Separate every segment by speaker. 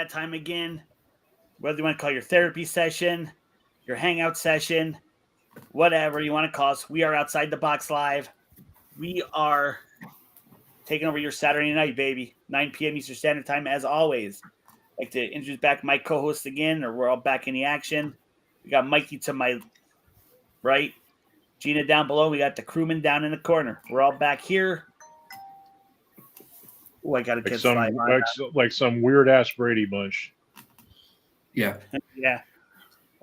Speaker 1: that time again. Whether you want to call your therapy session, your hangout session, whatever you want to call us, we are Outside the Box Live. We are taking over your Saturday night, baby. 9 p.m. Eastern Standard Time, as always. I'd like to introduce back my co-host again, or we're all back in the action. We got Mikey to my right, Gina down below. We got the crewman down in the corner. We're all back here. Oh, I got to get
Speaker 2: like some weird ass Brady bunch.
Speaker 3: Yeah.
Speaker 1: Yeah.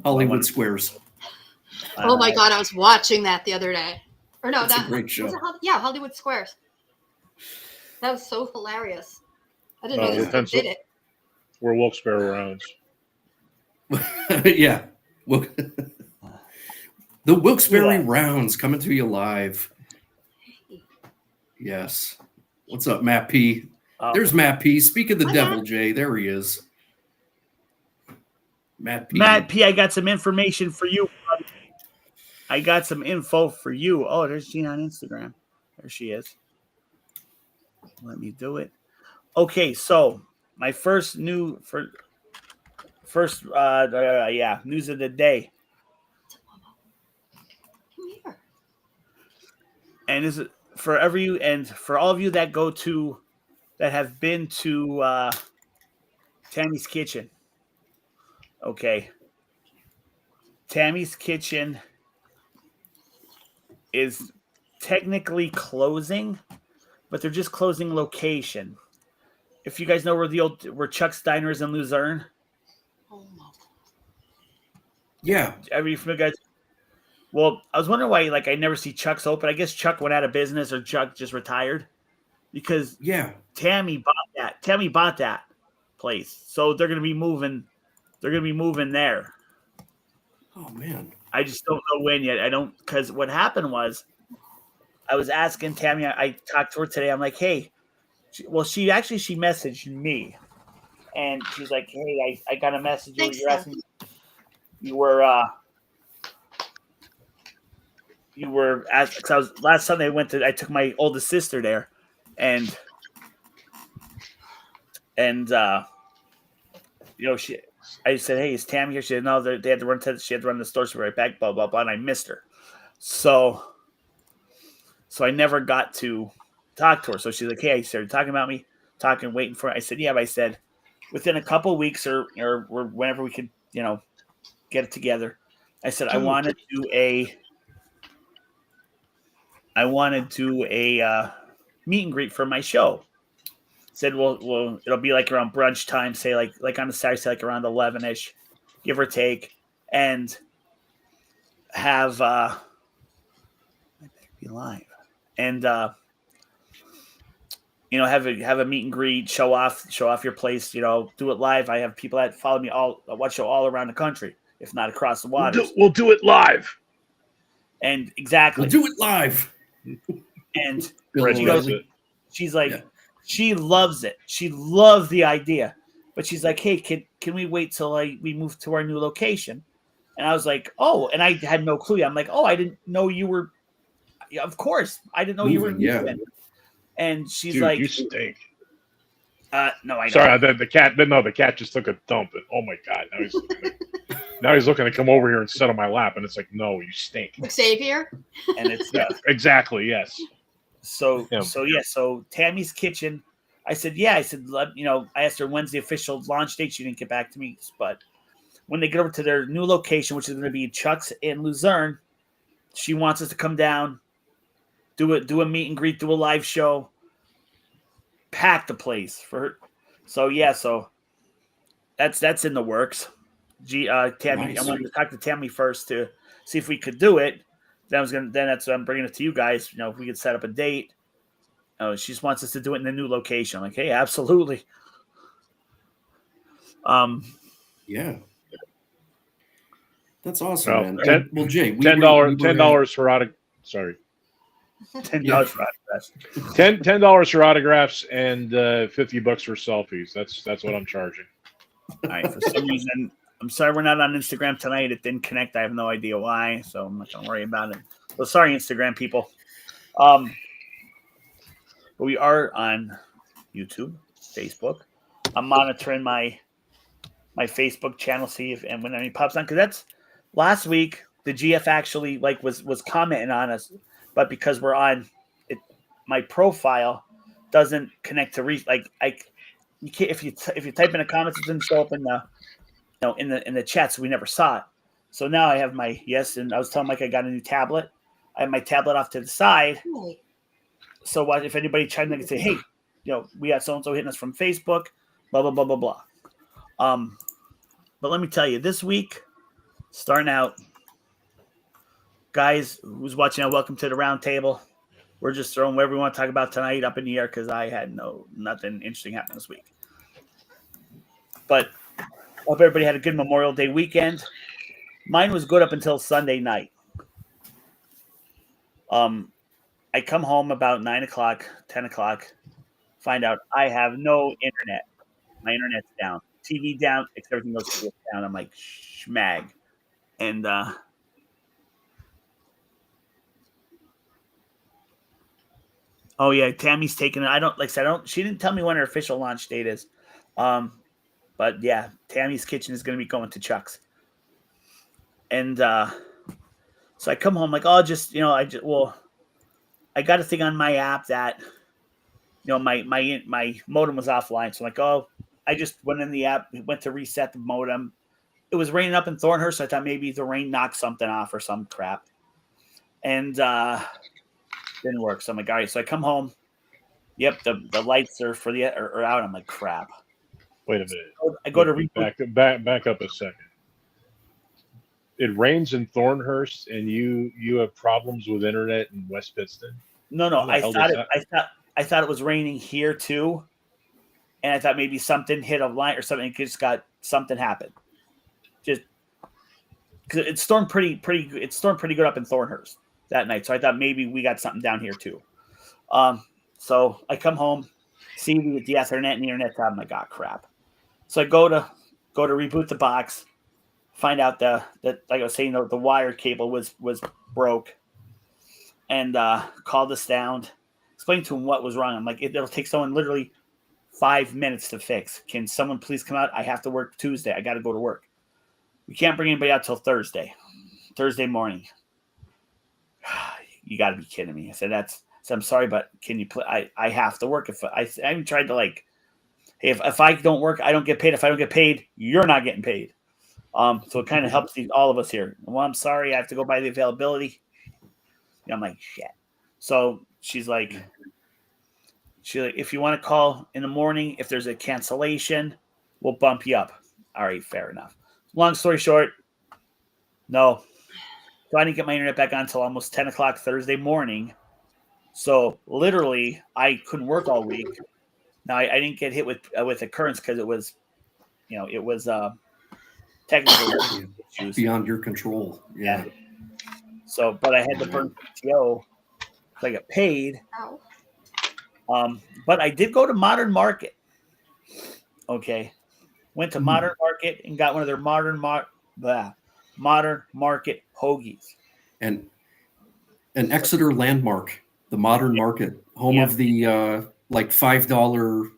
Speaker 3: Hollywood Squares.
Speaker 4: Oh my God, I was watching that the other day. Or no,
Speaker 3: That's a great show.
Speaker 4: Hollywood Squares. That was so hilarious. I didn't know this did it.
Speaker 2: We're Wilkes-Barre rounds.
Speaker 3: Yeah. The Wilkes-Barre rounds coming to you live. Yes. What's up, Matt P? There's Matt P. Speak of the devil, Jay. There he is. Matt P,
Speaker 1: I got some information for you. I got some info for you. Oh, there's Gina on Instagram. There she is. Let me do it. Okay, so my news of the day.
Speaker 4: Come here.
Speaker 1: And is it for for all of you that have been to Tammy's Kitchen. Okay. Tammy's Kitchen is technically closing, but they're just closing location. If you guys know where Chuck's Diner is in Luzerne.
Speaker 4: Oh my.
Speaker 3: Yeah.
Speaker 1: Are you familiar, guys? Well, I was wondering why I never see Chuck's open. I guess Chuck went out of business or Chuck just retired. Because Tammy bought that place. So they're gonna be moving. They're gonna be moving there.
Speaker 3: Oh man.
Speaker 1: I just don't know when yet. Because what happened was I was asking Tammy, I talked to her today. I'm like, hey, she messaged me and she's like, hey, I got a message. You're asking, you were asked, because last Sunday I took my oldest sister there and I said, hey, is Tammy here? She said, no, they had to run the store, so right back, blah, blah, blah, and I missed her. So I never got to talk to her. So she's like, hey, I started talking about me, waiting for her. I said, yeah, but I said, within a couple of weeks or whenever we could, get it together. I said, I want to do a meet and greet for my show. Said, well, it'll be around brunch time, say like on a Saturday, say around 11ish, give or take, and have be live and have a meet and greet, show off your place, do it live. I have people that follow me watch show all around the country, if not across the water.
Speaker 2: We'll do it live.
Speaker 1: And exactly,
Speaker 3: we'll do it live.
Speaker 1: And she's like.
Speaker 3: Yeah.
Speaker 1: She loves it. She loved the idea. But she's like, hey, can we wait till we move to our new location? And I was like, oh, and I had no clue. I'm like, oh, I didn't know you were. Yeah, of course. I didn't know you were moving. Yeah. And she's
Speaker 2: Dude,
Speaker 1: like,
Speaker 2: you stink.
Speaker 1: No, I know.
Speaker 2: Sorry, the cat just took a dump. And, oh my God. Now he's looking to come over here and sit on my lap. And it's like, no, you stink.
Speaker 4: Xavier?
Speaker 1: And it's
Speaker 2: exactly, yes.
Speaker 1: So Tammy's Kitchen. I said, I asked her when's the official launch date. She didn't get back to me, but when they get over to their new location, which is going to be Chuck's in Luzerne, she wants us to come down, do a meet and greet, do a live show, pack the place for her. So that's in the works. Tammy, nice. I wanted to talk to Tammy first to see if we could do it. That's I'm bringing it to you guys. If we could set up a date. She just wants us to do it in the new location. I'm like, hey, absolutely.
Speaker 3: Yeah, that's awesome, man. Jay,
Speaker 2: $10 for autographs. Sorry,
Speaker 1: $10 for autographs.
Speaker 2: $10 for autographs and $50 for selfies. That's what I'm charging.
Speaker 1: All right. For some reason, I'm sorry we're not on Instagram tonight. It didn't connect. I have no idea why, so I'm not gonna worry about it. Well, sorry, Instagram people. But we are on YouTube, Facebook. I'm monitoring my my Facebook channel, see if and when any pops on, because that's last week the GF actually like was commenting on us, but because we're on it, my profile doesn't connect to you can't if you type in a comment, it doesn't show up in the in the chat, so we never saw it. So now I have my and I was telling Mike I got a new tablet. I have my tablet off to the side.
Speaker 4: Right.
Speaker 1: So what if anybody chimed in and say, hey, we got so and so hitting us from Facebook, blah blah blah blah blah. But let me tell you, this week, starting out, guys who's watching, welcome to the round table. We're just throwing whatever we want to talk about tonight up in the air because I had nothing interesting happen this week. But I hope everybody had a good Memorial Day weekend. Mine was good up until Sunday night. I come home about 9 o'clock, 10 o'clock, find out I have no internet. My internet's down. TV down, everything goes down. I'm like, schmag. And oh yeah, Tammy's taking it. She didn't tell me when her official launch date is. But yeah, Tammy's Kitchen is gonna be going to Chuck's. And so I come home like, I got a thing on my app that my modem was offline. So I'm like, I just went in the app, went to reset the modem. It was raining up in Thornhurst, so I thought maybe the rain knocked something off or some crap. And didn't work. So I'm like, all right. So I come home. Yep, the lights are are out. I'm like, crap.
Speaker 2: Wait a minute.
Speaker 1: I go to reboot.
Speaker 2: Back up a second. It rains in Thornhurst, and you have problems with internet in West Pittston.
Speaker 1: No. I thought it was raining here too, and I thought maybe something hit a line or something. It just got something happened. Just because it stormed pretty good up in Thornhurst that night. So I thought maybe we got something down here too. So I come home, see the Ethernet and the internet's out. I'm like, crap. So I go to reboot the box, find out that like I was saying, the wire cable was broke, and called us down, explained to him what was wrong. I'm like, it'll take someone literally 5 minutes to fix. Can someone please come out? I have to work Tuesday. I got to go to work. We can't bring anybody out till Thursday morning. You got to be kidding me. I said, I'm sorry, but can you play? I have to work. If I even tried to hey, if I don't work, I don't get paid. If I don't get paid, you're not getting paid. So it kind of helps all of us here. Well, I'm sorry. I have to go by the availability. I'm like, shit. So she's like, if you want to call in the morning, if there's a cancellation, we'll bump you up. All right, fair enough. Long story short, no. So I didn't get my internet back on until almost 10 o'clock Thursday morning. So literally, I couldn't work all week. Now I didn't get hit with occurrence because it was, technical issues
Speaker 3: beyond your control. Yeah.
Speaker 1: So, but I had to burn PTO. So I got paid.
Speaker 4: Ow.
Speaker 1: But I did go to Modern Market. Okay. Went to Modern Market and got one of their Modern Market hoagies.
Speaker 3: And an Exeter landmark, the Modern Market, home of the $5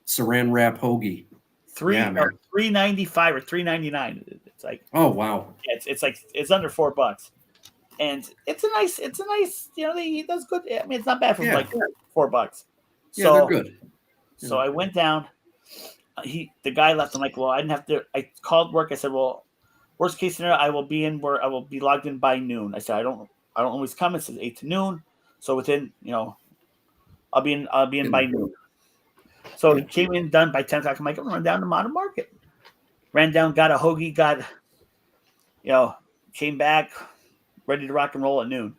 Speaker 3: saran wrap hoagie.
Speaker 1: $3.95 or $3.99. It's like,
Speaker 3: oh wow.
Speaker 1: Yeah, it's under $4. And it's a nice, that's good. I mean, it's not bad for like $4.
Speaker 3: Yeah, they're good.
Speaker 1: So I went down. The guy left. I'm like, well, I didn't have to. I called work. I said, well, worst case scenario, I will be logged in by noon. I said, I don't always come. It says 8 to noon. So within, I'll be in by noon. So he came in done by 10 o'clock. I'm like, I'm going down to Modern Market. Ran down, got a hoagie, came back, ready to rock and roll at noon.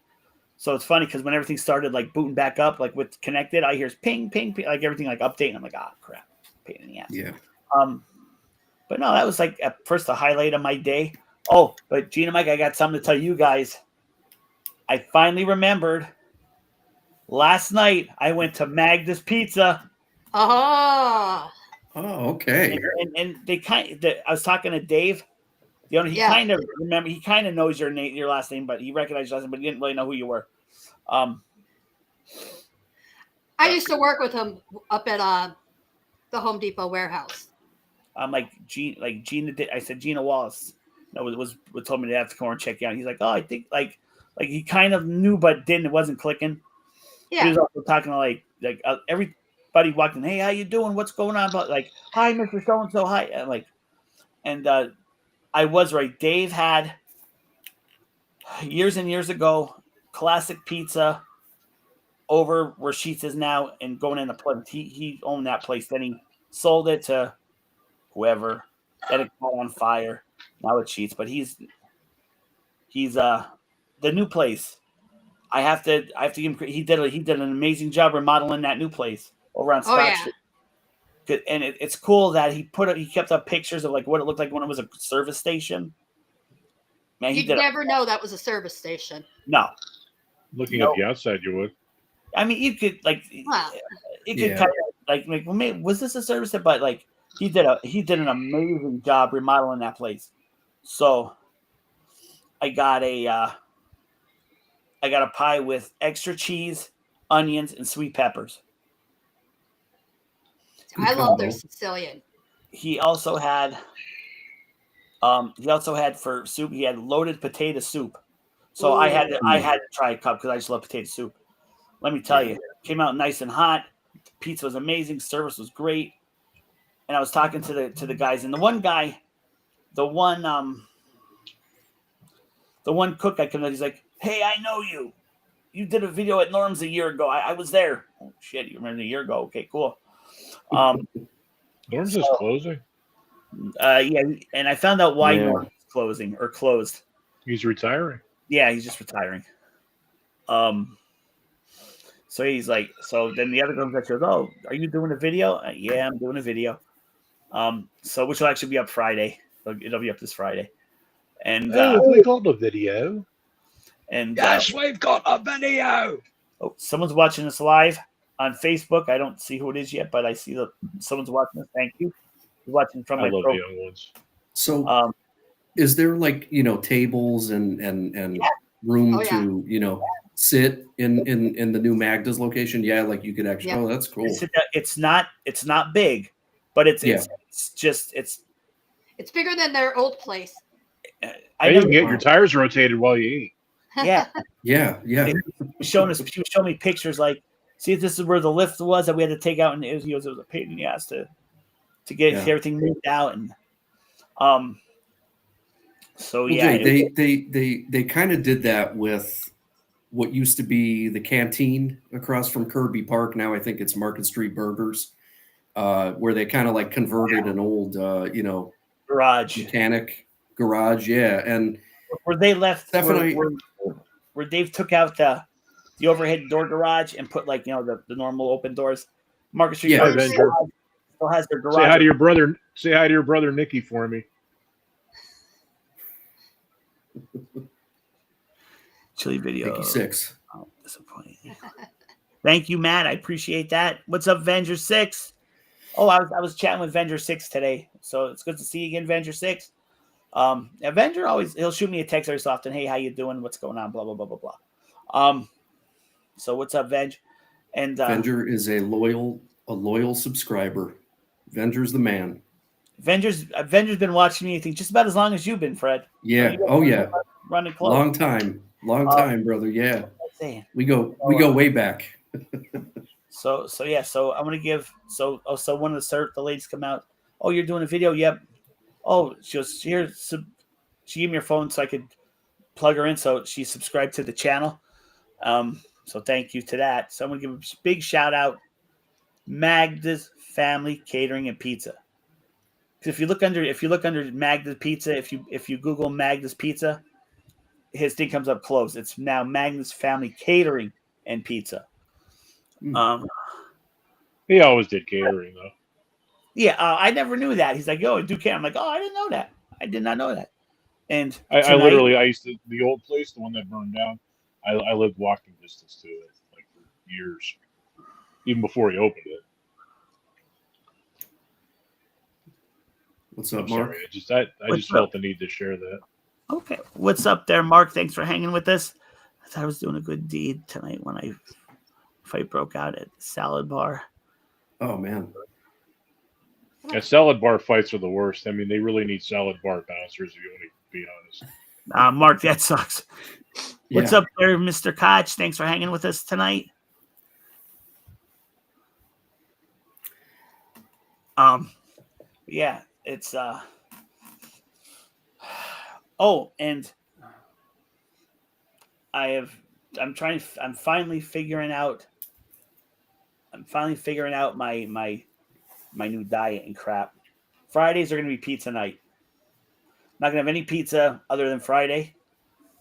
Speaker 1: So it's funny because when everything started like booting back up, like with connected, I hear ping, ping, ping, like everything like updating. I'm like, crap, pain in the ass.
Speaker 3: Yeah.
Speaker 1: But no, that was like at first the highlight of my day. Oh, but Gina, Mike, I got something to tell you guys. I finally remembered. Last night I went to Magda's Pizza.
Speaker 4: Oh,
Speaker 3: okay.
Speaker 1: And they I was talking to Dave. The owner, he kind of remember. He kind of knows your name, your last name, but he recognized your last name, but he didn't really know who you were.
Speaker 4: I used to work with him up at the Home Depot warehouse.
Speaker 1: I'm like Gina did. I said Gina Wallace. No, it was what told me to have to come over and check you out. He's like, oh, I think like he kind of knew but didn't. It wasn't clicking. He
Speaker 4: Yeah.
Speaker 1: was also talking to like everybody walked in. Hey, how you doing? What's going on? But like, hi, Mr. So and so. Hi. I'm like, and I was right. Dave had years and years ago classic pizza over where Sheets is now and going into Plymouth. He owned that place. Then he sold it to whoever. Then it caught on fire. Now it's Sheets, but he's the new place. I have to give him. He did an amazing job remodeling that new place over on Scott
Speaker 4: yeah.
Speaker 1: Street. And it's cool that he kept up pictures of like what it looked like when it was a service station. Man, he
Speaker 4: You'd
Speaker 1: did
Speaker 4: never know that was a service station.
Speaker 1: no.
Speaker 2: Looking at the outside, you would.
Speaker 1: I mean, you could like
Speaker 4: Wow.
Speaker 1: it could kind of like well, maybe, was this a service station? But like he did an amazing job remodeling that place. So I got a pie with extra cheese, onions, and sweet peppers.
Speaker 4: I love their Sicilian.
Speaker 1: He also had for soup. He had loaded potato soup. So I had to try a cup because I just love potato soup. Let me tell you, it came out nice and hot. Pizza was amazing. Service was great. And I was talking to the guys, and the one cook I connected, he's like, "Hey, I know you. You did a video at Norm's a year ago. I was there." Oh shit, you remember a year ago? Okay, cool.
Speaker 2: Norm's is closing.
Speaker 1: Yeah, and I found out why Norm's closing or closed.
Speaker 2: He's retiring.
Speaker 1: Yeah, he's just retiring. So he's like, so then the other girl goes, "Oh, are you doing a video?" Yeah, I'm doing a video. So which will actually be up Friday. It'll be up this Friday. And
Speaker 2: we got a video.
Speaker 1: And
Speaker 2: yes, we've got a video.
Speaker 1: Oh, someone's watching us live on Facebook. I don't see who it is yet, but I see someone's watching us. Thank you. You're watching from my
Speaker 2: love the young ones.
Speaker 3: So, is there like tables and room to sit in the new Magda's location? Yeah, like you could actually. Yeah. Oh, that's cool.
Speaker 1: It's not big, but it's
Speaker 4: bigger than their old place.
Speaker 2: I didn't get your tires rotated while you eat.
Speaker 1: Yeah.
Speaker 3: Yeah.
Speaker 1: She was showing me pictures like, see if this is where the lift was that we had to take out, and it was a pain in the ass to get everything moved out. And so
Speaker 3: Jay, they kind of did that with what used to be the canteen across from Kirby Park. Now I think it's Market Street Burgers, where they kind of like converted an old
Speaker 1: garage
Speaker 3: mechanic garage. Yeah, and
Speaker 1: where they left
Speaker 3: definitely
Speaker 1: where Dave took out the overhead door garage and put like the normal open doors. Market Street Burgers still has their garage.
Speaker 2: Say hi to your brother. Say hi to your brother Nikki for me.
Speaker 1: Chili video.
Speaker 3: 56.
Speaker 1: Oh, disappointing. Thank you, Matt. I appreciate that. What's up, Venger 6? Oh, I was chatting with Venger 6 today, so it's good to see you again, Venger 6. Venger he'll shoot me a text every so often. Hey, how you doing? What's going on? Blah blah blah blah blah. So what's up, Veng? And
Speaker 3: Venger is a loyal subscriber. Venger's the man.
Speaker 1: Venger's been watching me, I think, just about as long as you've been, Fred.
Speaker 3: Yeah. Oh yeah.
Speaker 1: Running close.
Speaker 3: Long time, brother. Yeah. We go way back.
Speaker 1: So I'm gonna give so one of the ladies come out. Oh, you're doing a video? Yep. Oh, she was here. She gave me her phone so I could plug her in. So she subscribed to the channel. So thank you to that. So I'm gonna give a big shout out, Magda's Family Catering and Pizza. If you look under Magda's Pizza, if you Google Magda's Pizza, his thing comes up close. It's now Magda's Family Catering and Pizza.
Speaker 2: He always did catering though.
Speaker 1: Yeah, I never knew that. He's like, "Yo, I do catering." I'm like, "Oh, I didn't know that. I did not know that." And
Speaker 2: I literally, I used to, the old place, the one that burned down, I lived walking distance to it like for years, even before he opened it.
Speaker 3: What's up, Mark?
Speaker 2: Sorry, I just felt the need to share that.
Speaker 1: Okay. What's up there, Mark? Thanks for hanging with us. I thought I was doing a good deed tonight when I fight broke out at the salad bar.
Speaker 3: Oh, man.
Speaker 2: Yeah, salad bar fights are the worst. I mean, they really need salad bar bouncers if you want to be honest.
Speaker 1: Mark, that sucks. What's
Speaker 3: Yeah.
Speaker 1: up there, Mr. Koch? Thanks for hanging with us tonight. Yeah, it's oh, and I'm finally figuring out my new diet and crap. Fridays are gonna be pizza night. Not gonna have any pizza other than Friday.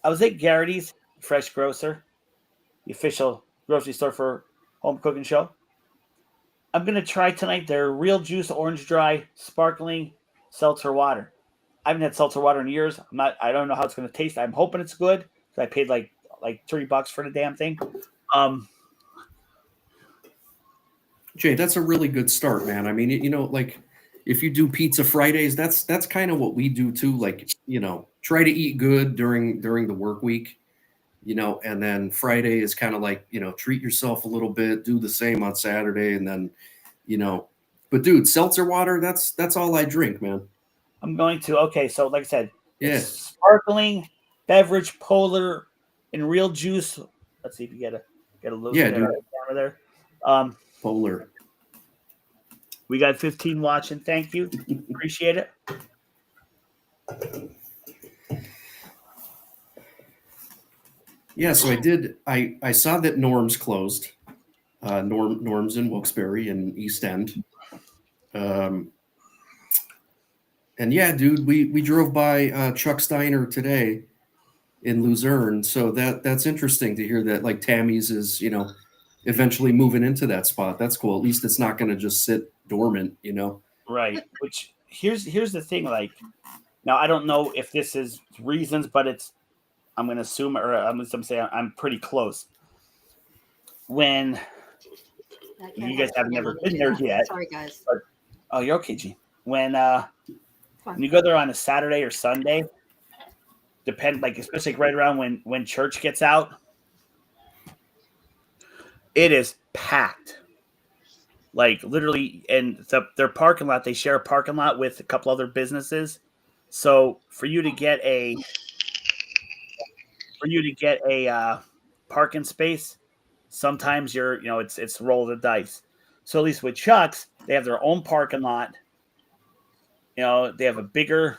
Speaker 1: I was at Garrity's Fresh Grocer, the official grocery store for Home Cooking Show. I'm gonna try tonight their real juice orange dry sparkling seltzer water. I haven't had seltzer water in years. I don't know how it's gonna taste. I'm hoping it's good. I paid like $3 for the damn thing.
Speaker 3: Jay, that's a really good start, man. I mean, like if you do pizza Fridays, that's kind of what we do too. Like, try to eat good during the work week, and then Friday is kind of like, treat yourself a little bit, do the same on Saturday, and then, but dude, seltzer water, that's all I drink, man.
Speaker 1: I'm going to. Okay, so like I said,
Speaker 3: Yeah.
Speaker 1: it's sparkling beverage, polar, and real juice. Let's see if you get a look
Speaker 3: Yeah,
Speaker 1: there,
Speaker 3: dude.
Speaker 1: over there.
Speaker 3: Polar.
Speaker 1: We got 15 watching. Thank you. Appreciate it.
Speaker 3: Yeah, so I saw that Norm's closed. Norm's in Wilkes-Barre in East End. And yeah, dude, we drove by Chuck Steiner today in Luzerne. So that's interesting to hear that like Tammy's is, eventually moving into that spot. That's cool. At least it's not going to just sit dormant,
Speaker 1: Right. Which here's the thing. Like, now I don't know if this is reasons, but I'm going to assume, or I'm going to say I'm pretty close. When you guys have never been there yet.
Speaker 4: Sorry, guys.
Speaker 1: But, oh, you're okay, G. When you go there on a Saturday or Sunday, especially right around when church gets out, it is packed. Like literally, and their parking lot, they share a parking lot with a couple other businesses. So for you to get a parking space, sometimes it's roll of the dice. So at least with Chuck's, they have their own parking lot. They have a bigger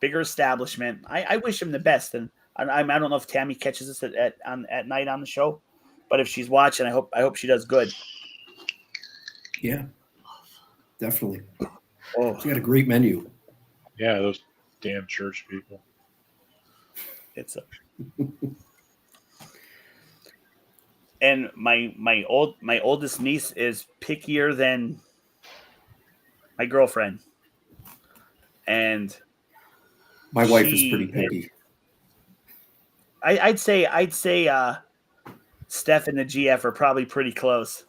Speaker 1: establishment. I wish them the best, and I don't know if Tammy catches us at night on the show, but if she's watching, I hope she does good.
Speaker 3: Yeah, definitely.
Speaker 1: Oh,
Speaker 3: She got a great menu.
Speaker 2: Yeah, those damn church people.
Speaker 1: it's and my oldest niece is pickier than my girlfriend, and
Speaker 3: My wife is pretty picky.
Speaker 1: I'd say Steph and the GF are probably pretty close.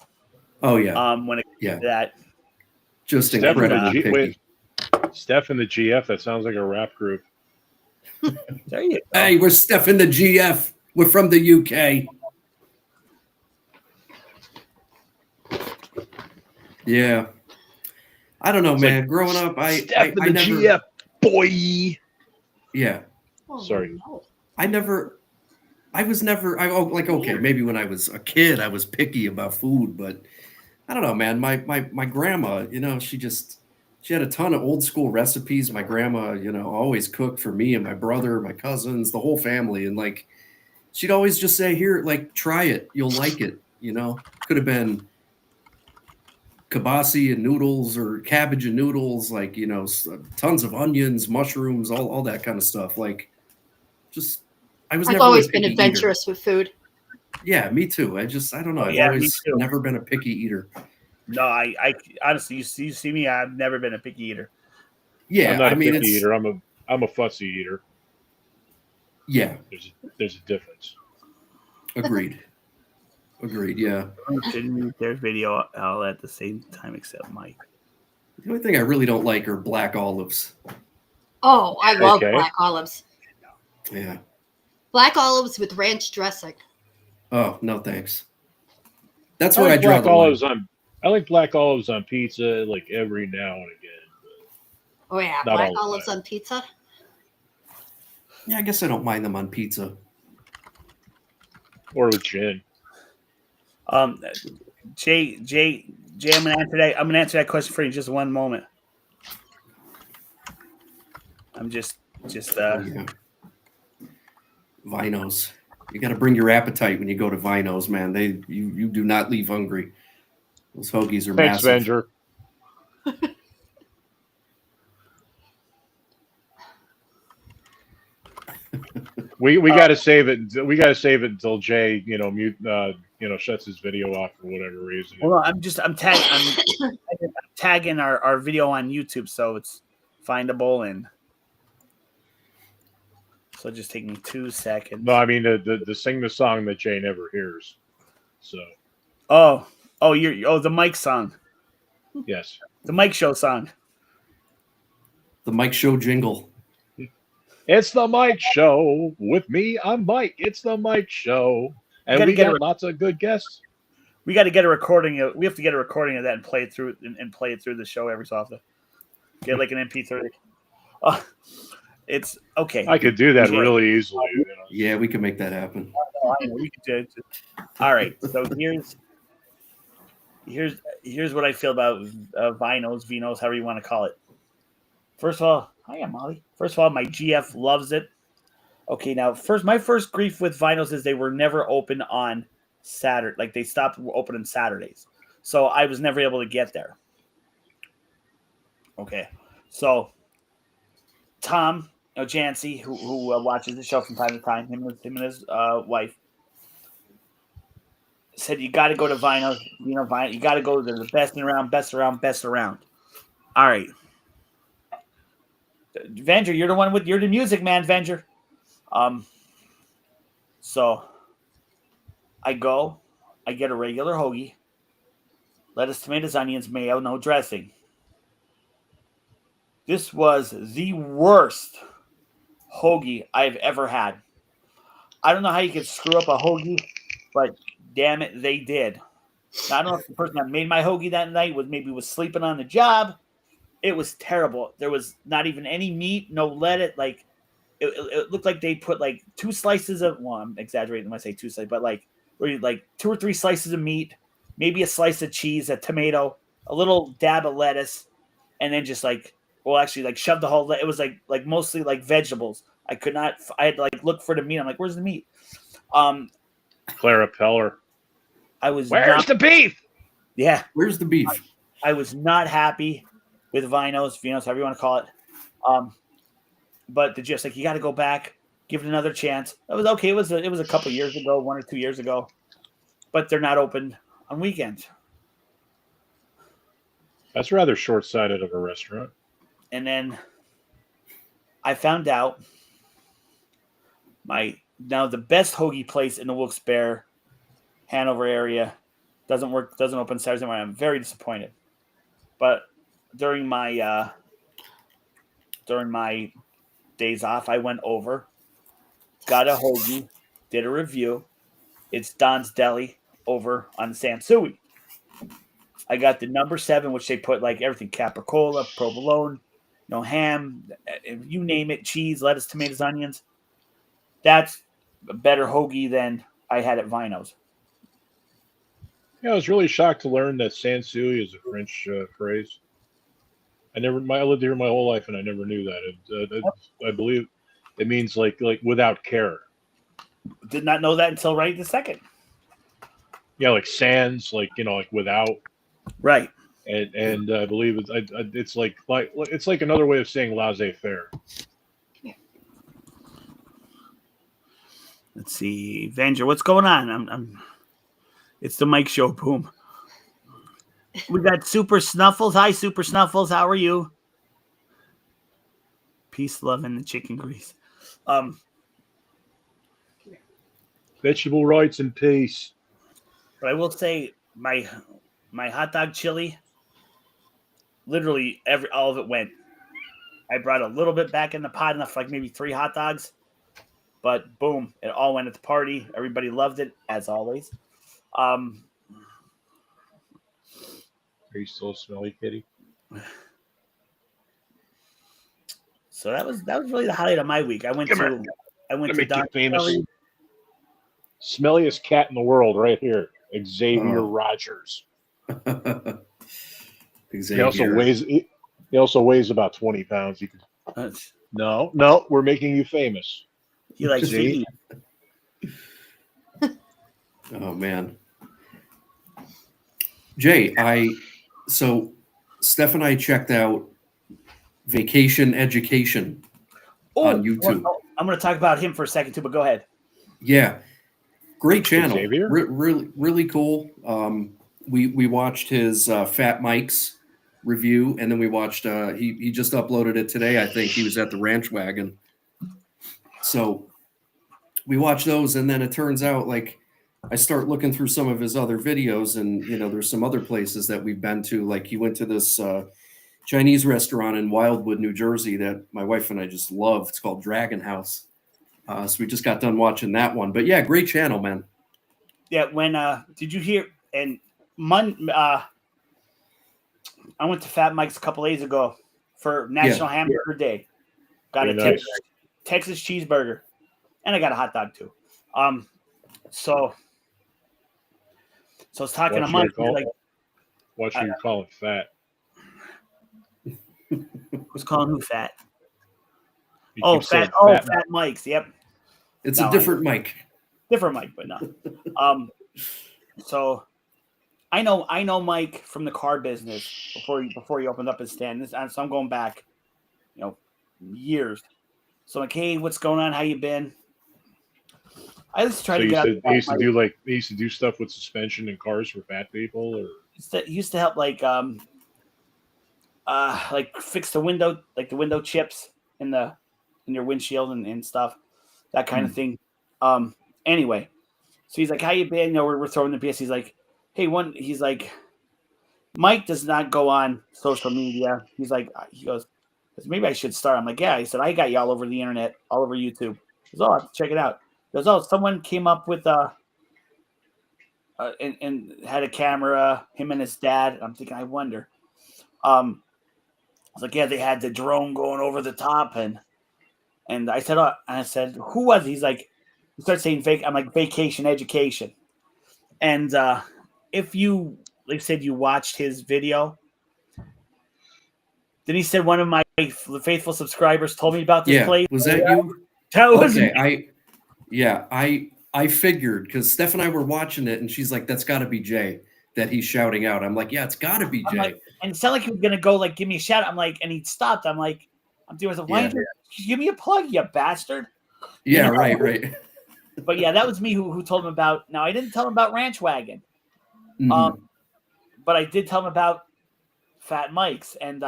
Speaker 3: Oh yeah.
Speaker 1: When it comes to that,
Speaker 3: Just
Speaker 2: Steph and
Speaker 3: incredibly picky.
Speaker 2: Wait, Steph and the GF, that sounds like a rap group.
Speaker 1: there you go.
Speaker 3: Hey, we're Steph in the GF. We're from the UK. Yeah. I don't know,
Speaker 2: It's
Speaker 3: man.
Speaker 2: like,
Speaker 3: Growing up,
Speaker 2: Steph and
Speaker 3: I
Speaker 2: the
Speaker 3: never.
Speaker 2: GF, boy.
Speaker 3: Yeah.
Speaker 4: Oh,
Speaker 2: Sorry.
Speaker 4: no.
Speaker 3: Okay, maybe when I was a kid, I was picky about food, but I don't know, man. My grandma, she had a ton of old school recipes. My grandma, always cooked for me and my brother, my cousins, the whole family. And like, she'd always just say, here, like, try it. You'll like it. Could have been kibasi and noodles or cabbage and noodles, like, tons of onions, mushrooms, all that kind of stuff. Like, just,
Speaker 4: I've
Speaker 3: never
Speaker 4: always
Speaker 3: a
Speaker 4: been
Speaker 3: picky
Speaker 4: adventurous with food.
Speaker 3: Eater. Yeah, me too. I don't know. I've
Speaker 1: Yeah,
Speaker 3: always
Speaker 1: me too.
Speaker 3: never been a picky eater.
Speaker 1: No, I honestly, you see me, I've never been a picky eater.
Speaker 3: Yeah,
Speaker 2: I'm not
Speaker 3: I
Speaker 2: a
Speaker 3: mean,
Speaker 2: picky eater. I'm a fussy eater.
Speaker 3: Yeah,
Speaker 2: There's a difference.
Speaker 3: agreed. Yeah.
Speaker 1: Didn't mute their video all at the same time except Mike.
Speaker 3: The only thing I really don't like are black olives.
Speaker 4: Oh, I love
Speaker 2: Okay.
Speaker 4: black olives.
Speaker 3: Yeah.
Speaker 4: Black olives with ranch dressing.
Speaker 3: Oh, no thanks. That's
Speaker 2: I
Speaker 3: where
Speaker 2: like
Speaker 3: I draw
Speaker 2: black
Speaker 3: the line.
Speaker 2: olives on. I like black olives on pizza, like every now and again.
Speaker 4: Oh yeah,
Speaker 2: Not
Speaker 4: black
Speaker 2: all the
Speaker 4: olives
Speaker 2: time.
Speaker 4: on pizza.
Speaker 3: Yeah, I guess I don't mind them on pizza.
Speaker 2: Or with gin.
Speaker 1: Jay, I'm gonna answer that question for you in just one moment. I'm just
Speaker 3: Oh yeah, Vinos. You got to bring your appetite when you go to Vinos, man. You do not leave hungry. Those hoagies are
Speaker 2: Thanks,
Speaker 3: massive.
Speaker 2: Venger. We got to save it. We got to save it until Jay, shuts his video off for whatever reason.
Speaker 1: well, I'm tagging our video on YouTube so it's findable, and so just take me 2 seconds.
Speaker 2: No, I mean the sing the song that Jay never hears. So
Speaker 1: the Mike song,
Speaker 2: yes,
Speaker 1: the Mike Show song.
Speaker 3: The Mike Show jingle.
Speaker 2: it's the Mike Show with me. I'm Mike. It's the Mike Show, and we got lots of good guests.
Speaker 1: We got to get a recording of. We have to get a recording of that and play it through the show every so often. Get like an MP3. It's okay.
Speaker 2: I could do that really easily.
Speaker 3: Yeah, we can make that happen.
Speaker 1: I know, we could do it. All right. So here's what I feel about Vinos, however you want to call it. First of all, hi, Molly. First of all, my GF loves it. Okay, now my first grief with Vinos is they were never open on Saturday. Like they stopped open on Saturdays, so I was never able to get there. Okay, so Tom Jancy, who watches the show from time to time, him and his wife, said you got to go to Vinos. You got to go. They're the best around. All right, Venger, you're the music man, Venger. So I get a regular hoagie, lettuce, tomatoes, onions, mayo, no dressing. This was the worst hoagie I've ever had. I don't know how you could screw up a hoagie, but damn it, they did. Now, I don't know if the person that made my hoagie that night was sleeping on the job. It was terrible. There was not even any meat, no lettuce. Like it looked like they put like 2 slices of. Well, I'm exaggerating when I say 2 slices, but like 2 or 3 slices of meat, maybe a slice of cheese, a tomato, a little dab of lettuce, and then just shove the whole. It was like mostly like vegetables. I could not. I had to look for the meat. I'm like, where's the meat?
Speaker 2: Clara Peller.
Speaker 1: Where's
Speaker 2: the beef?
Speaker 1: Yeah.
Speaker 3: Where's the beef?
Speaker 1: I was not happy with Vinos, however you want to call it. But the GF's like, you got to go back, give it another chance. That was okay. It was a couple years ago, 1 or 2 years ago, but they're not open on weekends.
Speaker 2: That's rather short-sighted of a restaurant.
Speaker 1: And then I found out the best hoagie place in the Wilkes-Barre, Hanover area doesn't open Saturday morning. I'm very disappointed. But during my days off, I went over, got a hoagie, did a review. It's Don's Deli over on Sansui. I got the number 7, which they put like everything: capricola, provolone, ham, you name it, cheese, lettuce, tomatoes, onions. That's a better hoagie than I had at Vinos.
Speaker 2: Yeah, I was really shocked to learn that Sansui is a French phrase. I lived here my whole life, and I never knew that. I believe it means like without care.
Speaker 1: Did not know that until right this second.
Speaker 2: Yeah, like sans, like without.
Speaker 1: Right.
Speaker 2: And I believe it's like another way of saying laissez-faire.
Speaker 4: Yeah.
Speaker 1: Let's see, Venger, what's going on? It's the Mike Show. Boom. We got Super Snuffles. Hi, Super Snuffles. How are you? Peace, love, and the chicken grease.
Speaker 2: Vegetable rights and peace.
Speaker 1: But I will say my hot dog chili, literally all of it went. I brought a little bit back in the pot, enough for like maybe 3 hot dogs. But boom, it all went at the party. Everybody loved it, as always.
Speaker 2: Are you still smelly, kitty?
Speaker 1: So that was really the highlight of my week. I went
Speaker 2: Come
Speaker 1: to
Speaker 2: here.
Speaker 1: Don
Speaker 2: make you famous.
Speaker 1: Kelly.
Speaker 2: Smelliest cat in the world, right here, Xavier
Speaker 3: Oh.
Speaker 2: Rogers.
Speaker 3: Xavier.
Speaker 2: He also weighs about 20 pounds. You could no, we're making you famous.
Speaker 1: He likes to eat.
Speaker 3: Oh man. Jay, so Steph and I checked out Vacation Education on YouTube.
Speaker 1: I'm going to talk about him for a second too, but go ahead.
Speaker 3: Yeah, great channel.
Speaker 2: Xavier?
Speaker 3: Really cool. We watched his Fat Mike's review, and then we watched. He just uploaded it today. I think he was at the Ranch Wagon. So we watched those, and then it turns out like I start looking through some of his other videos, and there's some other places that we've been to. Like he went to this Chinese restaurant in Wildwood, New Jersey, that my wife and I just love. It's called Dragon House. So we just got done watching that one. But yeah, great channel, man.
Speaker 1: Yeah, when did you hear? And I went to Fat Mike's a couple days ago for National Hamburger Day. Got a Texas cheeseburger, and I got a hot dog too. So I was talking to Mike.
Speaker 2: What should you call it? Fat.
Speaker 1: Who's calling who fat?
Speaker 2: Fat
Speaker 1: Mike's. Yep.
Speaker 3: It's a different mic.
Speaker 1: Different Mike, but no. So I know Mike from the car business before he opened up his stand. So I'm going back, years. So I'm like, hey, what's going on? How you been? I just try to get.
Speaker 2: He used to do stuff with suspension in cars for fat people, or
Speaker 1: he used to help like fix the window, like the window chips in your windshield and stuff, that kind of thing. Anyway, so he's like, how you been? We're throwing the BS. He's like, hey, he's like, Mike does not go on social media. He goes, maybe I should start. I'm like, yeah. He said, I got you all over the internet, all over YouTube. He goes, oh, check it out. He goes, someone came up with and had a camera, him and his dad. I'm thinking, I wonder. I was like, yeah, they had the drone going over the top, and I said, who was it? He's like, he starts saying fake. I'm like, Vacation Education, and if you said you watched his video, then he said one of my faithful subscribers told me about this place.
Speaker 3: Was that you?
Speaker 1: That was
Speaker 3: okay. I figured because Steph and I were watching it, and she's like, that's got to be Jay that he's shouting out. I'm like, yeah, it's got to be Jay.
Speaker 1: Like, and it sounded like he was gonna go like give me a shout out. I'm like, and he stopped. I'm like, why did you give me a plug, you bastard?
Speaker 3: Yeah, right.
Speaker 1: But yeah, that was me who told him about. Now I didn't tell him about Ranch Wagon, but I did tell him about Fat Mike's, and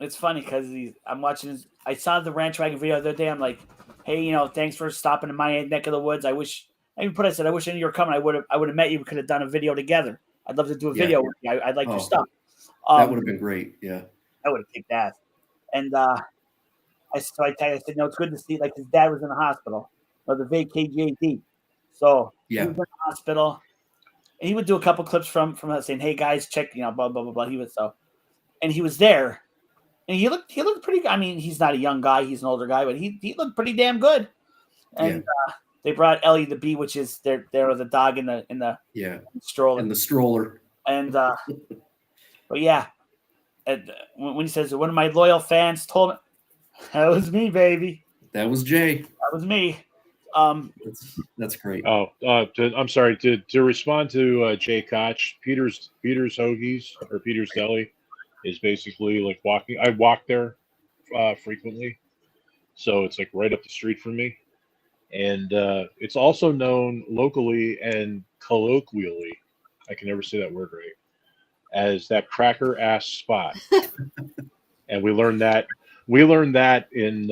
Speaker 1: it's funny because I'm watching his. I saw the Ranch Wagon video the other day. I'm like, hey, thanks for stopping in my neck of the woods. I wish I wish I knew you were coming. I would have met you. We could have done a video together. I'd love to do a video with you. I'd like your stuff.
Speaker 3: That would have been great. Yeah,
Speaker 1: that would have kicked ass. And I said, no, it's good to see. Like his dad was in the hospital, the VKJD. So he was in the hospital, and he would do a couple clips from us saying, "Hey guys, check, blah blah blah blah." And he was there, and he looked pretty. I mean, he's not a young guy; he's an older guy, but he looked pretty damn good. And they brought Ellie the bee, which is there was a dog in the stroller.
Speaker 3: In the stroller.
Speaker 1: And but yeah. And when he says one of my loyal fans told me, that was me, baby.
Speaker 3: That was Jay.
Speaker 1: That was me.
Speaker 3: That's great.
Speaker 2: I'm sorry to respond to Jay Koch. Peter's Hoagies or Peter's Deli is basically like walking. I walk there frequently, so it's like right up the street from me, and it's also known locally and colloquially. I can never say that word right. As that cracker ass spot, and we learned that in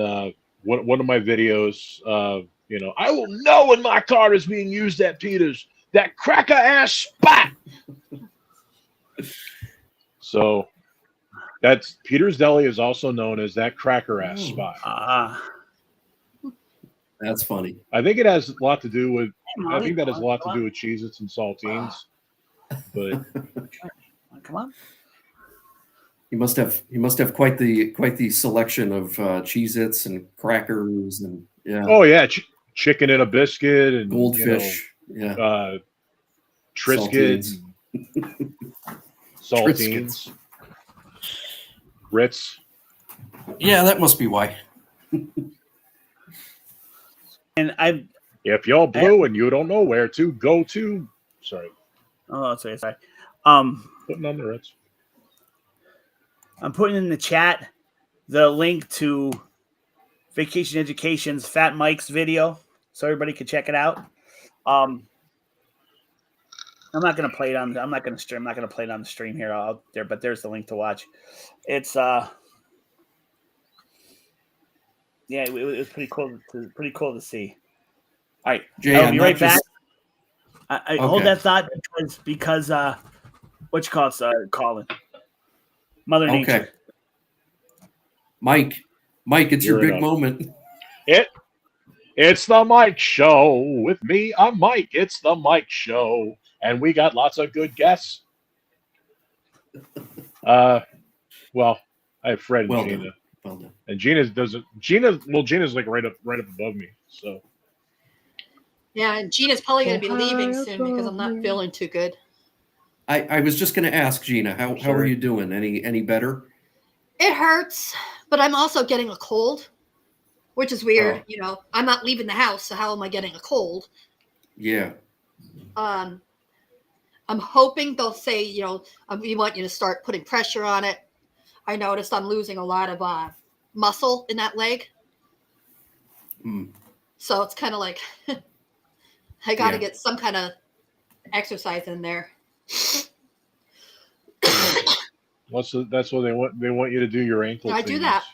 Speaker 2: one of my videos. I will know when my car is being used at Peter's. That cracker ass spot. So that's Peter's Deli is also known as that cracker ass spot.
Speaker 3: That's funny.
Speaker 2: I think it has a lot to do with. I think that has a lot to do with Cheez-Its and saltines, but.
Speaker 1: Come on.
Speaker 3: He must have quite the selection of Cheez-Its and crackers and
Speaker 2: Oh yeah, chicken and a biscuit and
Speaker 3: goldfish.
Speaker 2: Triscuits, saltines, Ritz.
Speaker 3: Yeah, that must be why.
Speaker 1: And
Speaker 2: if you're blue and you don't know where to go to, sorry.
Speaker 1: Oh, sorry.
Speaker 2: Putting on the Ritz.
Speaker 1: I'm putting in the chat the link to Vacation Education's Fat Mike's video, so everybody can check it out. I'm not gonna play it on. I'm not gonna stream. I'm not gonna play it on the stream here out there. But there's the link to watch. It's yeah, it was pretty cool. Pretty cool to see. All right,
Speaker 3: Jay,
Speaker 1: I'll be right back. I hold
Speaker 3: Okay.
Speaker 1: that thought because what you call it, Colin, Mother Nature.
Speaker 3: Okay. Mike, it's your
Speaker 2: You're
Speaker 3: big moment.
Speaker 2: It's the Mike Show with me. I'm Mike. It's the Mike Show, and we got lots of good guests. Well, I have Fred and
Speaker 3: Well
Speaker 2: Gina,
Speaker 3: done. Well done.
Speaker 2: and Gina's like right up above me. So
Speaker 4: Yeah, and Gina's probably going to be leaving soon because I'm not feeling too good.
Speaker 3: I was just going to ask Gina, how are
Speaker 2: Sorry.
Speaker 3: you doing? Any better?
Speaker 4: It hurts, but I'm also getting a cold, which is weird.
Speaker 3: Oh.
Speaker 4: I'm not leaving the house, so how am I getting a cold?
Speaker 3: Yeah.
Speaker 4: I'm hoping they'll say, we want you to start putting pressure on it. I noticed I'm losing a lot of muscle in that leg.
Speaker 3: Mm.
Speaker 4: So it's kind of like I got to
Speaker 3: Yeah.
Speaker 4: get some kind of exercise in there.
Speaker 2: that's what they want you to do. Your ankle.
Speaker 4: I do
Speaker 2: things.
Speaker 4: that.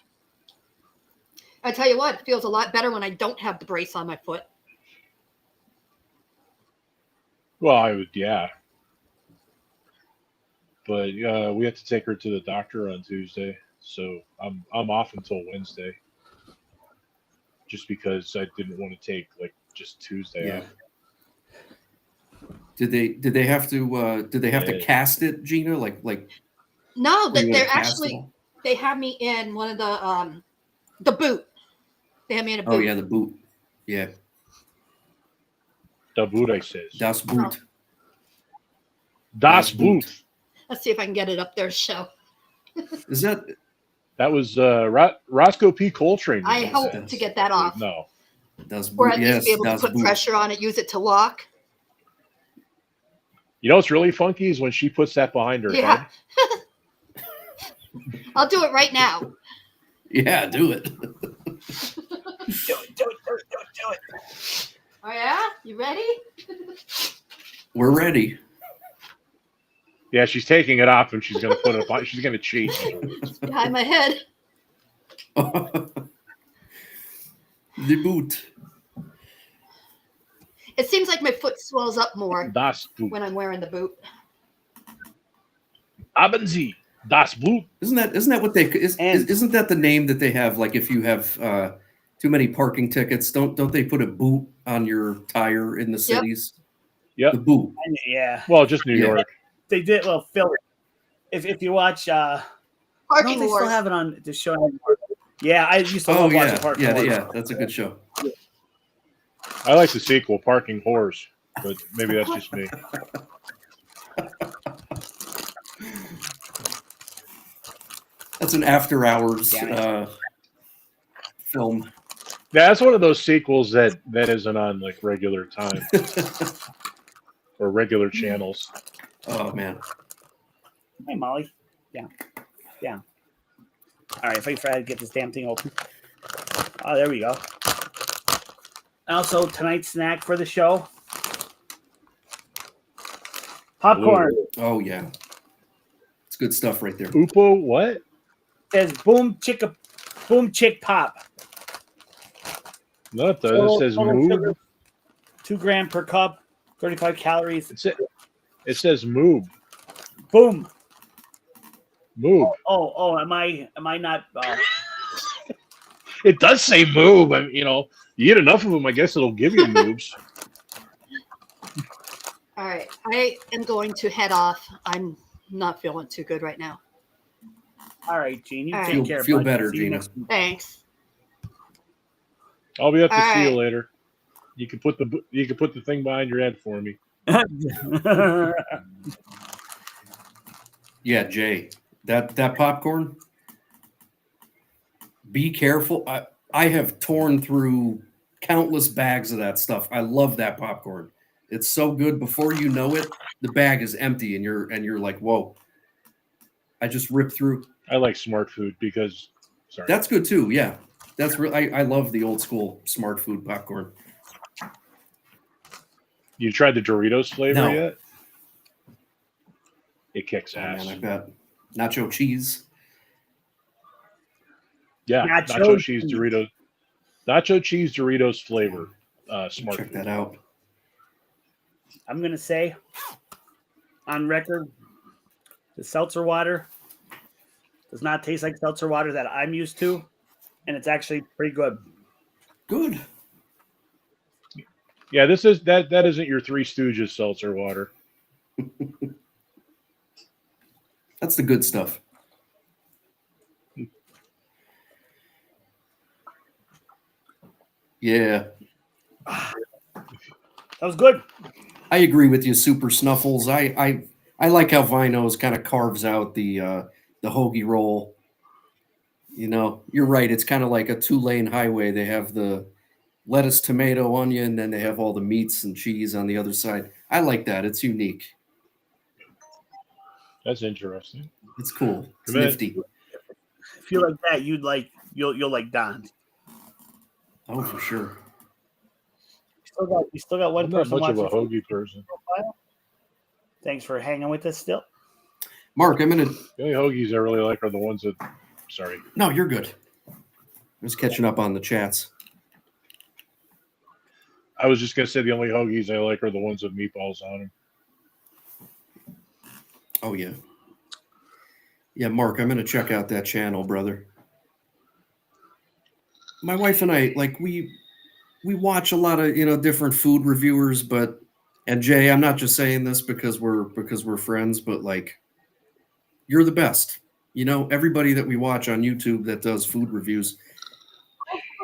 Speaker 4: I tell you what, it feels a lot better when I don't have the brace on my foot.
Speaker 2: Well, I would, yeah. But we have to take her to the doctor on Tuesday, so I'm off until Wednesday. Just because I didn't want to take just Tuesday off.
Speaker 3: Did they have to cast it, Gina? Like
Speaker 4: No,
Speaker 3: were you
Speaker 4: they're
Speaker 3: gonna cast
Speaker 4: actually
Speaker 3: it?
Speaker 4: they have me in one of the boot. They have me in a boot.
Speaker 3: Oh yeah, the boot. Yeah.
Speaker 2: The boot, I says.
Speaker 3: Das Boot.
Speaker 2: Das Boot.
Speaker 4: Let's see if I can get it up there to show.
Speaker 3: Is that
Speaker 2: That was Roscoe P. Coltrane.
Speaker 4: I hope to get that off.
Speaker 2: No.
Speaker 3: Das
Speaker 4: Or
Speaker 3: Boot?
Speaker 4: at
Speaker 3: Yes,
Speaker 4: least be able to
Speaker 3: Das
Speaker 4: put
Speaker 3: Boot.
Speaker 4: pressure on it, use it to lock.
Speaker 2: You know what's really funky is when she puts that behind her
Speaker 4: Yeah.
Speaker 2: head.
Speaker 4: I'll do it right now.
Speaker 3: Yeah, do it.
Speaker 1: Do it.
Speaker 4: Oh yeah? You ready?
Speaker 3: We're ready.
Speaker 2: Yeah, she's taking it off and she's gonna put it on. She's gonna cheat.
Speaker 4: Behind my head.
Speaker 3: The boot.
Speaker 4: It seems like my foot swells up more
Speaker 2: Das Boot.
Speaker 4: when I'm wearing the boot.
Speaker 2: Haben Sie das Boot?
Speaker 3: Isn't that what isn't that the name that they have? Like if you have too many parking tickets, don't they put a boot on your tire in the cities?
Speaker 2: Yep.
Speaker 3: The boot.
Speaker 1: Yeah,
Speaker 2: Well, just New
Speaker 3: Yeah.
Speaker 2: York.
Speaker 1: they did. Well, Philly. If you watch, I don't know
Speaker 4: Parking
Speaker 1: if they still
Speaker 4: wars.
Speaker 1: have it on the show anymore. Yeah, I used to
Speaker 3: Oh
Speaker 1: love
Speaker 3: yeah,
Speaker 1: watching Parking Wars.
Speaker 3: yeah. That's a good show.
Speaker 2: I like the sequel, Parking Whores, but maybe that's just me.
Speaker 3: That's an after hours
Speaker 1: Yeah.
Speaker 3: film.
Speaker 2: Yeah, that's one of those sequels that isn't on regular time or regular channels.
Speaker 3: Oh man.
Speaker 1: Hey, Molly. Yeah. All right, if I try to get this damn thing open. Oh, there we go. Also, tonight's snack for the show: popcorn.
Speaker 3: Oh yeah. It's good stuff right there.
Speaker 2: Upo, what?
Speaker 1: Says boom chick pop.
Speaker 2: No, it does. It says
Speaker 1: Total
Speaker 2: move.
Speaker 1: sugar, 2 grams per cup, 35 calories.
Speaker 2: It says move.
Speaker 1: Boom.
Speaker 2: Move.
Speaker 1: Oh, am I not?
Speaker 2: It does say move. You get enough of them, I guess it'll give you moves.
Speaker 4: All right. I am going to head off. I'm not feeling too good right now.
Speaker 1: All right, Gene. You
Speaker 4: All
Speaker 1: take
Speaker 4: right.
Speaker 1: care.
Speaker 3: Feel
Speaker 1: buddy.
Speaker 3: better,
Speaker 1: See you
Speaker 3: Gina.
Speaker 1: next week.
Speaker 4: Thanks.
Speaker 2: I'll be up to
Speaker 4: All
Speaker 2: see you
Speaker 4: right.
Speaker 2: later. You can put the thing behind your head for me.
Speaker 3: Yeah, Jay, that popcorn. Be careful. I have torn through countless bags of that stuff. I love that popcorn. It's so good. Before you know it, the bag is empty, and you're like, whoa. I just ripped through.
Speaker 2: I like Smart Food because, sorry,
Speaker 3: That's good too. Yeah, that's real. I love the old school Smart Food popcorn.
Speaker 2: you tried the Doritos flavor
Speaker 3: No.
Speaker 2: yet? It kicks
Speaker 3: Oh,
Speaker 2: ass.
Speaker 3: man, I bet. Nacho cheese.
Speaker 2: Yeah,
Speaker 1: Nacho
Speaker 2: nacho cheese
Speaker 1: cheese.
Speaker 2: Doritos. Nacho cheese Doritos flavor. Smart
Speaker 3: Check
Speaker 2: Food.
Speaker 3: that out.
Speaker 1: I'm going to say on record, the seltzer water does not taste like seltzer water that I'm used to, and it's actually pretty good.
Speaker 3: Good.
Speaker 2: Yeah, this is that isn't your Three Stooges seltzer water.
Speaker 3: That's the good stuff. Yeah,
Speaker 1: That was good.
Speaker 3: I agree with you, Super Snuffles. I like how Vinos kind of carves out the hoagie roll. You know, you're right. It's kind of like a 2-lane highway. They have the lettuce, tomato, onion, then they have all the meats and cheese on the other side. I like that. It's unique.
Speaker 2: That's interesting.
Speaker 3: It's cool. It's
Speaker 2: Come in.
Speaker 3: nifty.
Speaker 1: If you like that, you'll like Don.
Speaker 3: Oh, for sure.
Speaker 1: You still got one
Speaker 2: I'm not
Speaker 1: person
Speaker 2: much of a
Speaker 1: watching.
Speaker 2: hoagie person.
Speaker 1: Thanks for hanging with us still.
Speaker 3: Mark, I'm gonna.
Speaker 2: The only hoagies I really like are the ones that. Sorry.
Speaker 3: No, you're good. I was catching up on the chats.
Speaker 2: I was just gonna say the only hoagies I like are the ones with meatballs on them.
Speaker 3: Oh yeah. Yeah, Mark, I'm gonna check out that channel, brother. My wife and I, like, we watch a lot of different food reviewers, and Jay, I'm not just saying this because we're friends, but like, you're the best. Everybody that we watch on YouTube that does food reviews,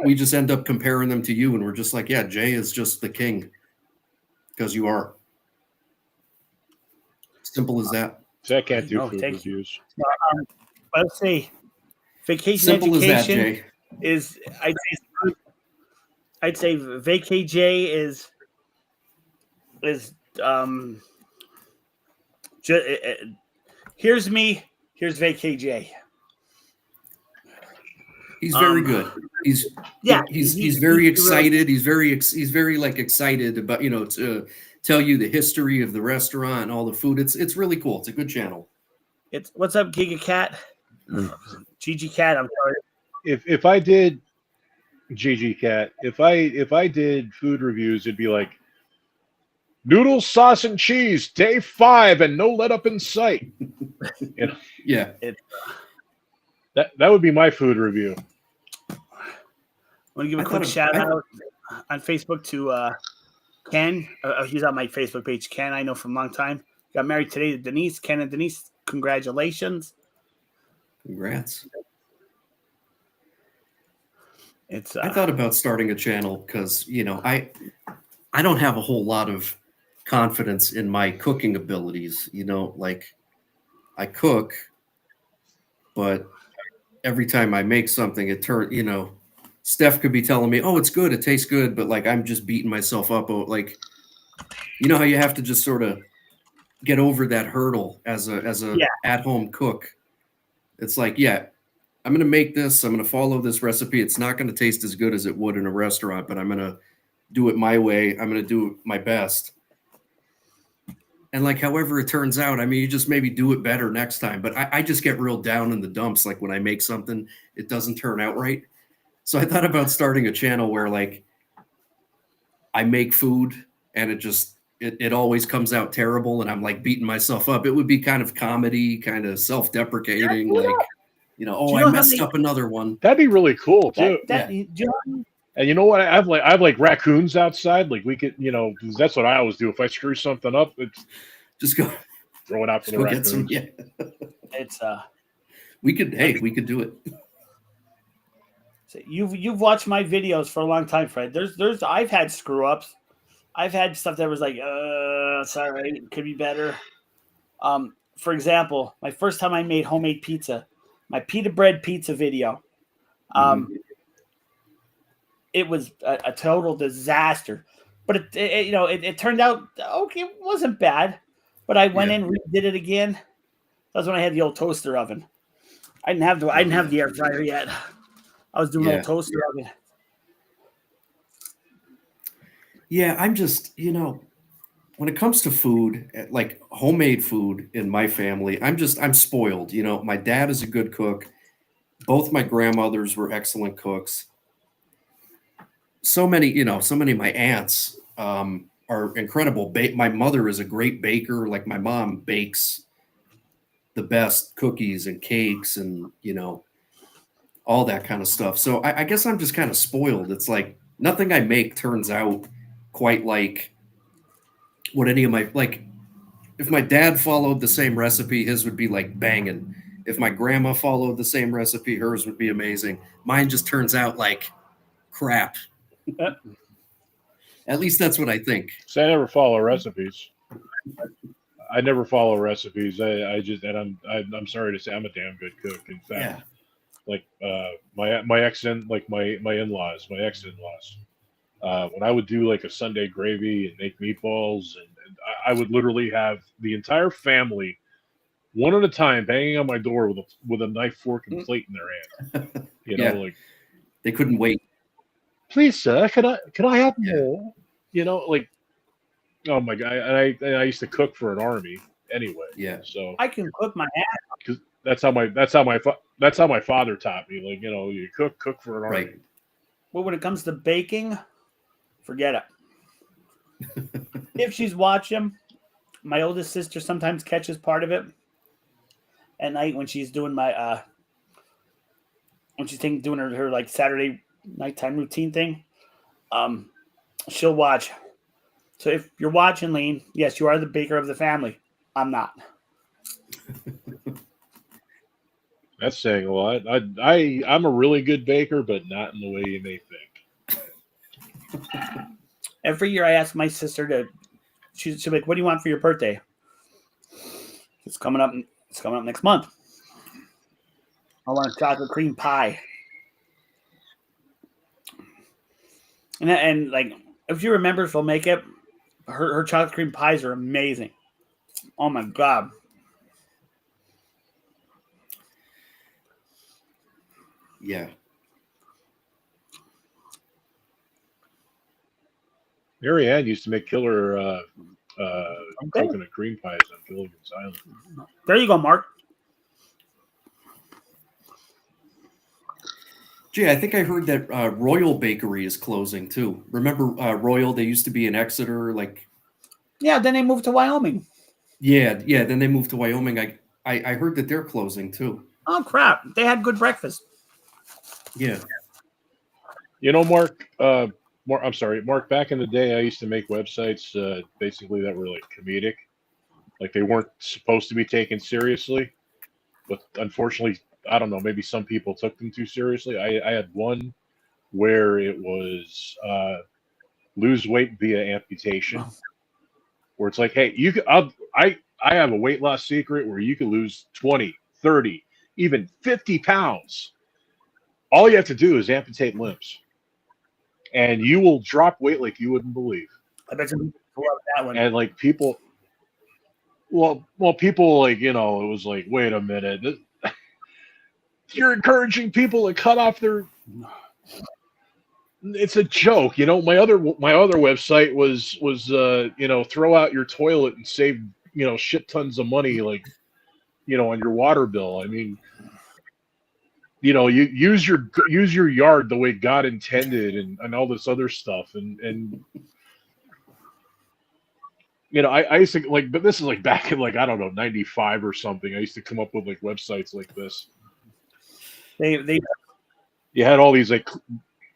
Speaker 3: we just end up comparing them to you, and we're just like, yeah, Jay is just the king because you are. Simple as that.
Speaker 2: So I can't do
Speaker 1: Oh,
Speaker 2: food
Speaker 1: thank you.
Speaker 2: reviews.
Speaker 1: Let's say vacation
Speaker 3: Simple as that,
Speaker 1: education
Speaker 3: Jay.
Speaker 1: is I'd say VKJ is here's me, here's VKJ.
Speaker 3: He's very good. He's very excited. He's very like excited about to tell you the history of the restaurant and all the food. It's really cool. It's a good channel.
Speaker 1: It's what's up, Giga Cat? GG Cat. I'm sorry.
Speaker 2: If I did GG Cat, if I did food reviews, it'd be like noodles, sauce, and cheese, day 5, and no let up in sight.
Speaker 3: Yeah.
Speaker 2: That would be my food review.
Speaker 1: I want to give a quick shout out on Facebook to Ken. He's on my Facebook page. Ken, I know from a long time. Got married today to Denise. Ken and Denise, congratulations.
Speaker 3: Congrats.
Speaker 1: It's
Speaker 3: I thought about starting a channel because I don't have a whole lot of confidence in my cooking abilities. Like I cook, but every time I make something, it turns. Steph could be telling me, "Oh, it's good, it tastes good," but like I'm just beating myself up. Like, how you have to just sort of get over that hurdle as a at-home cook. It's like, yeah, I'm going to make this. I'm going to follow this recipe. It's not going to taste as good as it would in a restaurant, but I'm going to do it my way. I'm going to do my best. And like, however it turns out, I mean, you just maybe do it better next time. But I just get real down in the dumps. Like when I make something, it doesn't turn out right. So I thought about starting a channel where like I make food and it always comes out terrible. And I'm like beating myself up. It would be kind of comedy, kind of self-deprecating, like, I messed up another one.
Speaker 2: That'd be really cool too. And you know what? I've like raccoons outside. Like we could, 'cause that's what I always do. If I screw something up, it's
Speaker 3: just go
Speaker 2: throw it out for the raccoons.
Speaker 1: It's
Speaker 3: We could do it.
Speaker 1: So you've watched my videos for a long time, Fred. I've had screw ups. I've had stuff that was like, sorry, it could be better. For example, my first time I made homemade pizza, my pita bread pizza video. It was a total disaster, but it turned out okay. It wasn't bad, but I went in, redid it again. That was when I had the old toaster oven. I didn't have the air fryer yet. I was doing old toaster oven.
Speaker 3: Yeah, I'm just, when it comes to food, like homemade food in my family, I'm spoiled. My dad is a good cook. Both my grandmothers were excellent cooks. So many of my aunts are incredible. My mother is a great baker. Like my mom bakes the best cookies and cakes and, all that kind of stuff. So I guess I'm just kind of spoiled. It's like nothing I make turns out quite like what any of my, like if my dad followed the same recipe, his would be like banging. If my grandma followed the same recipe, hers would be amazing. Mine just turns out like crap. At least that's what I think.
Speaker 2: So I never follow recipes. I never follow recipes. I just, and I'm sorry to say, I'm a damn good cook. In fact, like my in-laws, my ex-in-laws, when I would do like a Sunday gravy and make meatballs, and I would literally have the entire family one at a time banging on my door with a knife, fork, and plate in their hand. Like
Speaker 3: they couldn't wait.
Speaker 2: Please, sir, could I have more? Like, oh my god! And I used to cook for an army anyway.
Speaker 3: Yeah.
Speaker 2: So
Speaker 1: I can cook my ass.
Speaker 2: Because that's how my father taught me. Like, you cook for an army.
Speaker 3: Right.
Speaker 1: Well, when it comes to baking, forget it. If she's watching, my oldest sister sometimes catches part of it at night when she's doing doing her like Saturday nighttime routine thing. She'll watch. So if you're watching, Lane, yes, you are the baker of the family. I'm not.
Speaker 2: That's saying a lot. I'm a really good baker, but not in the way you may think.
Speaker 1: Every year I ask my sister she'll be like, what do you want for your birthday? It's coming up next month. I want a chocolate cream pie. And like, if you remember, she'll make it. Her chocolate cream pies are amazing. Oh my god.
Speaker 3: Yeah.
Speaker 2: Mary Ann used to make killer coconut cream pies on Gilligan's Island.
Speaker 1: There you go, Mark.
Speaker 3: Gee, I think I heard that Royal Bakery is closing too. Remember Royal? They used to be in Exeter,
Speaker 1: Yeah, then they moved to Wyoming.
Speaker 3: Yeah. Then they moved to Wyoming. I heard that they're closing too.
Speaker 1: Oh crap! They had good breakfast.
Speaker 3: Yeah.
Speaker 2: Mark. I'm sorry, Mark. Back in the day, I used to make websites basically that were like comedic, like they weren't supposed to be taken seriously, but unfortunately, I don't know. Maybe some people took them too seriously. I had one where it was lose weight via amputation, where it's like, hey, I have a weight loss secret where you can lose 20, 30, even 50 pounds. All you have to do is amputate limbs, and you will drop weight like you wouldn't believe.
Speaker 1: I bet you love that one.
Speaker 2: And like people, people like, it was like, wait a minute. You're encouraging people to cut off their. It's a joke, My other website was throw out your toilet and save shit tons of money, like on your water bill. I mean, you use your yard the way God intended, and all this other stuff, and I used to but this is like back in I don't know 95 or something. I used to come up with like websites like this. You had all these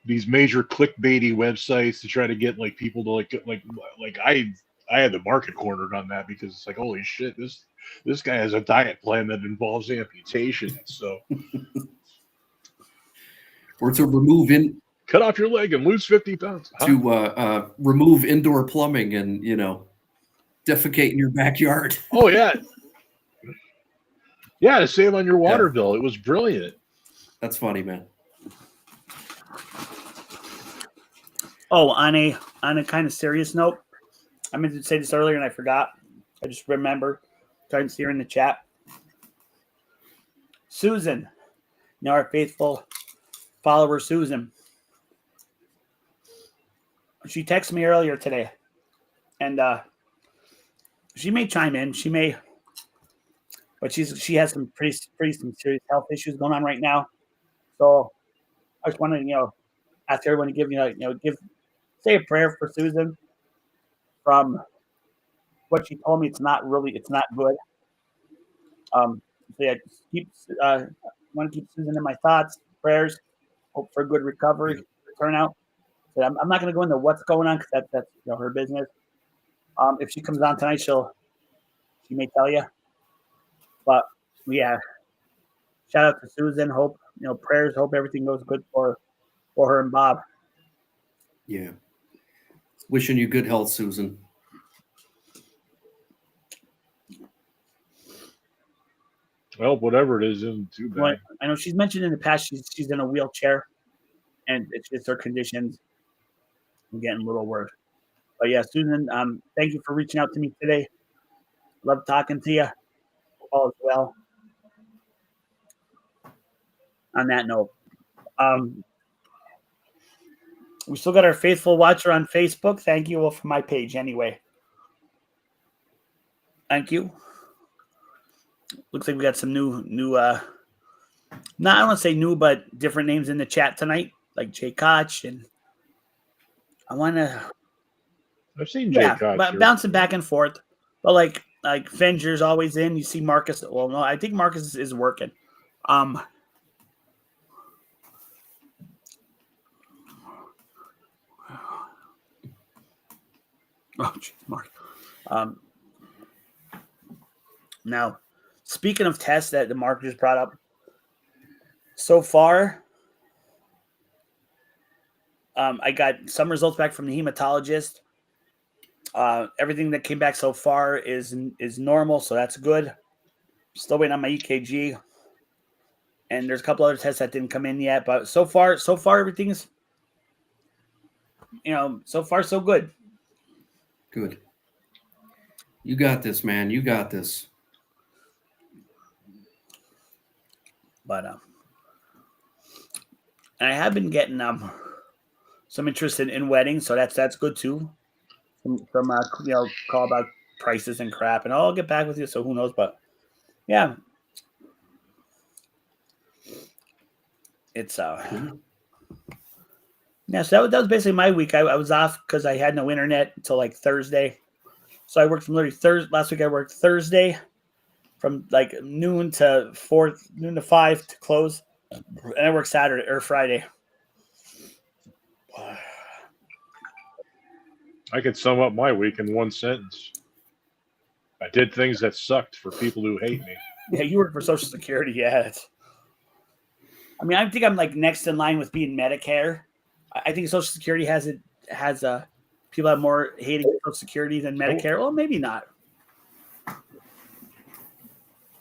Speaker 2: these major clickbaity websites to try to get people to I had the market cornered on that because it's like, holy shit, this guy has a diet plan that involves amputation. So
Speaker 3: Or to remove
Speaker 2: cut off your leg and lose 50 pounds. Huh?
Speaker 3: to remove indoor plumbing and defecate in your backyard.
Speaker 2: Oh yeah, yeah, to save on your water bill. It was brilliant.
Speaker 3: That's funny, man.
Speaker 1: Oh, on a kind of serious note, I meant to say this earlier and I forgot. I just remembered. Trying to see her in the chat. Susan, our faithful follower, Susan. She texted me earlier today, and she may chime in. She may, but she has some pretty some serious health issues going on right now. So I just wanted to ask everyone to give say a prayer for Susan. From what she told me, it's not good. So yeah, want to keep Susan in my thoughts, prayers. Hope for a good recovery, turnout. So I'm not going to go into what's going on because that's her business. If she comes on tonight, she may tell you. But yeah, shout out to Susan. Hope prayers. Hope everything goes good for her and Bob.
Speaker 3: Yeah. Wishing you good health, Susan.
Speaker 2: Well, whatever it is, isn't too bad.
Speaker 1: Well, I know she's mentioned in the past she's in a wheelchair, and it's her conditions. I'm getting a little worse. But yeah, Susan, thank you for reaching out to me today. Love talking to you. All is well. On that note, we still got our faithful watcher on Facebook. Thank you. Well, for my page anyway. Thank you. Looks like we got some new I don't want to say new, but different names in the chat tonight, like Jay Koch, and
Speaker 2: I've seen Jay Koch.
Speaker 1: But bouncing back and forth. But like Finger's always in. You see Marcus. Well, no, I think Marcus is working. Oh, geez, Mark. Now, speaking of tests that the Mark just brought up, so far, I got some results back from the hematologist. Everything that came back so far is normal, so that's good. Still waiting on my EKG, and there's a couple other tests that didn't come in yet. But so far everything's so far so good.
Speaker 3: Good. You got this, man. You got this.
Speaker 1: But and I have been getting some interest in weddings, so that's good too. From call about prices and crap, and I'll get back with you. So who knows? But yeah, it's yeah. So that was basically my week. I was off because I had no internet until like Thursday. So I worked from literally Thursday. Last week I worked Thursday from like noon to 5 to close, and I worked Saturday or Friday.
Speaker 2: I could sum up my week in one sentence. I did things that sucked for people who hate me.
Speaker 1: Yeah, you work for Social Security. Yeah, I think I'm like next in line with being Medicare. I think Social Security has people have more hating Social Security than Medicare. Well, maybe not.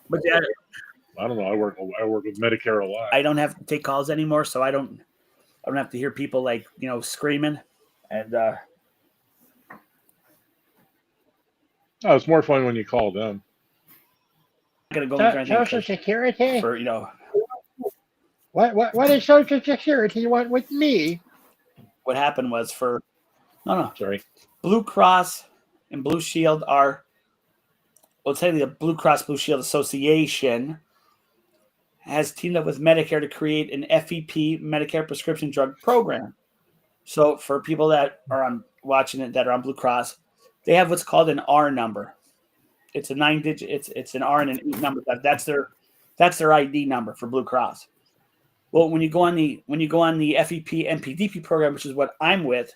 Speaker 1: But yeah,
Speaker 2: I don't know. I work with Medicare a lot.
Speaker 1: I don't have to take calls anymore, so I don't have to hear people like screaming and.
Speaker 2: Oh, it's more fun when you call them.
Speaker 1: I'm gonna go
Speaker 5: Social Security
Speaker 1: for
Speaker 5: What does Social Security want with me?
Speaker 1: What happened was
Speaker 2: Sorry.
Speaker 1: Blue Cross and Blue Shield the Blue Cross Blue Shield Association has teamed up with Medicare to create an FEP Medicare prescription drug program. So for people that are watching it that are on Blue Cross, they have what's called an R number. It's a 9-digit. It's an R and an 8 number. That's their ID number for Blue Cross. Well, when you go on the FEP NPDP program, which is what I'm with,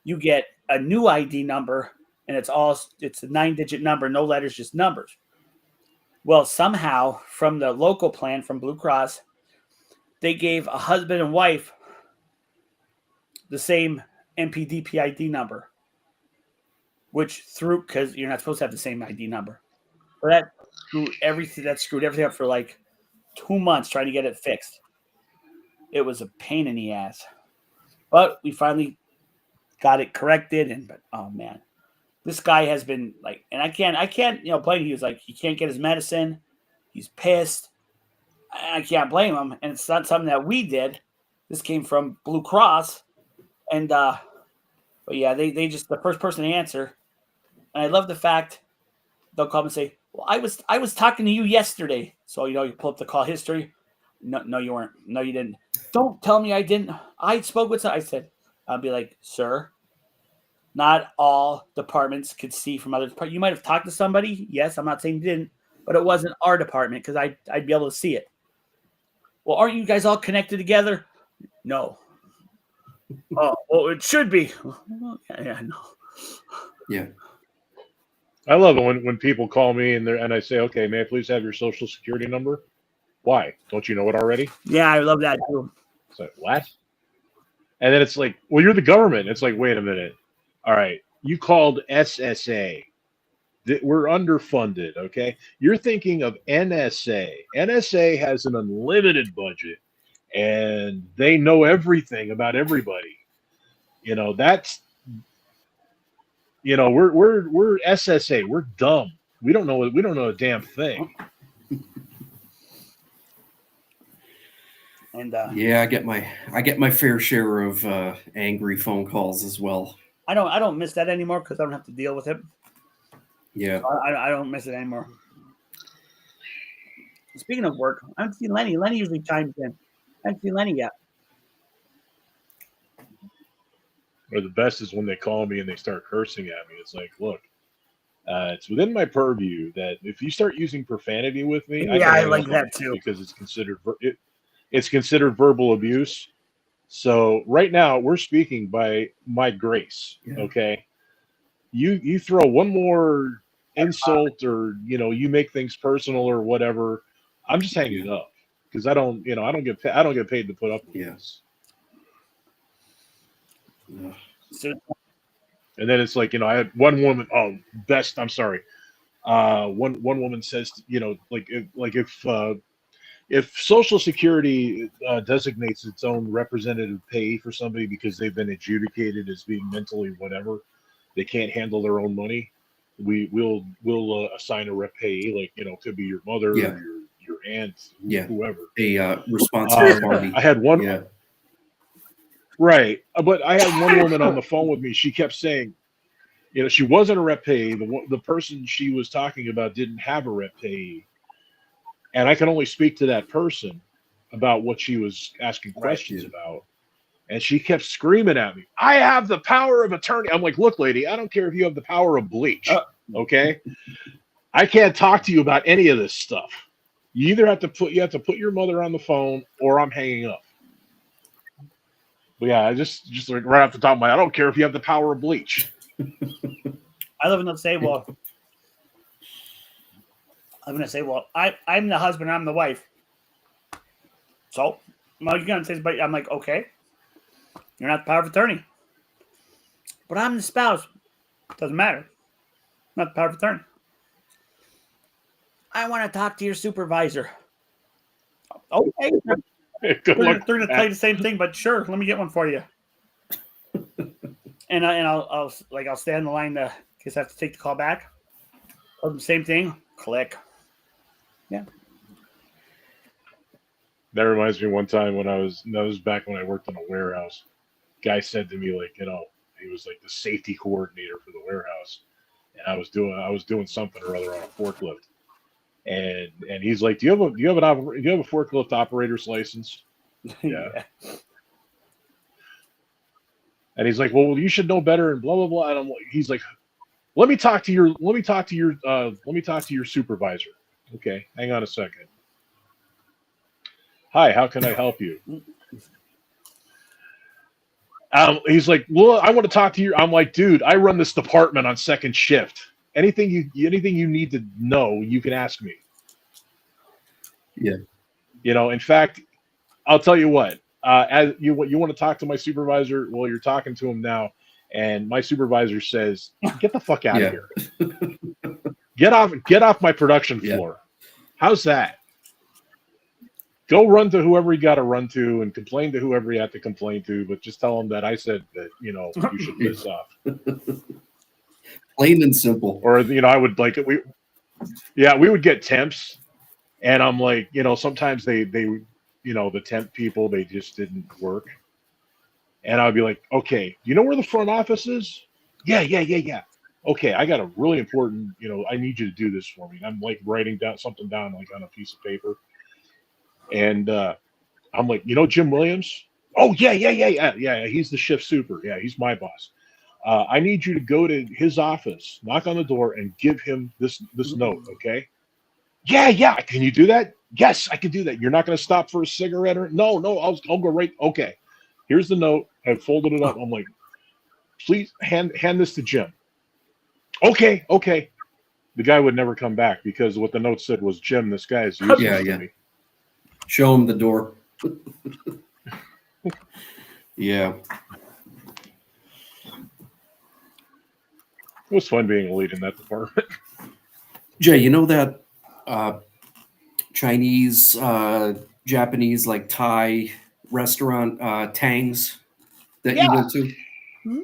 Speaker 1: you get a new ID number and it's a 9-digit number, no letters, just numbers. Well, somehow from the local plan from Blue Cross, they gave a husband and wife the same MPD ID number, which because you're not supposed to have the same ID number. So that screwed everything up for like 2 months trying to get it fixed. It was a pain in the ass. But we finally got it corrected, but oh man. This guy has been like, and I can't, blame him. He was like, he can't get his medicine. He's pissed. I can't blame him. And it's not something that we did. This came from Blue Cross. And, but yeah, they just, the first person to answer. And I love the fact they'll come and say, well, I was talking to you yesterday. So, you pull up the call history. No, you weren't. No, you didn't. Don't tell me I didn't. I spoke with, I said, I'll be like, sir, not all departments could see from other departments. You might have talked to somebody. Yes, I'm not saying you didn't, but it wasn't our department because I'd be able to see it. Well, aren't you guys all connected together? No. Oh, well, it should be. Yeah, no.
Speaker 3: Yeah.
Speaker 2: I love it when people call me and I say, okay, may I please have your social security number? Why? Don't you know it already?
Speaker 1: Yeah, I love that too.
Speaker 2: It's like, what? And then it's like, well, you're the government. It's like, wait a minute. All right, you called SSA. We're underfunded, okay? You're thinking of NSA. NSA has an unlimited budget, and they know everything about everybody. That's, we're SSA. We're dumb. We don't know a damn thing.
Speaker 1: And
Speaker 3: yeah, I get my fair share of angry phone calls as well.
Speaker 1: I don't miss that anymore because I don't have to deal with it.
Speaker 3: Yeah,
Speaker 1: I don't miss it anymore. Speaking of work, I haven't seen Lenny. Lenny usually chimes in. I haven't seen Lenny yet.
Speaker 2: Or the best is when they call me and they start cursing at me. It's like, look, it's within my purview that if you start using profanity with me,
Speaker 1: I like that too
Speaker 2: because it's considered verbal abuse. So right now we're speaking by my grace.
Speaker 3: Yeah.
Speaker 2: Okay. You throw one more insult or, you make things personal or whatever. I'm just hanging up because I don't get paid to put up with this. And then it's like, I had one woman. Oh, best. I'm sorry. One woman says, if Social Security designates its own representative payee for somebody because they've been adjudicated as being mentally whatever, they can't handle their own money, we'll assign a rep payee, like, could be your mother or your aunt, whoever.
Speaker 3: A responsible party.
Speaker 2: I had one. Yeah. Right. But I had one woman on the phone with me. She kept saying, she wasn't a rep payee. The person she was talking about didn't have a rep payee. And I can only speak to that person about what she was asking questions about. And she kept screaming at me, I have the power of attorney. I'm like, look, lady, I don't care if you have the power of bleach. Okay. I can't talk to you about any of this stuff. You either have to put your mother on the phone or I'm hanging up. But yeah, I just like right off the top of my head, I don't care if you have the power of bleach.
Speaker 1: I live in the same well. I'm going to say, well, I'm the husband, I'm the wife. So, well, you're going to say, but I'm like, okay, you're not the power of attorney. But I'm the spouse. Doesn't matter. I'm not the power of attorney. I want to talk to your supervisor. Okay. They're going to tell you the same thing, but sure, let me get one for you. and I'll stay on the line in case I have to take the call back. Same thing. Click. Yeah.
Speaker 2: That reminds me one time when that was back when I worked in a warehouse. Guy said to me, like, he was like the safety coordinator for the warehouse. And I was doing something or other on a forklift. And he's like, do you have a forklift operator's license? Yeah. And he's like, well, you should know better and blah blah blah. And he's like, let me talk to your supervisor. Okay, hang on a second. Hi, how can I help you? He's like, well, I want to talk to you. I'm like, dude, I run this department on second shift. Anything you need to know, you can ask me.
Speaker 3: Yeah.
Speaker 2: In fact, I'll tell you what. As you want to talk to my supervisor, well, you're talking to him now, and my supervisor says, "Get the fuck out of here. Get off my production floor." How's that? Go run to whoever you got to run to and complain to whoever you have to complain to, but just tell them that I said that, you should piss off.
Speaker 3: Plain and simple.
Speaker 2: Or, I would like it. We would get temps, and I'm like, sometimes they the temp people, they just didn't work. And I'd be like, okay, do you know where the front office is? Yeah. Okay, I got a really important, I need you to do this for me. And I'm like writing something down like on a piece of paper. And I'm like, Jim Williams? Oh, yeah. He's the shift super. Yeah, he's my boss. I need you to go to his office, knock on the door, and give him this note, okay? Yeah. Can you do that? Yes, I can do that. You're not going to stop for a cigarette or no? I'll go right. Okay, here's the note. I folded it up. I'm like, please hand this to Jim. Okay. The guy would never come back because what the note said was, Jim, this guy is useless to me.
Speaker 3: Show him the door. Yeah.
Speaker 2: It was fun being a lead in that department.
Speaker 3: Jay, you know that Chinese, Japanese, like Thai restaurant, Tang's, that you went to?
Speaker 1: Mm-hmm.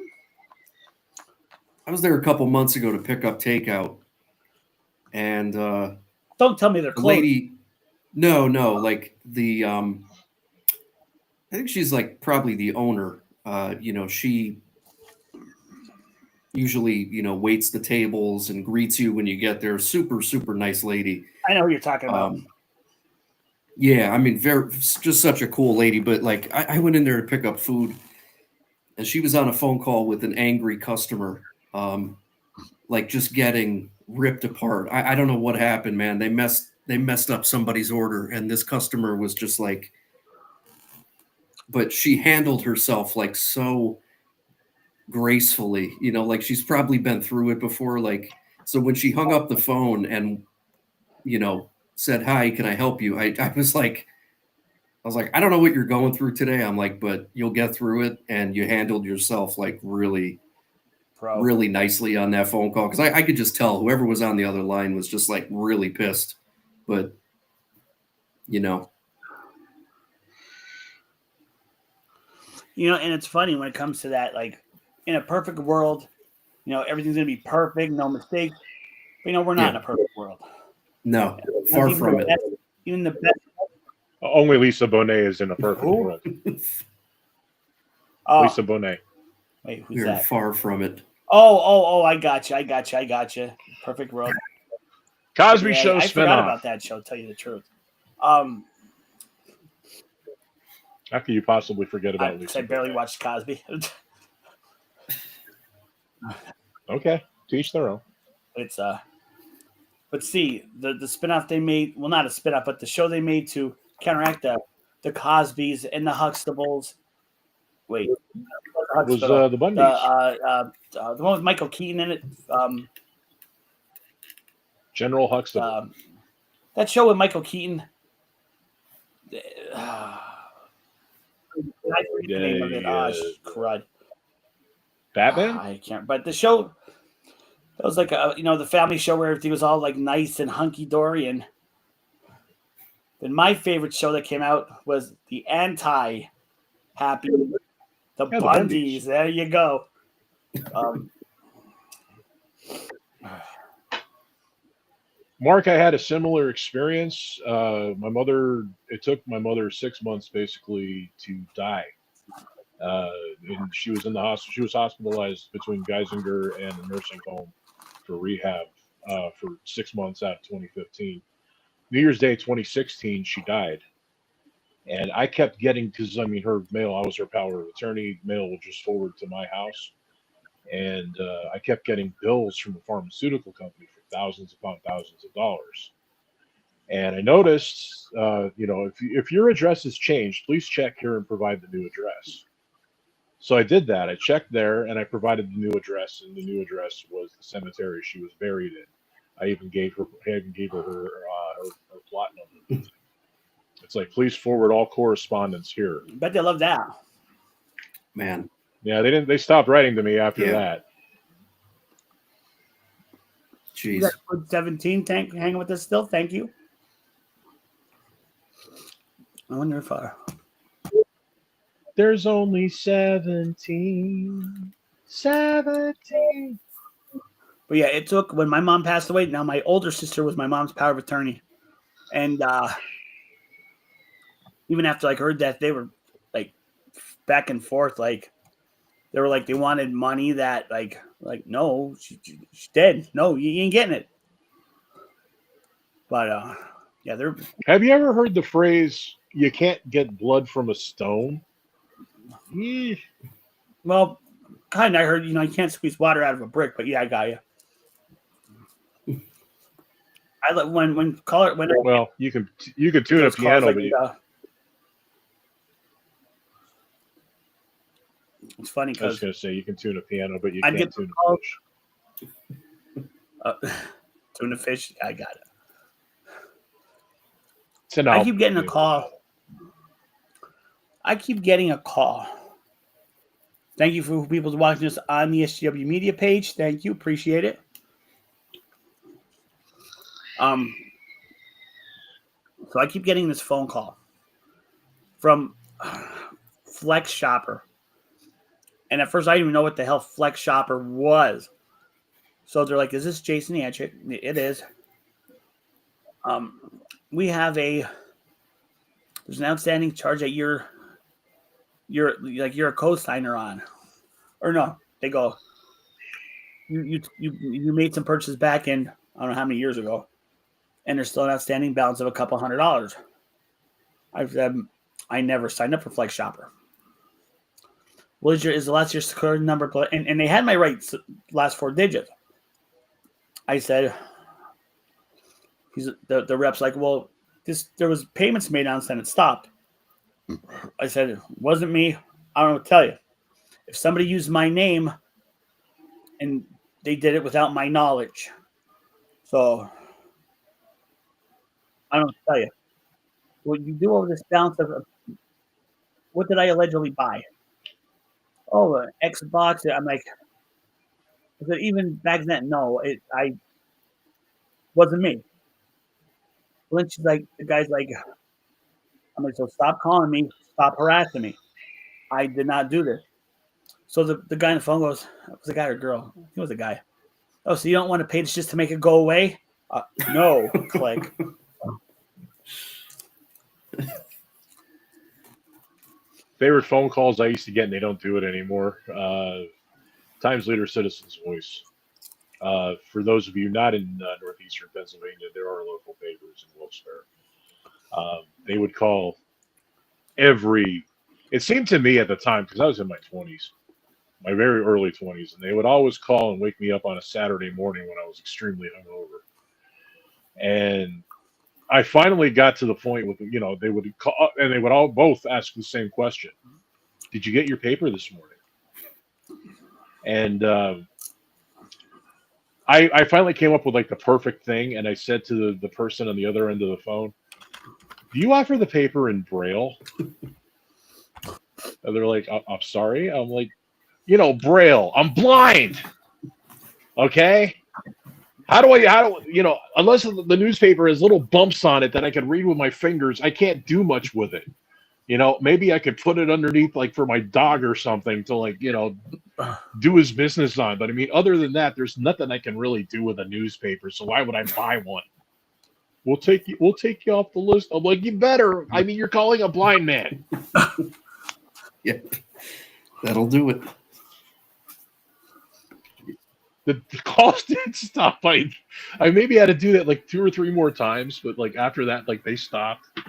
Speaker 3: I was there a couple months ago to pick up takeout, and
Speaker 1: don't tell me they're closed.
Speaker 3: Lady, no, like the I think she's like probably the owner. She usually waits the tables and greets you when you get there. Super, super nice lady.
Speaker 1: I know who you're talking about.
Speaker 3: Yeah, I mean, just such a cool lady. But like, I went in there to pick up food, and she was on a phone call with an angry customer, like just getting ripped apart. I don't know what happened, man. They messed up somebody's order, and this customer was just like, but she handled herself like so gracefully, like she's probably been through it before. Like, so when she hung up the phone and, said, "Hi, can I help you?" I was like, I don't know what you're going through today. I'm like, but you'll get through it. And you handled yourself like really, really nicely on that phone call. Cause I could just tell whoever was on the other line was just like really pissed, but
Speaker 1: and it's funny when it comes to that, like in a perfect world, everything's going to be perfect, no mistakes. But, we're not in a perfect world.
Speaker 3: No, far from it.
Speaker 1: Even the best.
Speaker 2: Only Lisa Bonet is in a perfect world. Lisa Bonet.
Speaker 1: Wait, who's
Speaker 3: We're
Speaker 1: that?
Speaker 3: far from it.
Speaker 1: Oh, I got you. Perfect world.
Speaker 2: Cosby Show
Speaker 1: I
Speaker 2: spinoff.
Speaker 1: forgot about that show, to tell you the truth.
Speaker 2: How could you possibly forget about Lisa?
Speaker 1: I barely watched Cosby.
Speaker 2: Okay, teach their own.
Speaker 1: It's but see, the spinoff they made, well, not a spinoff, but the show they made to counteract the Cosbys and the Huxtables. Wait,
Speaker 2: It was the Bundys.
Speaker 1: The one with Michael Keaton in it.
Speaker 2: General Huxtable.
Speaker 1: That show with Michael Keaton. I forget the name of it. Crud.
Speaker 2: Batman?
Speaker 1: I can't. But the show, it was like the family show where everything was all like nice and hunky dory. And then my favorite show that came out was the anti-happy, the Bundys. There you go.
Speaker 2: Mark, I had a similar experience. It took my mother 6 months basically to die. And she was in the hospital. She was hospitalized between Geisinger and a nursing home for rehab for 6 months out of 2015. New Year's Day 2016, she died. And I kept getting, because her mail, I was her power of attorney, mail would just forward to my house. And I kept getting bills from the pharmaceutical company for thousands upon thousands of dollars. And I noticed, if your address has changed, please check here and provide the new address. So I did that. I checked there, and I provided the new address, and the new address was the cemetery she was buried in. I even gave her her plot number. It's like, please forward all correspondence here.
Speaker 1: Bet they love that.
Speaker 3: Man.
Speaker 2: Yeah, they didn't. They stopped writing to me after
Speaker 3: Yeah.
Speaker 2: that.
Speaker 1: You
Speaker 3: Jeez.
Speaker 1: got code 17 tank hanging with us still. Thank you. I wonder if
Speaker 2: There's only 17. 17.
Speaker 1: but yeah, it took when my mom passed away. Now my older sister was my mom's power of attorney, and even after like her death, they were like back and forth. Like they were like they wanted money that like no, she's dead. No, you ain't getting it. But yeah, they're
Speaker 2: Have you ever heard the phrase, you can't get blood from a stone? Yeah.
Speaker 1: well, kind of. I heard you can't squeeze water out of a brick, but yeah, I got you. I let when caller when
Speaker 2: Well, you can tune a
Speaker 1: those calls,
Speaker 2: piano,
Speaker 1: like,
Speaker 2: but
Speaker 1: it's funny
Speaker 2: I was
Speaker 1: because
Speaker 2: going to say you can tune a piano, but you
Speaker 1: I
Speaker 2: can't
Speaker 1: get
Speaker 2: tune a
Speaker 1: calls.
Speaker 2: fish.
Speaker 1: Tuna fish, I got it.
Speaker 2: It's an
Speaker 1: I
Speaker 2: album.
Speaker 1: keep getting a call. Thank you for people watching us on the SGW media page. Thank you, appreciate it. So I keep getting this phone call from Flex Shopper, and at first I didn't even know what the hell Flex Shopper was. So they're like, "Is this Jason Anchik?" It is. We have there's an outstanding charge that you're a co-signer on, or no? They go, you made some purchases back in I don't know how many years ago, and there's still an outstanding balance of a couple $100. I said I never signed up for Flex Shopper. What is the last year's card number? And they had my last 4 digits. I said, the rep's like, well, there was payments made on this and it stopped. I said, it wasn't me. I don't know what to tell you. If somebody used my name and they did it without my knowledge. So I don't know what to tell you. What you do over this balance of what did I allegedly buy? Oh, an Xbox. I'm like, I said, even back then, no, I wasn't me. Well, then she's like, the guy's like, I'm like, so stop calling me, stop harassing me. I did not do this. So the guy on the phone goes, was a guy or a girl? He was a guy. Oh, so you don't want to pay this just to make it go away? No. Click.
Speaker 2: Favorite phone calls I used to get, and they don't do it anymore. Times Leader Citizens Voice. For those of you not in northeastern Pennsylvania, there are local papers in Wilkes-Barre. They would call it seemed to me at the time, because I was in my 20s, my very early 20s, and they would always call and wake me up on a Saturday morning when I was extremely hungover. And I finally got to the point with, they would call, and they would both ask the same question. Did you get your paper this morning? And I finally came up with like the perfect thing, and I said to the person on the other end of the phone, do you offer the paper in Braille? And they're like, I'm sorry. I'm like, Braille. I'm blind. Okay. How do unless the newspaper has little bumps on it that I can read with my fingers, I can't do much with it. Maybe I could put it underneath, like for my dog or something to do his business on. But I mean, other than that, there's nothing I can really do with a newspaper. So why would I buy one? We'll take you off the list. I'm like, you better. I mean, you're calling a blind man.
Speaker 3: Yeah, that'll do it.
Speaker 2: The calls didn't stop. I maybe had to do that like 2 or 3 more times, but like after that, like they stopped. It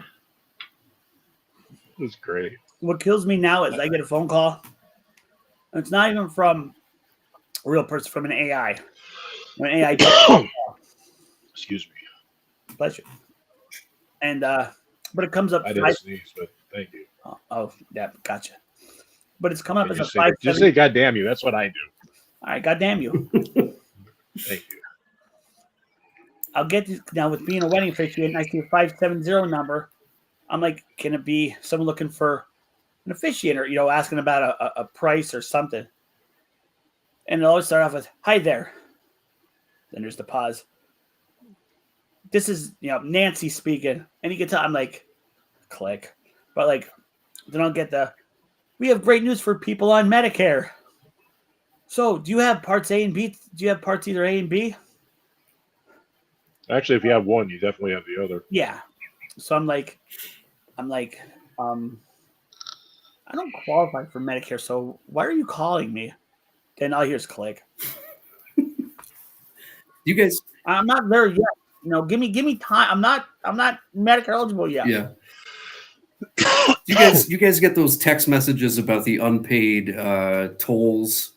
Speaker 2: was great.
Speaker 1: What kills me now is I get a phone call. It's not even from a real person, from an AI. When AI
Speaker 2: Excuse me.
Speaker 1: Bless you. And but it comes up.
Speaker 2: I didn't sneeze, but thank you.
Speaker 1: Oh, yeah, gotcha. but it's coming up
Speaker 2: And
Speaker 1: as a
Speaker 2: just say "God damn you." That's what I do.
Speaker 1: All right, goddamn you.
Speaker 2: Thank you.
Speaker 1: I'll get this now with being a wedding officiant. I see a 570 number. I'm like, can it be someone looking for an officiant or asking about a price or something? And it always start off with, "Hi there." Then there's the pause. This is Nancy speaking, and you can tell I'm like, click, but like, then I'll get the, "We have great news for people on Medicare. So, do you have parts A and B? Do you have parts either A and B?"
Speaker 2: Actually, if you have one, you definitely have the other.
Speaker 1: Yeah. So I'm like, I don't qualify for Medicare. So why are you calling me? Then all I hear is click.
Speaker 3: You guys,
Speaker 1: I'm not there yet. Give me time. I'm not Medicare eligible yet.
Speaker 3: yeah. You guys get those text messages about the unpaid tolls?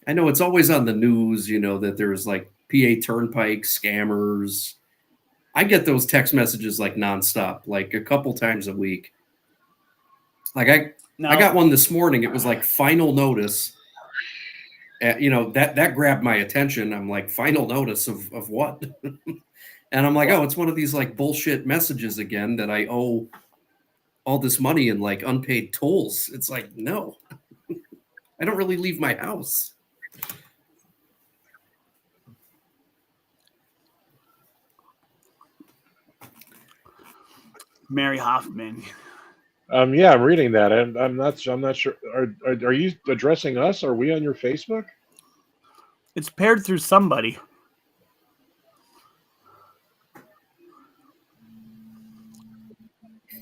Speaker 3: I know it's always on the news, that there's like PA Turnpike scammers. I get those text messages like nonstop, like a couple times a week. Like I got one this morning. It was like final notice. That grabbed my attention. I'm like, final notice of what? And I'm like, oh, it's one of these like bullshit messages again that I owe all this money in like unpaid tolls. It's like, no, I don't really leave my house.
Speaker 1: Mary Hoffman.
Speaker 2: Yeah, I'm reading that, and I'm not sure. Are you addressing us? Are we on your Facebook?
Speaker 1: It's paired through somebody.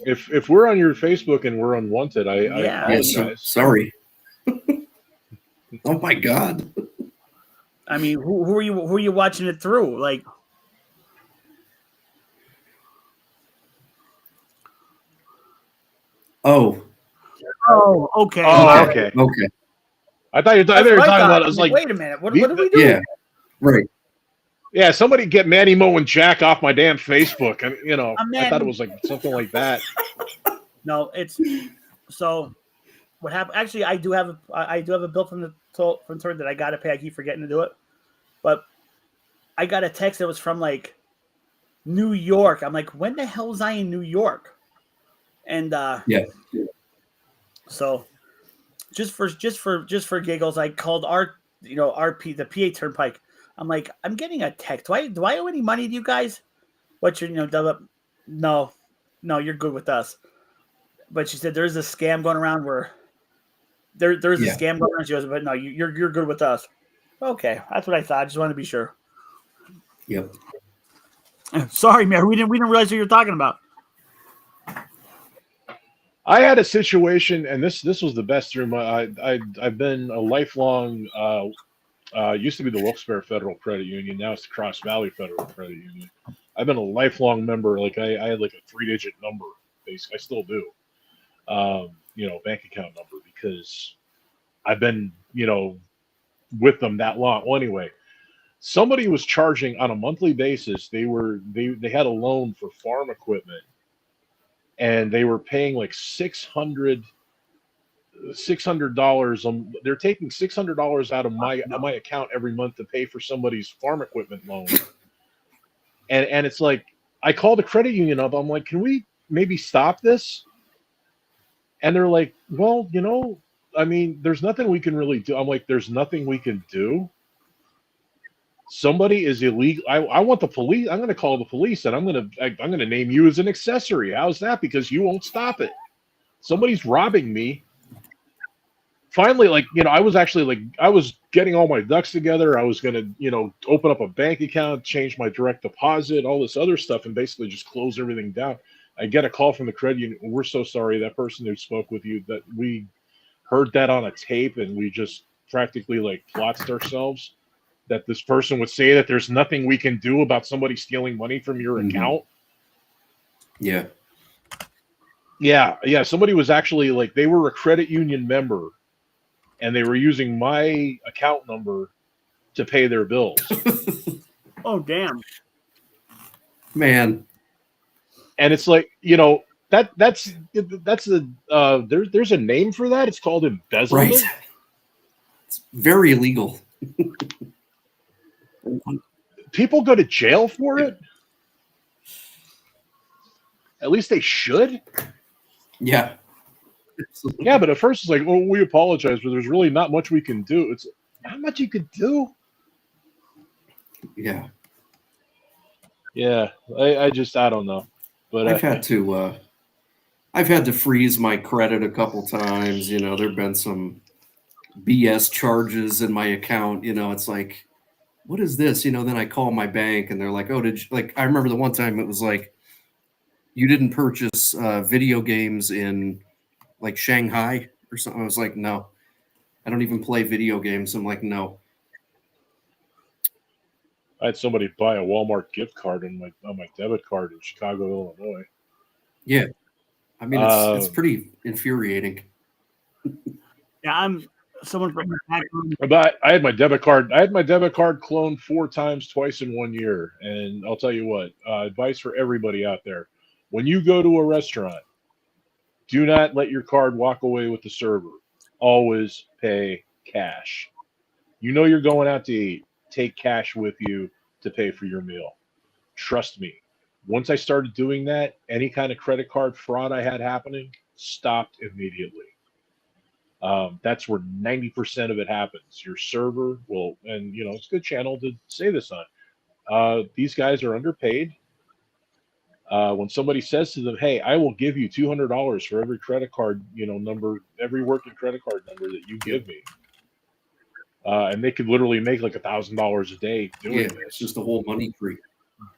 Speaker 2: If we're on your Facebook and we're unwanted, I apologize.
Speaker 3: Sorry. Oh my God.
Speaker 1: I mean, who are you watching it through? Like,
Speaker 3: oh,
Speaker 1: okay.
Speaker 2: Oh, okay.
Speaker 3: Okay.
Speaker 2: I thought you were talking about. I was like,
Speaker 1: wait a minute. What are we doing?
Speaker 3: Yeah. Right.
Speaker 2: yeah, somebody get Manny Mo and Jack off my damn Facebook. I thought it was like something like that.
Speaker 1: No, it's so. What happened? Actually, I do have a bill from the that I got to pay. I keep forgetting to do it, but I got a text that was from like New York. I'm like, when the hell was I in New York? And
Speaker 3: Yeah.
Speaker 1: So just for giggles, I called the PA Turnpike. I'm like, I'm getting a text. Do I owe any money to you guys? What's your no, you're good with us. But she said there's a scam going around where there's a scam going around. She goes, but no, you're good with us. Okay, that's what I thought. I just wanted to be sure.
Speaker 3: Yep.
Speaker 1: Sorry, Mayor. We didn't realize what you were talking about.
Speaker 2: I had a situation, and this was the best through my. I've been a lifelong. Used to be the Wilkes-Barre Federal Credit Union. Now it's the Cross Valley Federal Credit Union. I've been a lifelong member. Like I had like a 3-digit number. I still do. Bank account number, because I've been with them that long. Well, anyway, somebody was charging on a monthly basis. They had a loan for farm equipment, and they were paying like $600. They're taking $600 out of my account every month to pay for somebody's farm equipment loan. And it's like, I called the credit union up. I'm like, can we maybe stop this? And they're like, well, I mean, there's nothing we can really do. I'm like, there's nothing we can do. Somebody is illegal. I want the police. I'm going to call the police, and I'm going to name you as an accessory. How's that? Because you won't stop it. Somebody's robbing me. Finally, I was actually I was getting all my ducks together. I was going to, open up a bank account, change my direct deposit, all this other stuff, and basically just close everything down. I get a call from the credit union. We're so sorry. That person who spoke with you, that we heard that on a tape, and we just practically plotsed ourselves that this person would say that there's nothing we can do about somebody stealing money from your account.
Speaker 3: Yeah.
Speaker 2: Yeah. Somebody was actually they were a credit union member, and they were using my account number to pay their bills.
Speaker 1: Oh, damn.
Speaker 3: Man.
Speaker 2: And it's like, that's the there's a name for that. It's called embezzlement.
Speaker 3: Right. It's very illegal.
Speaker 2: People go to jail for it. At least they should.
Speaker 3: Yeah.
Speaker 2: Yeah, but at first it's like, oh, we apologize, but there's really not much we can do. It's not much you could do.
Speaker 3: Yeah.
Speaker 2: Yeah, I don't know. But
Speaker 3: I've had to freeze my credit a couple times. You know, there've been some BS charges in my account. You know, it's like, what is this? You know, then I call my bank and they're like, oh, did you, like, I remember the one time it was like, you didn't purchase video games in like Shanghai or something. I was like, no, I don't even play video games. I'm like, no.
Speaker 2: I had somebody buy a Walmart gift card on my debit card in Chicago, Illinois.
Speaker 3: Yeah. I mean, it's pretty infuriating.
Speaker 1: Yeah, I'm someone from
Speaker 2: But I had my debit card. I had my debit card cloned 4 times, twice in 1 year. And I'll tell you what, advice for everybody out there: when you go to a restaurant, do not let your card walk away with the server. Always pay cash. You know you're going out to eat. Take cash with you to pay for your meal. Trust me. Once I started doing that, any kind of credit card fraud I had happening stopped immediately. That's where 90% of it happens. Your server will, and you know, it's a good channel to say this on. These guys are underpaid. When somebody says to them, "Hey, I will give you $200 for every credit card, number, every working credit card number that you give me," and they could literally make like $1,000 a day doing this.
Speaker 3: It's just a whole money tree.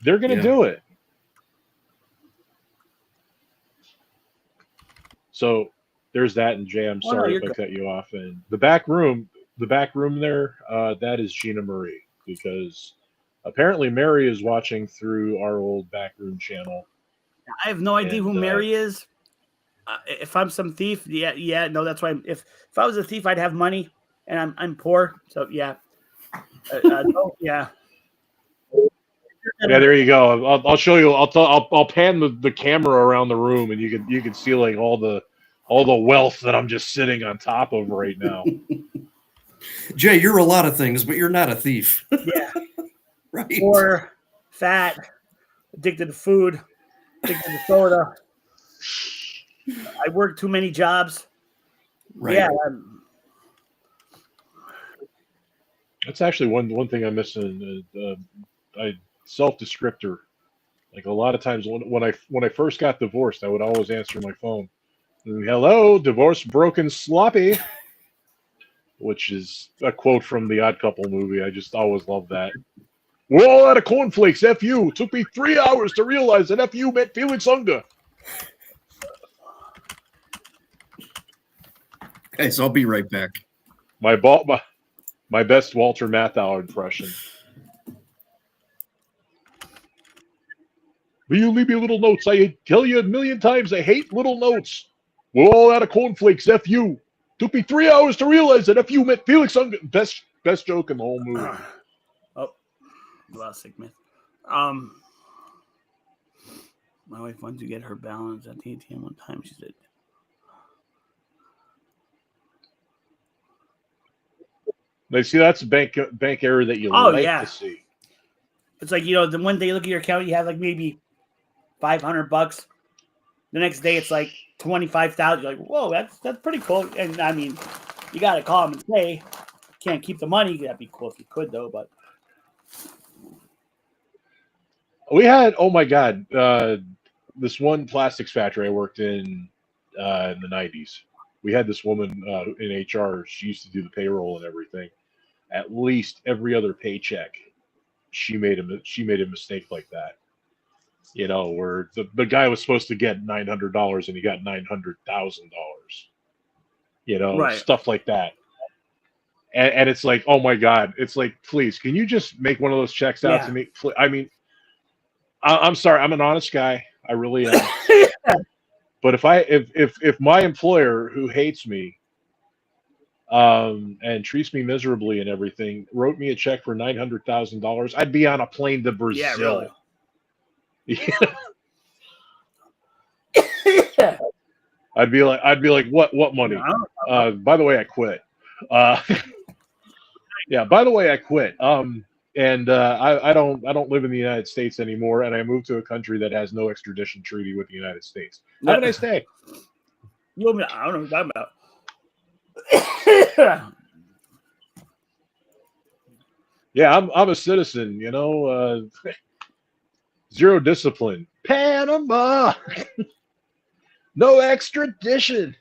Speaker 2: They're going to do it. So there's that. And Jay, I'm sorry if I cut you off. And the back room there, that is Gina Marie, because apparently Mary is watching through our old backroom channel.
Speaker 1: I have no idea who Mary is. If I'm some thief, no, that's why. If I was a thief, I'd have money, and I'm poor, so yeah. Yeah.
Speaker 2: Yeah, there you go. I'll show you. I'll pan the camera around the room, and you can see like all the wealth that I'm just sitting on top of right now.
Speaker 3: Jay, you're a lot of things, but you're not a thief.
Speaker 1: Yeah.
Speaker 3: Right.
Speaker 1: Poor, fat, addicted to food, addicted to soda. I work too many jobs.
Speaker 3: Right.
Speaker 1: Yeah.
Speaker 2: That's actually one thing I'm missing. I self-descriptor. Like a lot of times when I first got divorced, I would always answer my phone. "Hello, divorced, broken, sloppy," which is a quote from the Odd Couple movie. I just always love that. "We're all out of cornflakes. F you. Took me 3 hours to realize that F you meant Felix Unger."
Speaker 3: Okay, so I'll be right back.
Speaker 2: My best Walter Matthau impression. "Will you leave me little notes? I tell you a million times I hate little notes. We're all out of cornflakes. F you. Took me 3 hours to realize that F you meant Felix Unger." Best joke in the whole movie.
Speaker 1: Oh, last segment. My wife wanted to get her balance at the ATM one time. She said,
Speaker 2: They see that's a bank error that you like to see.
Speaker 1: It's like, the one day you look at your account, you have like maybe $500. The next day it's like 25,000. You're like, whoa, that's pretty cool. And I mean, you got to call them and say, can't keep the money. That'd be cool if you could, though. But
Speaker 2: we had, oh my God, this one plastics factory I worked in the 90s. We had this woman in HR. She used to do the payroll and everything. At least every other paycheck, she made a mistake like that. Where the guy was supposed to get $900 and he got $900,000.
Speaker 1: Right.
Speaker 2: Stuff like that. And it's like, oh my God, it's like, please, can you just make one of those checks out to me? I mean, I'm sorry, I'm an honest guy, I really am. But if my employer, who hates me, and treats me miserably and everything, wrote me a check for $900,000, I'd be on a plane to Brazil.
Speaker 1: Yeah, really.
Speaker 2: I'd be like, what money? By the way, I quit. Yeah, by the way, I quit. And I don't live in the United States anymore, and I moved to a country that has no extradition treaty with the United States. Have a nice day.
Speaker 1: I don't know what you're talking about.
Speaker 2: Yeah, I'm a citizen. Zero discipline. Panama. No extradition.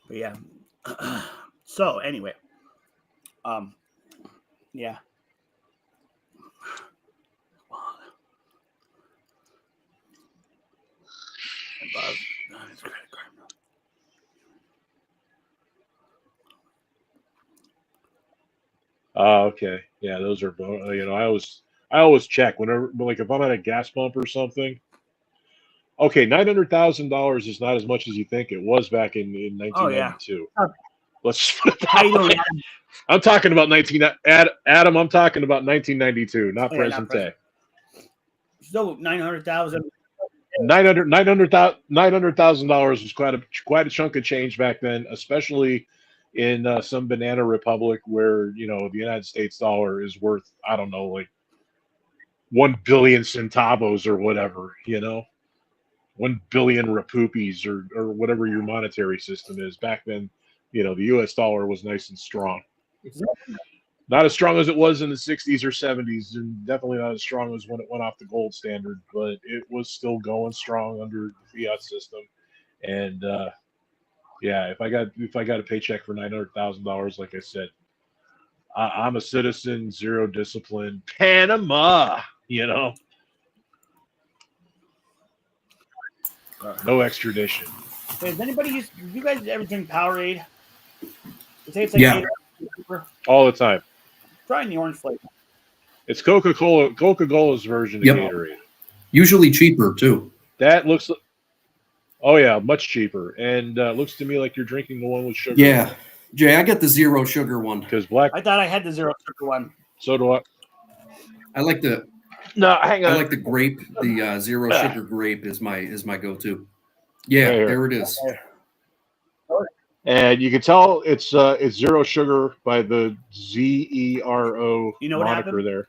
Speaker 1: But yeah. So anyway, yeah. His credit card.
Speaker 2: Okay. Yeah, those are I always check whenever, like, if I'm at a gas pump or something. Okay, $900,000 is not as much as you think it was back in 1992.
Speaker 1: Oh, yeah.
Speaker 2: Let's put it that way. I'm talking about Adam. I'm talking about 1992, not present day.
Speaker 1: So 900,000.
Speaker 2: $900,000 was quite a chunk of change back then, especially in some banana republic where the United States dollar is worth, I don't know, like 1 billion centavos or whatever, 1 billion rupees or whatever your monetary system is. Back then, the U.S. dollar was nice and strong. Not as strong as it was in the 60s or 70s, and definitely not as strong as when it went off the gold standard, but it was still going strong under the fiat system. And yeah, if I got a paycheck for $900,000, like I said, I'm a citizen, zero discipline, Panama, no extradition.
Speaker 1: Does anybody you guys ever drink Powerade? Say it's
Speaker 3: Yeah.
Speaker 2: All the time.
Speaker 1: Trying the orange flavor.
Speaker 2: It's Coca-Cola's version of
Speaker 3: Yep.
Speaker 2: Gatorade.
Speaker 3: Usually cheaper too.
Speaker 2: That looks. Oh yeah, much cheaper, and looks to me like you're drinking the one with sugar.
Speaker 3: Yeah, Jay, I get the zero sugar one.
Speaker 2: Because black.
Speaker 1: I thought I had the zero sugar one.
Speaker 2: So do I.
Speaker 3: I like the.
Speaker 2: No, hang on.
Speaker 3: I like the grape. The zero sugar grape is my go-to. Yeah,
Speaker 2: Right here.
Speaker 3: there it is.
Speaker 2: And you can tell it's zero sugar by the ZERO
Speaker 1: You know what
Speaker 2: moniker
Speaker 1: happened?
Speaker 2: there.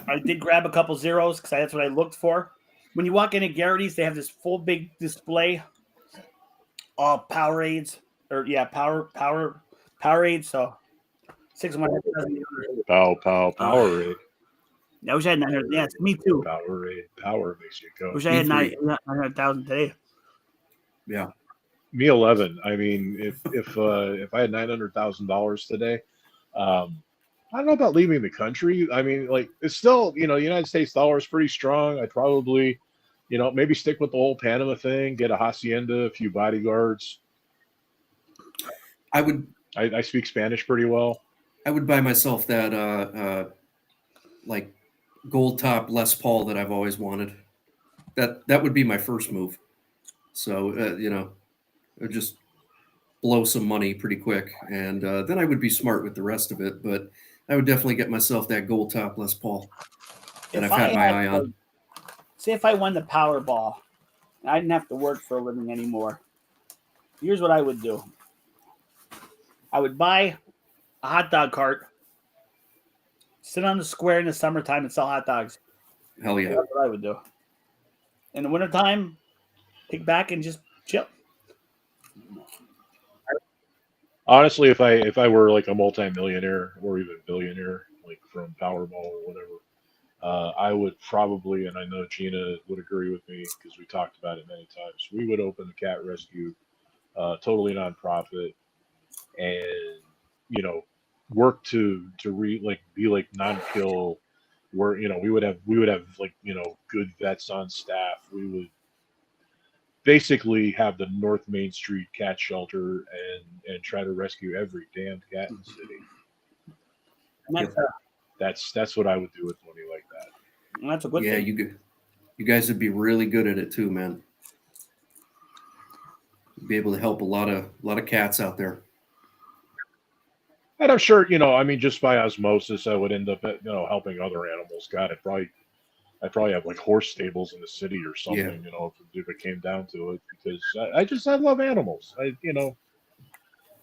Speaker 1: I did grab a couple zeros because that's what I looked for. When you walk into Garrity's, they have this full big display of Powerades, or Powerades. So 6 of my
Speaker 2: Powerade.
Speaker 1: I wish I had 900. Yes, me too.
Speaker 2: Powerade. Power makes you go.
Speaker 1: Wish I had 900,000 today.
Speaker 3: Yeah.
Speaker 2: Me 11. I mean, if I had $900,000 today, I don't know about leaving the country. I mean, like, it's still, the United States dollar is pretty strong. I'd probably, maybe stick with the whole Panama thing, get a hacienda, a few bodyguards. I speak Spanish pretty well.
Speaker 3: I would buy myself that like gold top Les Paul that I've always wanted. That would be my first move. So it would just blow some money pretty quick, and then I would be smart with the rest of it. But I would definitely get myself that gold top Les Paul that I've had my eye on.
Speaker 1: Say if I won the Powerball, I didn't have to work for a living anymore. Here's what I would do. I would buy a hot dog cart, sit on the square in the summertime and sell hot dogs.
Speaker 3: Hell yeah.
Speaker 1: That's what I would do. In the wintertime, kick back and just chill.
Speaker 2: Honestly, if I were like a multimillionaire or even billionaire, like from Powerball or whatever, I would probably, and I know Gina would agree with me because we talked about it many times, we would open the cat rescue, totally nonprofit, and work to be like non-kill, where we would have like good vets on staff. We would basically have the North Main Street cat shelter and try to rescue every damn cat in the city.
Speaker 1: And
Speaker 2: That's what I would do with money like that.
Speaker 1: that's a good
Speaker 3: Yeah,
Speaker 1: thing.
Speaker 3: you guys would be really good at it too, man. You'd be able to help a lot of cats out there.
Speaker 2: And I'm sure, I mean, just by osmosis, I would end up, helping other animals. God, I'd probably I'd probably have like horse stables in the city or something,
Speaker 3: Yeah.
Speaker 2: you know, if it came down to it, because I love animals.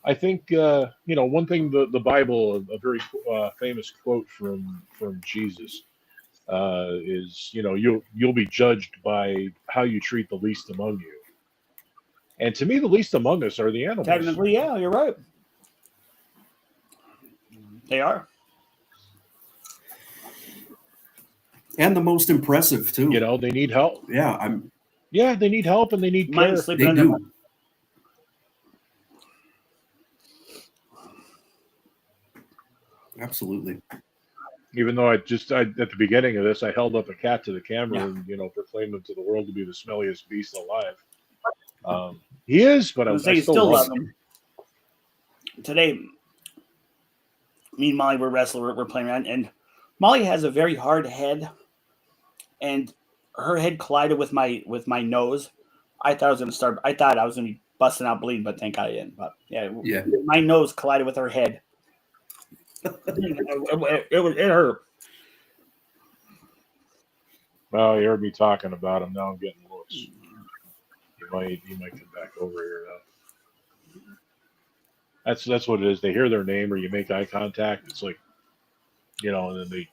Speaker 2: I think one thing the Bible, a very famous quote from Jesus, is you'll be judged by how you treat the least among you. And to me, the least among us are the animals.
Speaker 1: Technically, yeah, you're right. They are.
Speaker 3: And the most impressive too.
Speaker 2: You know, they need help.
Speaker 3: Yeah,
Speaker 2: They need help and they need
Speaker 1: Mine
Speaker 2: care.
Speaker 1: is sleeping
Speaker 3: they
Speaker 1: under my
Speaker 3: do. Absolutely.
Speaker 2: Even though at the beginning of this, I held up a cat to the camera
Speaker 1: Yeah.
Speaker 2: and proclaimed him to the world to be the smelliest beast alive. He is, but I
Speaker 1: say you
Speaker 2: still
Speaker 1: still
Speaker 2: love
Speaker 1: love
Speaker 2: him.
Speaker 1: him. Today, me and Molly were wrestling. We're playing around, and Molly has a very hard head, and her head collided with my nose. I thought I was going to be busting out bleeding, but thank God I didn't. But yeah, my nose collided with her head. It hurt.
Speaker 2: Well, you heard me talking about him. Now I'm getting looks. You might come back over here though. That's what it is. They hear their name or you make eye contact. It's like, and then they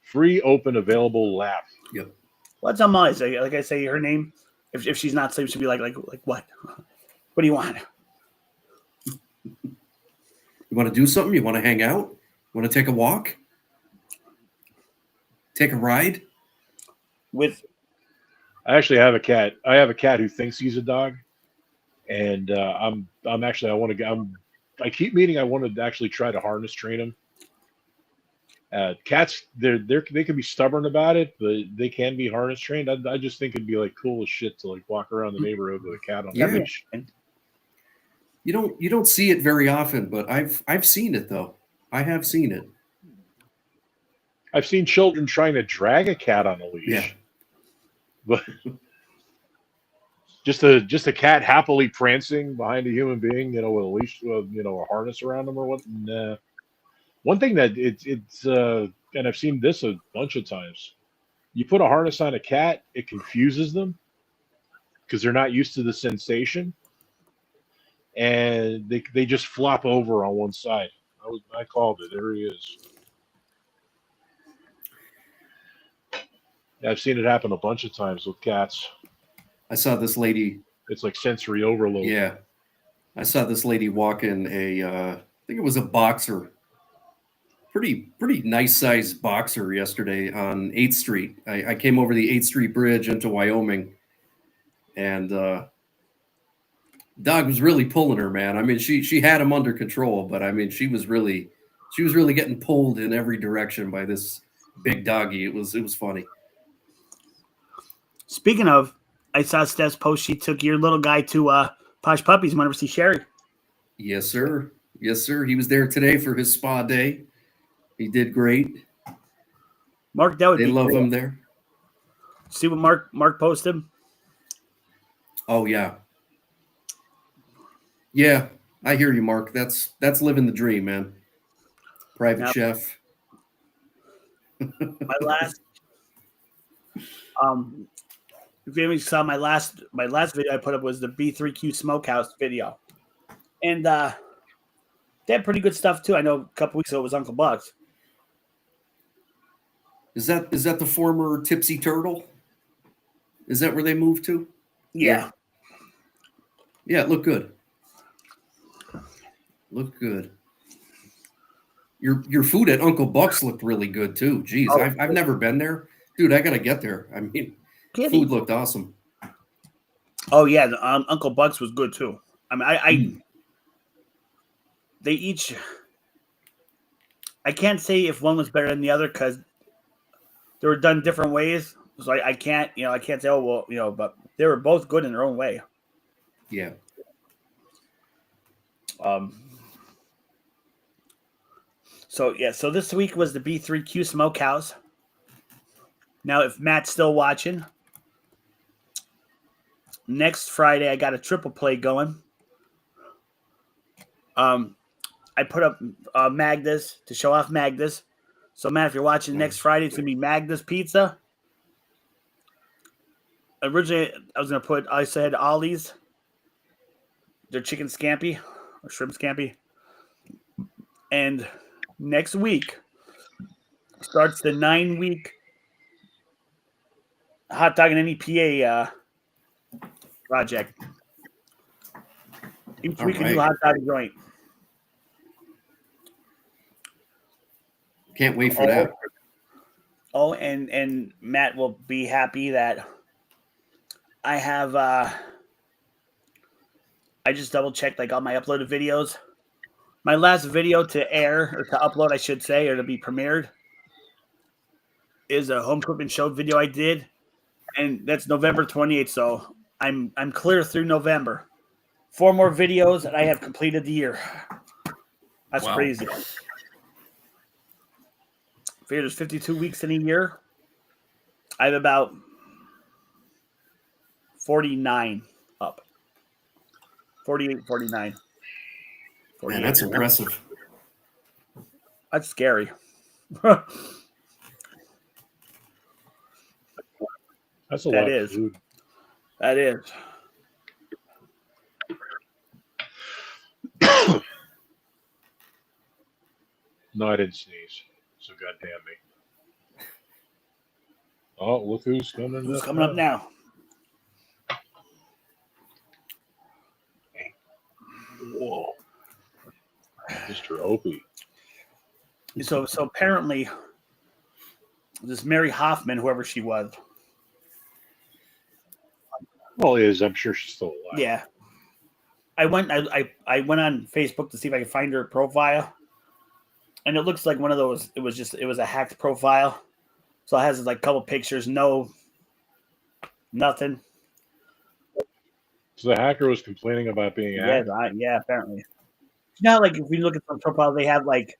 Speaker 2: free, open, available, laugh.
Speaker 3: Yep.
Speaker 1: What's on Molly? Like I say her name. If she's not asleep, she'll be like what? What do you want?
Speaker 3: You want to do something? You want to hang out? Want to take a walk? Take a ride?
Speaker 2: I actually have a cat. I have a cat who thinks he's a dog, and I keep meaning I want to actually try to harness train him. Cats, they can be stubborn about it, but they can be harness trained. I just think it'd be like cool as shit to like walk around the neighborhood with a cat on the leash.
Speaker 3: You don't see it very often, but I've seen it though. I have seen it.
Speaker 2: I've seen children trying to drag a cat on a leash.
Speaker 3: Yeah.
Speaker 2: But just a cat happily prancing behind a human being, with a leash, a harness around them or what. Nah. One thing that it's and I've seen this a bunch of times. You put a harness on a cat, it confuses them because they're not used to the sensation, and they just flop over on one side. I called it. There he is. I've seen it happen a bunch of times with cats.
Speaker 3: I saw this lady.
Speaker 2: It's like sensory overload.
Speaker 3: Yeah. I saw this lady walking I think it was a boxer. Pretty nice sized boxer yesterday on 8th Street. I came over the 8th Street Bridge into Wyoming, and dog was really pulling her, man. I mean, she had him under control, but I mean, she was really getting pulled in every direction by this big doggy. It was funny.
Speaker 1: Speaking of, I saw Steph's post. She took your little guy to Posh Puppies. Want to see Sherry?
Speaker 3: Yes, sir. Yes, sir. He was there today for his spa day. He did great.
Speaker 1: Mark, that would
Speaker 3: they
Speaker 1: be
Speaker 3: love
Speaker 1: cool.
Speaker 3: him there.
Speaker 1: See what Mark posted?
Speaker 3: Oh yeah. Yeah, I hear you, Mark. That's living the dream, man. Private chef.
Speaker 1: My last if you saw my last video I put up was the B3Q Smokehouse video. And they had pretty good stuff too. I know a couple weeks ago it was Uncle Buck's.
Speaker 3: Is that the former Tipsy Turtle? Is that where they moved to?
Speaker 1: Yeah.
Speaker 3: Yeah, it looked good. Looked good. Your food at Uncle Buck's looked really good too. Jeez, I've never been there. Dude, I gotta get there. I mean, food looked awesome.
Speaker 1: Oh yeah, Uncle Buck's was good too. I mean, they each. I can't say if one was better than the other because they were done different ways. So I can't say but they were both good in their own way.
Speaker 3: Yeah.
Speaker 1: So this week was the B3Q Smokehouse. Now, if Matt's still watching, next Friday I got a triple play going. I put up Magda's to show off Magda's. So, Matt, if you're watching next Friday, it's going to be Magda's Pizza. Originally, I said Ollie's, their chicken scampi or shrimp scampi. And next week starts the 9-week hot dog and NEPA project. Each week a new hot dog joint.
Speaker 3: Can't wait for that.
Speaker 1: Oh, and Matt will be happy that I have I just double checked like all my uploaded videos. My last video to air or to upload, I should say, or to be premiered is a home cooking show video I did, and that's November 28th. So I'm clear through November. 4 more videos, and I have completed the year. That's crazy. Figure there's 52 weeks in a year. I have about 49 up. 48, 49. 48.
Speaker 3: Man, that's impressive.
Speaker 1: That's scary.
Speaker 2: That's a lot of food.
Speaker 1: That is.
Speaker 2: No, I didn't sneeze. So goddamn me. Oh, look who's coming.
Speaker 1: Who's coming up now?
Speaker 2: Whoa. Mr. Opie.
Speaker 1: So apparently, this Mary Hoffman, whoever she was.
Speaker 2: Well, I'm sure she's still alive.
Speaker 1: Yeah. I went on Facebook to see if I could find her profile. And it looks like one of those, it was a hacked profile. So it has like a couple pictures, nothing.
Speaker 2: So the hacker was complaining about being hacked?
Speaker 1: Yeah, apparently. You know, like if we look at some profiles, they have like,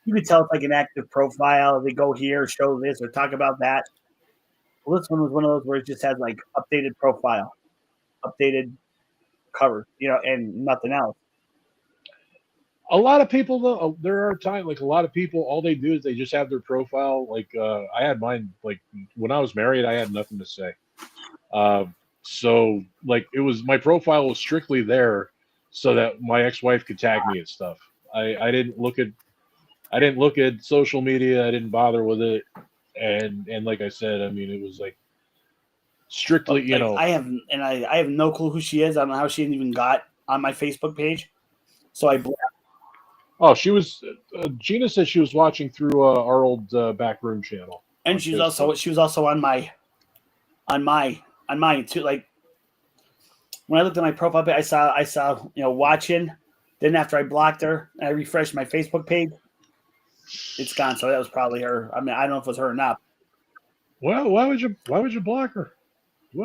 Speaker 1: you can tell it's like an active profile. They go here, show this, or talk about that. Well, this one was one of those where it just has like updated profile, updated cover, and nothing else.
Speaker 2: A lot of people, though, there are times like a lot of people, all they do is they just have their profile. Like I had mine, like when I was married, I had nothing to say. So like my profile was strictly there so that my ex-wife could tag me and stuff. I didn't look at social media. I didn't bother with it. And like I said, I mean, it was like strictly,
Speaker 1: I have no clue who she is. I don't know how she even got on my Facebook page. So I.
Speaker 2: Oh, she was. Gina said she was watching through our old backroom channel,
Speaker 1: and she was also on mine too. Like when I looked at my profile page, I saw watching. Then after I blocked her and I refreshed my Facebook page, it's gone. So that was probably her. I mean, I don't know if it was her or not.
Speaker 2: Well, why would you block her?
Speaker 1: I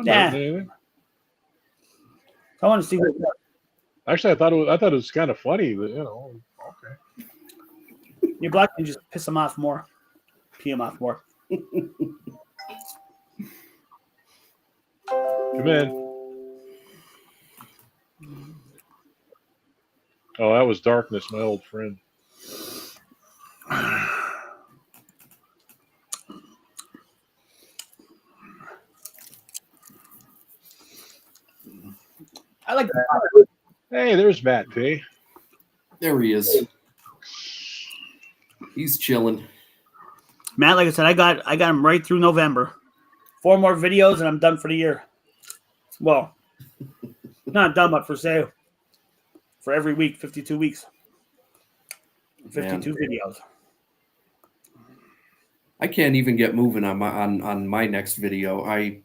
Speaker 1: want to see.
Speaker 2: Actually, I thought it was kind of funny, but okay.
Speaker 1: You block and just piss them off more, pee them off more.
Speaker 2: Come in. Oh, that was Darkness, my old friend.
Speaker 1: I like that.
Speaker 2: Hey, there's Matt P.
Speaker 3: There he is. He's chilling.
Speaker 1: Matt, like I said, I got him right through November. 4 more videos and I'm done for the year. Well, not done, but for sale. For every week, 52 weeks. 52 videos.
Speaker 3: I can't even get moving on my next video. I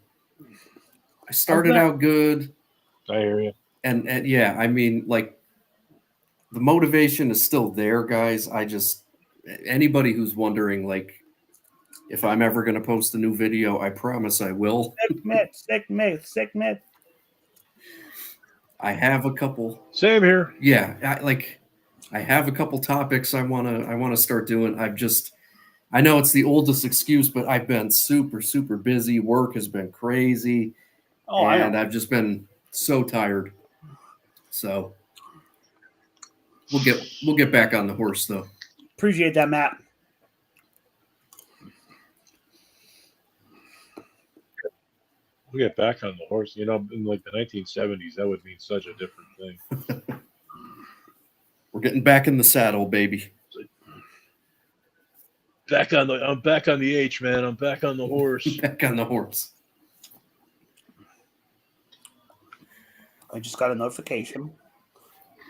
Speaker 3: started out good.
Speaker 2: I hear you.
Speaker 3: And yeah, I mean, like, the motivation is still there, guys. Anybody who's wondering, like, if I'm ever going to post a new video, I promise I will.
Speaker 1: Sick myth.
Speaker 3: I have a couple.
Speaker 2: Same here.
Speaker 3: Yeah, I have a couple topics I wanna start doing. I know it's the oldest excuse, but I've been super, super busy. Work has been crazy. And I've just been so tired. So we'll get back on the horse though.
Speaker 1: Appreciate that, Matt.
Speaker 2: We get back on the horse. You know, in like the 1970s, that would mean such a different thing.
Speaker 3: We're getting back in the saddle, baby.
Speaker 2: I'm back on the H, man. I'm back on the horse.
Speaker 3: Back on the horse.
Speaker 1: I just got a notification.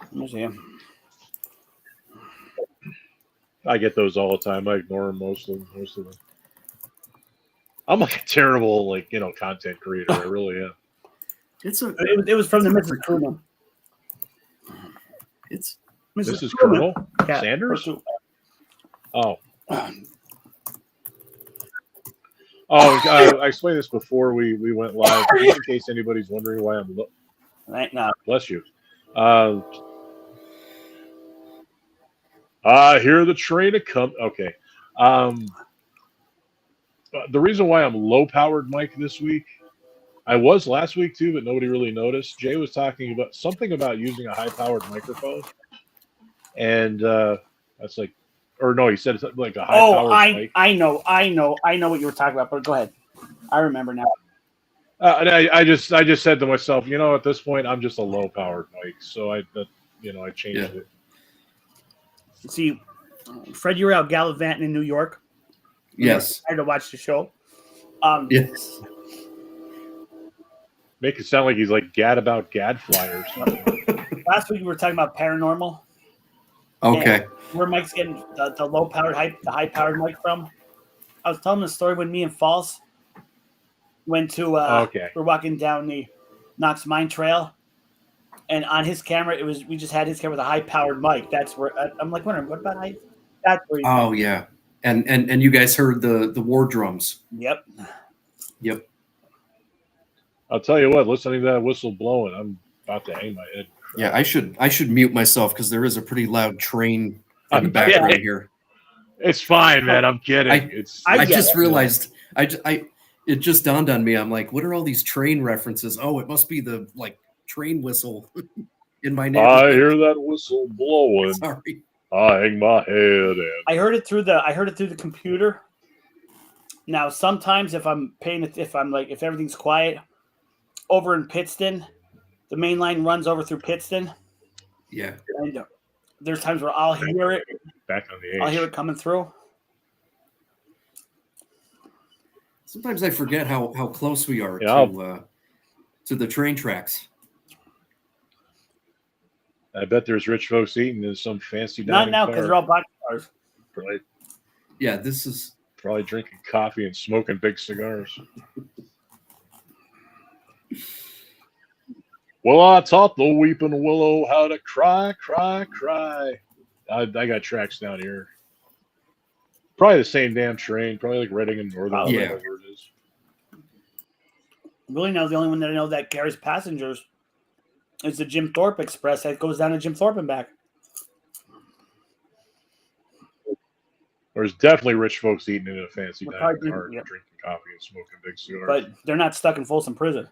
Speaker 1: Let me see.
Speaker 2: I get those all the time. I ignore them most of them. I'm like a terrible, content creator. I really am.
Speaker 1: It was from the Mrs. Truman.
Speaker 3: It's
Speaker 2: Mrs. Colonel
Speaker 1: Yeah.
Speaker 2: Sanders. Oh. I explained this before we went live, just in case anybody's wondering why I'm.
Speaker 1: Right now.
Speaker 2: Bless you. I hear the train a come. Okay. The reason why I'm low-powered mic this week, I was last week too, but nobody really noticed. Jay was talking about something about using a high-powered microphone, and that's like, or no, he said it's like a high-powered mic.
Speaker 1: I know what you were talking about, but go ahead. I remember now.
Speaker 2: And I just said to myself, at this point, I'm just a low-powered mic, so I changed it.
Speaker 1: See, Fred, you were out gallivanting in New York.
Speaker 3: yes.
Speaker 1: I had to watch the show.
Speaker 3: Yes.
Speaker 2: Make it sound like he's like Gadfly or something.
Speaker 1: Last week we were talking about paranormal.
Speaker 3: Okay.
Speaker 1: Where Mike's getting the low-powered, the high-powered mic from. I was telling the story when me and False went to. We're walking down the Knox Mine Trail, and on his camera, we just had his camera with a high-powered mic. That's where I'm like wondering, what about high? That's where.
Speaker 3: Oh yeah, and you guys heard the war drums.
Speaker 1: Yep.
Speaker 2: I'll tell you what, listening to that whistle blowing, I'm about to hang my head.
Speaker 3: Yeah, I should mute myself because there is a pretty loud train in the background here.
Speaker 2: It's fine, man. I'm kidding.
Speaker 3: I just realized it just dawned on me. I'm like, what are all these train references? Oh, it must be the train whistle in my neighborhood.
Speaker 2: I hear that whistle blowing.
Speaker 3: Sorry.
Speaker 2: I hang my head in.
Speaker 1: I heard it through the computer. Now sometimes if everything's quiet over in Pittston, the main line runs over through Pittston.
Speaker 3: Yeah.
Speaker 1: And there's times where I'll hear it.
Speaker 2: Back on the H.
Speaker 1: I'll hear it coming through.
Speaker 3: Sometimes I forget how close we are to the train tracks.
Speaker 2: I bet there's rich folks eating in some fancy
Speaker 1: Not
Speaker 2: dining
Speaker 1: now
Speaker 2: car.
Speaker 1: because they're all box cars.
Speaker 2: Probably,
Speaker 3: Yeah, this is
Speaker 2: probably drinking coffee and smoking big cigars. Well, I taught the weeping willow how to cry, cry, cry. I got tracks down here. Probably the same damn train. Probably like Reading and Northern.
Speaker 3: Yeah.
Speaker 2: Whatever it is.
Speaker 1: Really now the only one that I know that carries passengers is the Jim Thorpe Express that goes down to Jim Thorpe and back.
Speaker 2: There's definitely rich folks eating in a fancy
Speaker 1: Well,
Speaker 2: dining
Speaker 1: probably,
Speaker 2: car,
Speaker 1: yeah.
Speaker 2: drinking coffee and smoking big cigars.
Speaker 1: But they're not stuck in Folsom Prison.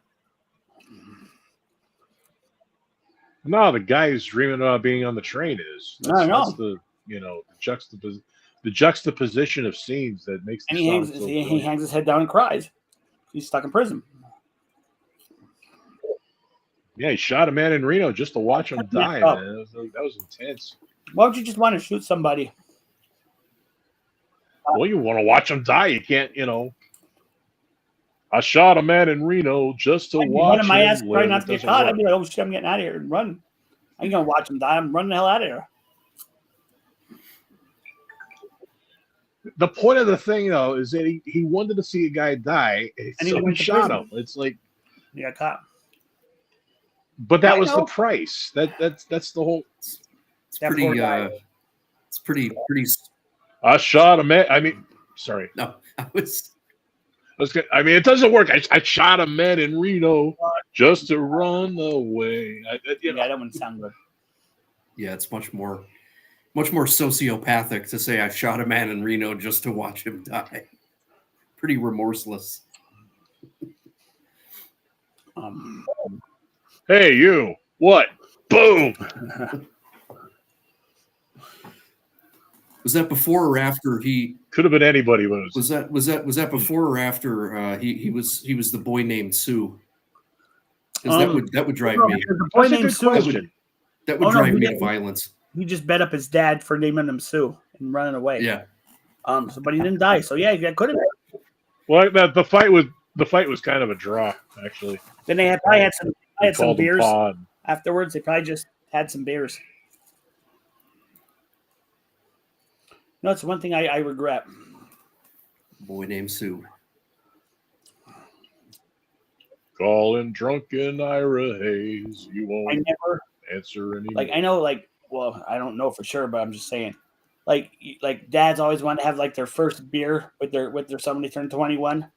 Speaker 2: No, the guy who's dreaming about being on the train is.
Speaker 1: I know.
Speaker 2: That's the juxtaposition of scenes that makes.
Speaker 1: And
Speaker 2: the
Speaker 1: he
Speaker 2: song
Speaker 1: hangs,
Speaker 2: so
Speaker 1: he
Speaker 2: brilliant.
Speaker 1: hangs his head down and cries. He's stuck in prison.
Speaker 2: Yeah, he shot a man in Reno just to watch him die.
Speaker 1: Oh.
Speaker 2: Man. That was intense.
Speaker 1: Why would you just want to shoot somebody?
Speaker 2: Well, you want to watch him die. You can't, I shot a man in Reno just to watch
Speaker 1: One of my
Speaker 2: him
Speaker 1: ass
Speaker 2: live.
Speaker 1: trying not
Speaker 2: It
Speaker 1: to get
Speaker 2: doesn't
Speaker 1: caught.
Speaker 2: work.
Speaker 1: I'd be like, oh shit, I'm getting out of here and run. I ain't gonna watch him die. I'm running the hell out of here.
Speaker 2: The point of the thing, though, is that he wanted to see a guy die,
Speaker 1: And
Speaker 2: so
Speaker 1: he
Speaker 2: he
Speaker 1: went to
Speaker 2: shot
Speaker 1: prison.
Speaker 2: him. It's like,
Speaker 1: He got caught.
Speaker 2: but that
Speaker 1: I
Speaker 2: was the
Speaker 1: know.
Speaker 2: price. That's the whole.
Speaker 3: It's
Speaker 1: That
Speaker 3: pretty.
Speaker 1: poor guy.
Speaker 3: It's pretty.
Speaker 2: I shot a man. I mean, sorry.
Speaker 3: No, I was.
Speaker 2: It doesn't work. I shot a man in Reno just to run away.
Speaker 1: Yeah, that wouldn't sound good.
Speaker 3: Yeah, it's much more sociopathic to say I shot a man in Reno just to watch him die. Pretty remorseless.
Speaker 2: Hey, you! What? Boom!
Speaker 3: Was that before or after he?
Speaker 2: Could have been anybody, but it
Speaker 3: Was that before or after he was the boy named Sue? Because that would drive
Speaker 1: no,
Speaker 3: me.
Speaker 1: because the boy
Speaker 2: That's a
Speaker 1: named
Speaker 2: good
Speaker 1: Sue.
Speaker 2: question.
Speaker 3: That would
Speaker 1: Oh, no,
Speaker 3: drive
Speaker 1: he
Speaker 3: me to
Speaker 1: didn't.
Speaker 3: violence.
Speaker 1: He just bet up his dad for naming him Sue and running away.
Speaker 3: Yeah.
Speaker 1: But he didn't die. So yeah, that could have been.
Speaker 2: Well, the fight was kind of a draw, actually.
Speaker 1: Then they probably had some
Speaker 2: Called him
Speaker 1: beers
Speaker 2: Pod.
Speaker 1: afterwards. They probably just had some beers. No, it's one thing I regret.
Speaker 3: Boy named Sue.
Speaker 2: Calling drunken Ira Hayes. You
Speaker 1: I
Speaker 2: won't
Speaker 1: never
Speaker 2: answer any.
Speaker 1: I know well, I don't know for sure, but I'm just saying. Like dads always want to have like their first beer with their somebody turned 21.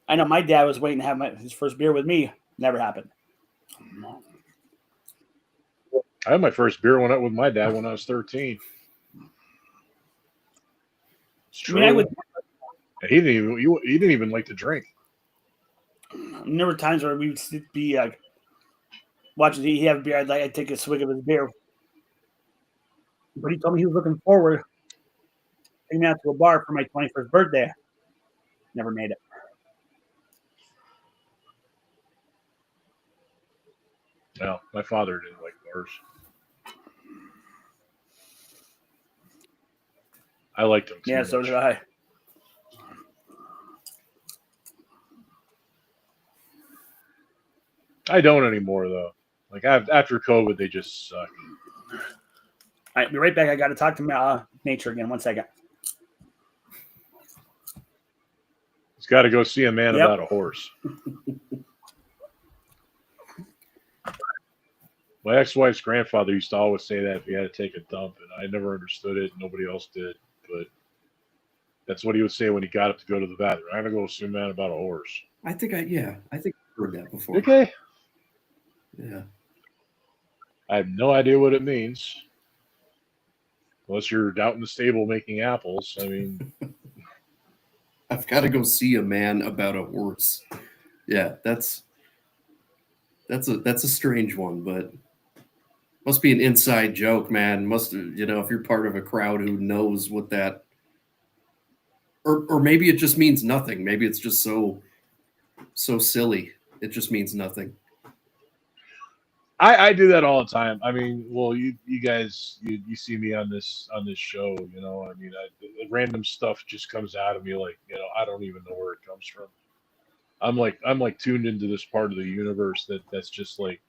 Speaker 1: I know my dad was waiting to have his first beer with me. Never happened.
Speaker 2: I had my first beer with my dad when I was 13. It's true.
Speaker 1: I mean,
Speaker 2: he didn't even like to drink.
Speaker 1: There were times where we would be watching he have a beer. I'd take a swig of his beer. But he told me he was looking forward to taking me out to a bar for my 21st birthday. Never made it.
Speaker 2: No, my father didn't like bars. I liked them too
Speaker 1: Yeah, so
Speaker 2: much.
Speaker 1: did I.
Speaker 2: I don't anymore, though. Like, after COVID, they just suck.
Speaker 1: All right, be right back. I got to talk to Nature again. 1 second.
Speaker 2: He's got to go see a man
Speaker 1: Yep.
Speaker 2: about a horse. My ex-wife's grandfather used to always say that if he had to take a dump, and I never understood it. Nobody else did, but that's what he would say when he got up to go to the bathroom. I'm going to go see a man about a horse.
Speaker 3: I think I've heard that before.
Speaker 2: Okay.
Speaker 3: Yeah.
Speaker 2: I have no idea what it means. Unless you're out in the stable making apples. I mean,
Speaker 3: I've got to go see a man about a horse. Yeah, that's a strange one, but must be an inside joke, man. Must, if you're part of a crowd who knows what that, or maybe it just means nothing. Maybe it's just so silly. It just means nothing.
Speaker 2: I do that all the time. I mean, well, you guys, you see me on this show, I mean, random stuff just comes out of me like, I don't even know where it comes from. I'm like tuned into this part of the universe that's just like,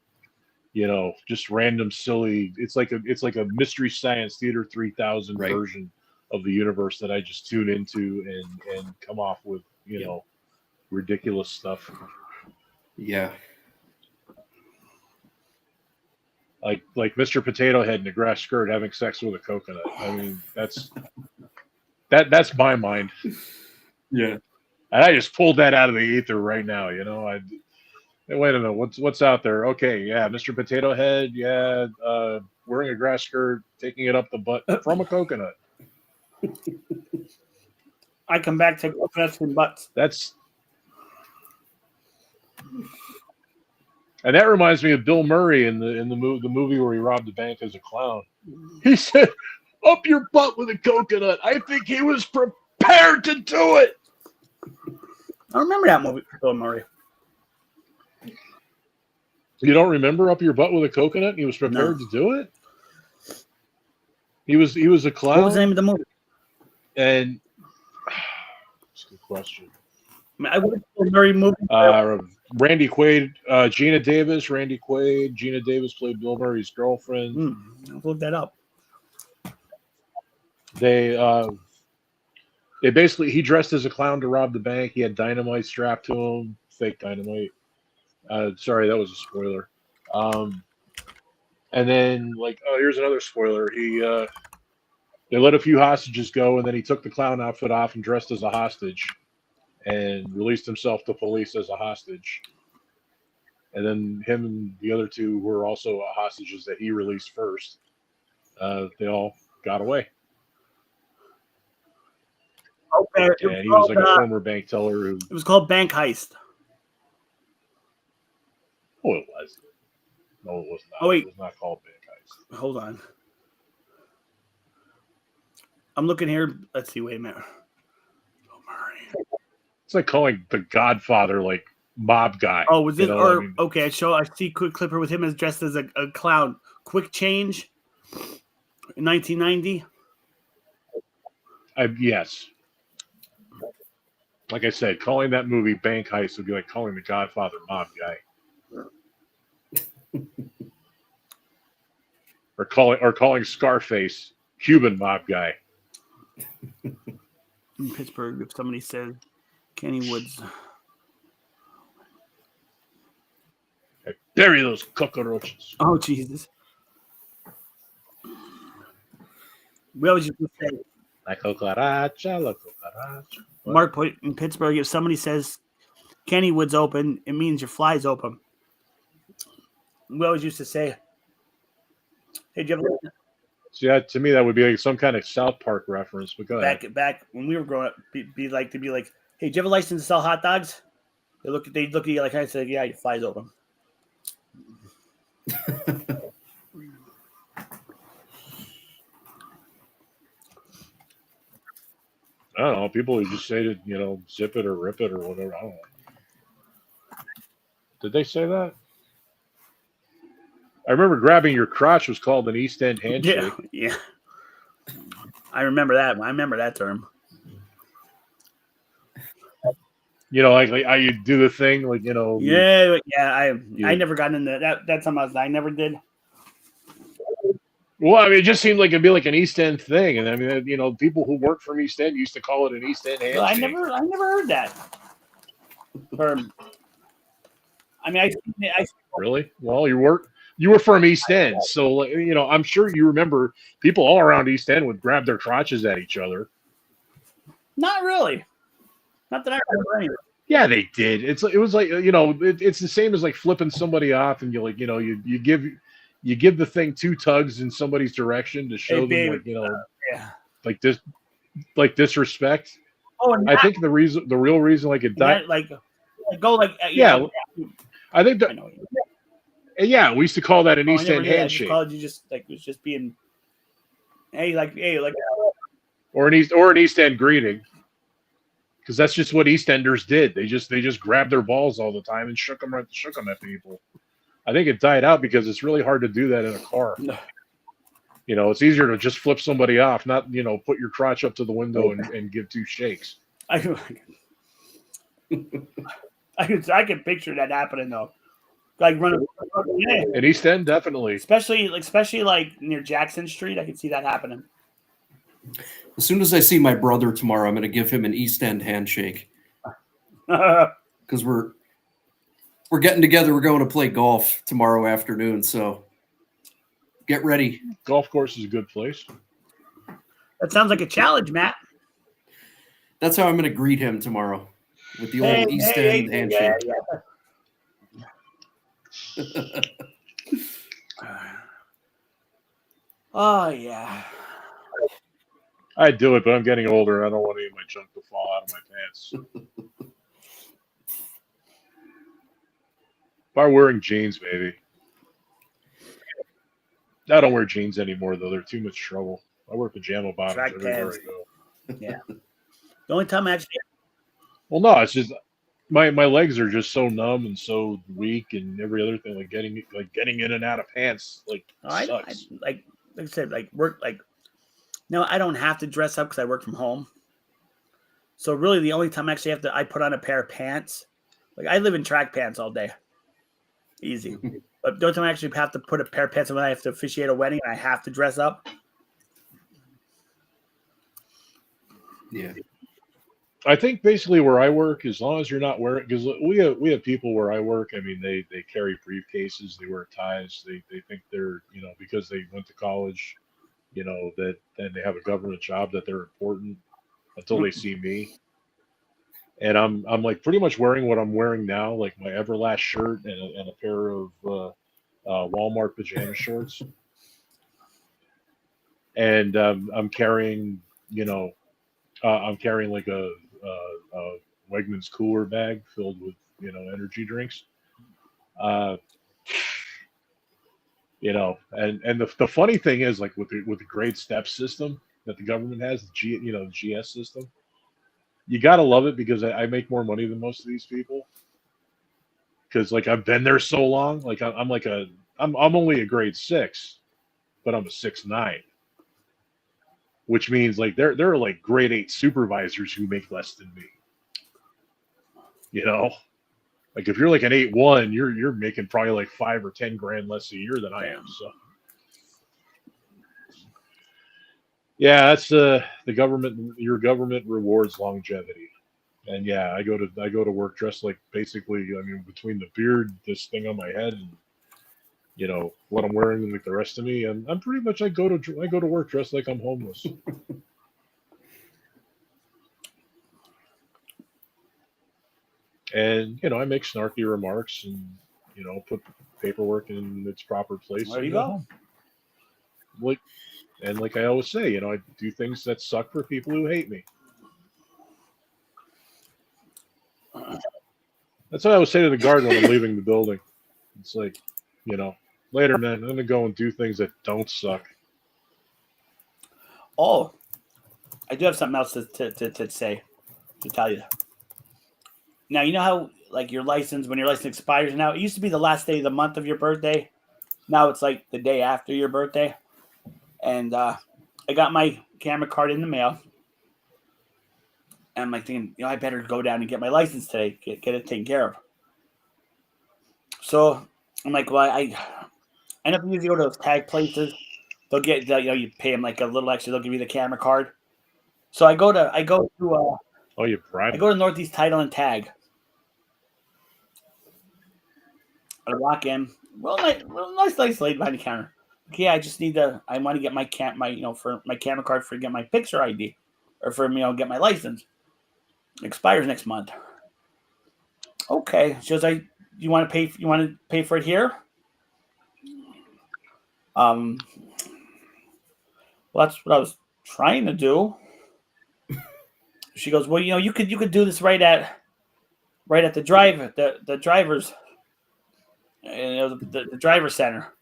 Speaker 2: just random silly. It's like a Mystery Science Theater 3000
Speaker 3: Right.
Speaker 2: version of the universe that I just tune into and come off with, ridiculous stuff.
Speaker 3: Yeah.
Speaker 2: Like Mr. Potato Head in a grass skirt having sex with a coconut. I mean, that's my mind.
Speaker 3: Yeah.
Speaker 2: And I just pulled that out of the ether right now. Hey, wait a minute, what's out there? Okay, yeah, Mr. Potato Head, yeah, wearing a grass skirt, taking it up the butt from a coconut.
Speaker 1: I come back to coconuts and butts.
Speaker 2: And that reminds me of Bill Murray in the movie where he robbed the bank as a clown. He said, "Up your butt with a coconut." I think he was prepared to do it.
Speaker 1: I remember that movie, Bill Murray.
Speaker 2: You don't remember Up Your Butt with a Coconut? He was prepared to do it. He was a clown.
Speaker 1: What was the name of the movie?
Speaker 2: And that's a good question.
Speaker 1: I watched Bill Murray movie.
Speaker 2: Randy Quaid, Gina Davis, Randy Quaid. Gina Davis played Bill Murray's girlfriend.
Speaker 1: I'll look that up.
Speaker 2: They basically, he dressed as a clown to rob the bank. He had dynamite strapped to him, fake dynamite. Sorry, that was a spoiler. And then, here's another spoiler. They let a few hostages go, and then he took the clown outfit off and dressed as a hostage and released himself to police as a hostage. And then him and the other two were also hostages that he released first. They all got away.
Speaker 1: Okay.
Speaker 2: And he was like a former bank teller.
Speaker 1: It was called Bank Heist.
Speaker 2: Oh, it was. No, it was not.
Speaker 1: Oh, wait.
Speaker 2: It was not called Bank Heist.
Speaker 1: Hold on. I'm looking here. Let's see. Wait a minute.
Speaker 2: It's like calling the Godfather like mob guy.
Speaker 1: Oh, was
Speaker 2: you
Speaker 1: it?
Speaker 2: know,
Speaker 1: Or
Speaker 2: I mean,
Speaker 1: okay, I see quick clipper with him as dressed as a clown. Quick change in 1990.
Speaker 2: Yes. Like I said, calling that movie Bank Heist would be like calling the Godfather mob guy. or calling Scarface Cuban mob guy.
Speaker 1: In Pittsburgh, if somebody says Kenny Woods.
Speaker 2: Like, bury those cockroaches.
Speaker 1: Oh, Jesus. We always used to say,
Speaker 2: La cucaracha, la cucaracha. What?
Speaker 1: Mark Point in Pittsburgh, if somebody says Kenny Woods open, it means your fly's open. We always used to say, hey, do you ever
Speaker 2: So yeah, to me that would be like some kind of South Park reference. But go ahead.
Speaker 1: back when we were growing up, be like, hey, do you have a license to sell hot dogs? They look at you like I said, yeah, your fly's open.
Speaker 2: I don't know. People who just say to zip it or rip it or whatever. I don't know. Did they say that? I remember grabbing your crotch was called an East End handshake.
Speaker 1: Yeah. I remember that. I remember that term.
Speaker 2: Like how you do the thing, like
Speaker 1: Yeah. I never got into that. That's something else I never did.
Speaker 2: Well, I mean, it just seemed like it'd be like an East End thing, and I mean, people who work from East End used to call it an East End handshake.
Speaker 1: Well, I never heard that. I
Speaker 2: Really? Well, you were from East End, so I'm sure you remember people all around East End would grab their crotches at each other.
Speaker 1: Not really. Not that I remember anyway.
Speaker 2: Yeah, they did. It was like it's the same as like flipping somebody off, and you give the thing two tugs in somebody's direction to show them like disrespect.
Speaker 1: Oh,
Speaker 2: I think the real reason like it died
Speaker 1: yeah.
Speaker 2: I think that yeah, we used to call that an East End handshake.
Speaker 1: Called you just like it was just being hey
Speaker 2: or an East End greeting. Because that's just what East Enders did. They just grabbed their balls all the time and shook them at people. I think it died out because it's really hard to do that in a car. It's easier to just flip somebody off, not put your crotch up to the window and give two shakes.
Speaker 1: I can picture that happening though. Like running
Speaker 2: in East End, definitely.
Speaker 1: Especially like near Jackson Street, I can see that happening.
Speaker 3: As soon as I see my brother tomorrow, I'm going to give him an East End handshake. Because we're getting together. We're going to play golf tomorrow afternoon. So get ready.
Speaker 2: Golf course is a good place.
Speaker 1: That sounds like a challenge, Matt.
Speaker 3: That's how I'm going to greet him tomorrow with the old East End handshake.
Speaker 1: Oh, yeah.
Speaker 2: I'd do it, but I'm getting older. I don't want any of my junk to fall out of my pants. If I'm wearing jeans, maybe. I don't wear jeans anymore, though. They're too much trouble. I wear pajama bottoms everywhere I go.
Speaker 1: Yeah. The only time I actually...
Speaker 2: Well, no, it's just my legs are just so numb and so weak and every other thing. Like getting in and out of pants, sucks.
Speaker 1: Like I said, work No, I don't have to dress up because I work from home. So really, the only time I actually I put on a pair of pants. Like I live in track pants all day, easy. But the only time I actually have to put a pair of pants on when I have to officiate a wedding and I have to dress up.
Speaker 3: Yeah,
Speaker 2: I think basically where I work, as long as you're not wearing, because we have people where I work. I mean, they carry briefcases, they wear ties, they think they're because they went to college. That then they have a government job that they're important until they see me. And I'm like pretty much wearing what I'm wearing now, like my Everlast shirt and a pair of Walmart pajama shorts. And I'm carrying, I'm carrying like a Wegmans cooler bag filled with, energy drinks. And the funny thing is, like with the grade step system, that the government has, the GS system. You gotta love it because I make more money than most of these people. Because like I've been there so long, like I'm only a grade 6, but I'm a 6'9", which means like there are like grade 8 supervisors who make less than me. You know, like if you're like an 8'1", you're making probably like 5 or 10 grand less a year than I am. So yeah, that's the government. Your government rewards longevity. And yeah, I go to work dressed like basically. I mean, between the beard, this thing on my head, and what I'm wearing like the rest of me, and I'm pretty much I go to work dressed like I'm homeless. And I make snarky remarks and put paperwork in its proper place.
Speaker 1: There
Speaker 2: and
Speaker 1: you
Speaker 2: go
Speaker 1: go.
Speaker 2: home. Like I always say, I do things that suck for people who hate me. That's what I would say to the guard when I'm leaving the building. It's like, later, man, I'm gonna go and do things that don't suck.
Speaker 1: Oh, I do have something else to say, to tell you. Now, you know how like your license, when your license expires now, it used to be the last day of the month of your birthday. Now it's like the day after your birthday. And I got my camera card in the mail. And I'm like thinking, I better go down and get my license today, get it taken care of. So I'm like, well, I end up usually go to those tag places. They'll get, you pay them like a little extra. They'll give you the camera card. So I go to
Speaker 2: You bribe.
Speaker 1: I go to Northeast Title and Tag. I walk in. Well, nice lady behind the counter. Okay, I just need I want to get for my camera card for get my picture ID, or for get my license. It expires next month. Okay, she goes, you want to pay for it here? Well, that's what I was trying to do. She goes, well, you could do this right at the driver's, the driver center,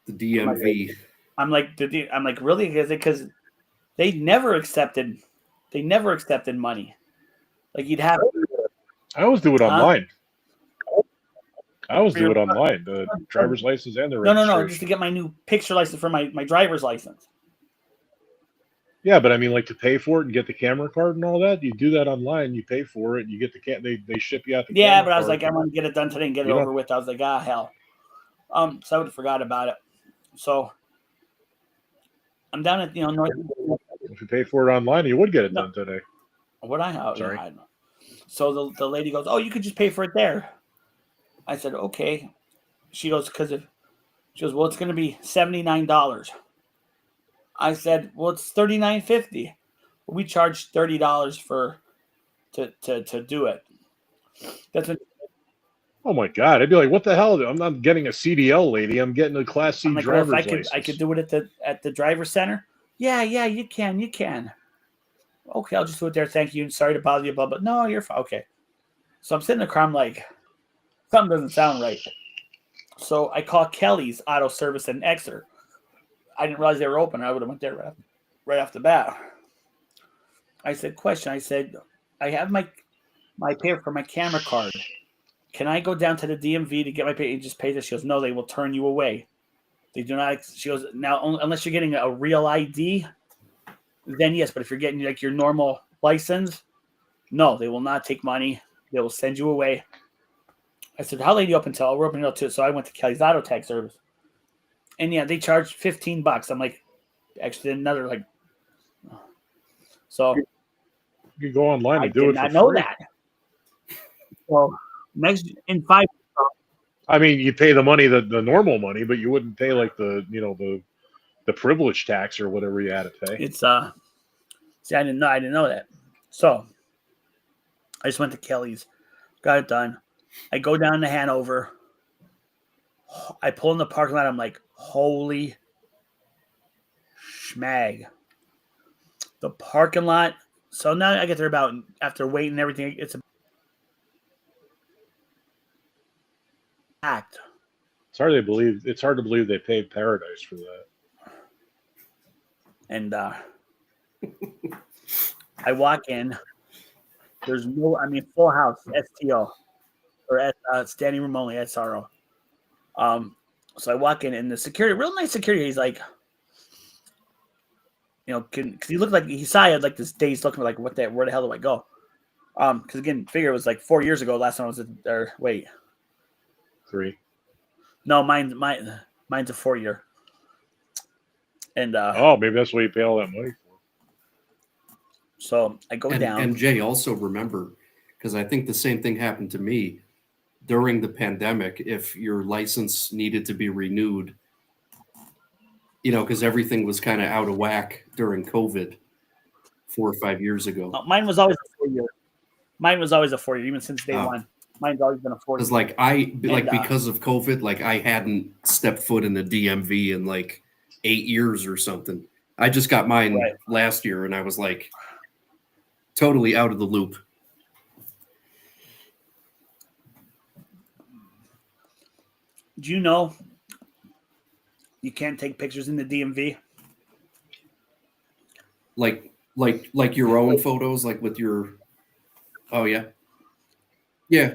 Speaker 3: the DMV.
Speaker 1: I'm like, really? Because they never accepted money. Like you'd have.
Speaker 2: I always do it online. The driver's license and the registration.
Speaker 1: No, just to get my new picture license for my driver's license.
Speaker 2: Yeah, but I mean, like to pay for it and get the camera card and all that, you do that online. You pay for it, you get they ship you out the camera
Speaker 1: but I was
Speaker 2: card.
Speaker 1: like, I want to get it done today and get it over with. I was like, hell. So I would have forgot about it. So I'm down at North.
Speaker 2: If you pay for it online, you would get it done today.
Speaker 1: What I have?
Speaker 2: Sorry.
Speaker 1: I don't know. So the lady goes, oh, you could just pay for it there. I said, okay. She goes, well, it's going to be $79. I said, well, it's $39.50. We charge $30 to do it. That's what.
Speaker 2: Oh my God! I'd be like, what the hell? I'm not getting a CDL, lady. I'm getting a Class C driver's license.
Speaker 1: I could do it at the driver center. Yeah, you can. Okay, I'll just do it there. Thank you. Sorry to bother you, but no, you're fine. Okay. So I'm sitting in the car. I'm like, something doesn't sound right. So I call Kelly's Auto Service in Exeter. I didn't realize they were open. I would have went there right off the bat. I said, I have my paper for my camera card. Can I go down to the DMV to get my pay and just pay this? She goes, no, they will turn you away. They do not. She goes, now, unless you're getting a real ID, then yes. But if you're getting like your normal license, no, they will not take money. They will send you away. I said, how late are you up until? We're open until 2. So I went to Kelly's Auto Tag Service. And yeah, they charged $15. I'm like, actually another like. So
Speaker 2: you can go online and do it for free.
Speaker 1: I did not know that. Well, next in 5.
Speaker 2: I mean, you pay the money, the normal money, but you wouldn't pay like the the privilege tax or whatever you had to pay.
Speaker 1: It's see, I didn't know that. So I just went to Kelly's, got it done. I go down to Hanover. I pull in the parking lot. I'm like, holy schmag. The parking lot. So now I get there about, after waiting and everything, it's packed.
Speaker 2: It's hard to believe they paid Paradise for that.
Speaker 1: And I walk in. There's no, full house, STO, or standing room only, SRO. So I walk in, and the security, real nice security. He's like, because he looked like he saw I had like this dazed looking like, where the hell do I go? Because again, figure it was like 4 years ago. Last time I was there. Wait,
Speaker 2: 3.
Speaker 1: no, mine's a 4-year. And
Speaker 2: Maybe that's why you pay all that money for.
Speaker 1: So I go down.
Speaker 3: And Jay, also remember, because I think the same thing happened to me during the pandemic. If your license needed to be renewed, because everything was kind of out of whack during COVID 4 or 5 years ago.
Speaker 1: Mine was always a 4-year. Mine was always a 4-year, even since day one. Mine's always been a 4-year.
Speaker 3: Because because of COVID, like I hadn't stepped foot in the DMV in like 8 years or something. I just got mine last year, and I was like totally out of the loop.
Speaker 1: Do you know you can't take pictures in the DMV?
Speaker 3: Like your own photos, like with your. Oh yeah. Yeah.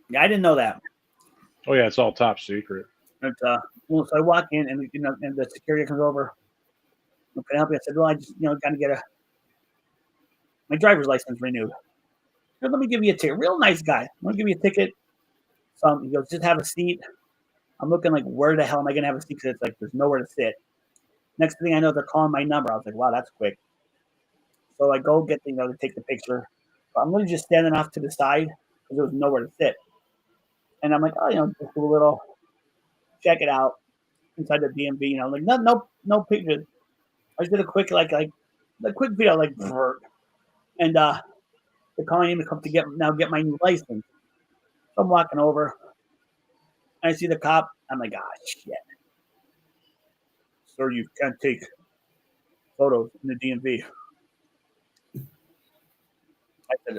Speaker 1: Yeah, I didn't know that.
Speaker 2: Oh yeah, it's all top secret.
Speaker 1: But, so I walk in, and and the security comes over. Can I help you? I said, well, I just got to get my driver's license renewed. Said, let me give you a ticket. Real nice guy. I'm gonna give you a ticket. So he goes, just have a seat. I'm looking like, where the hell am I gonna have a seat? Because it's like there's nowhere to sit. Next thing I know, they're calling my number. I was like, wow, that's quick. So I go get to take the picture. But I'm really just standing off to the side because there was nowhere to sit. And I'm like, just do a little, check it out inside the DMV. Like no pictures. I just did a quick a quick video and they're calling me to come to get my new license. So I'm walking over, and I see the cop. I'm like, shit, sir, you can't take photos in the DMV.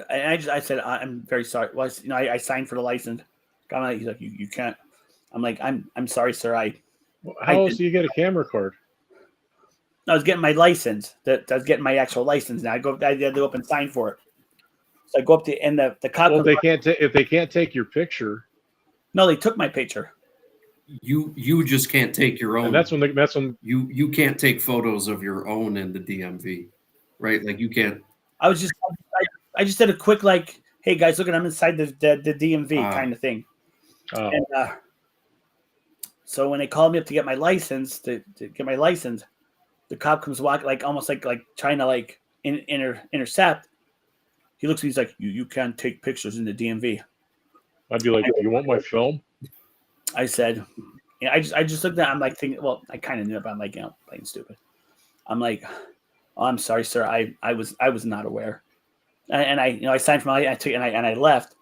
Speaker 1: I said, I'm very sorry. Well, I signed for the license. He's like, you can't. I'm like, I'm sorry, sir.
Speaker 2: How else do you get a camera card?
Speaker 1: I was getting my license. I was getting my actual license. Now I had to go up and sign for it. So I go up to, and the cop.
Speaker 2: Well, if they can't take your picture.
Speaker 1: No, they took my picture.
Speaker 3: You just can't take your own.
Speaker 2: And that's when
Speaker 3: you can't take photos of your own in the DMV, right? Like you can't.
Speaker 1: I just did a quick hey guys, look, I'm inside the DMV kind of thing.
Speaker 2: Oh.
Speaker 1: And so when they called me up to get my license, the cop comes walking almost like trying to intercept. He looks at me, he's like, you can't take pictures in the DMV.
Speaker 2: I'd be like, you want my film?
Speaker 1: I said, I just looked at. I'm like thinking, well, I kind of knew it, but I'm like, playing stupid. I'm like, oh, I'm sorry, sir. I was not aware. And I signed for my, I took, and I left.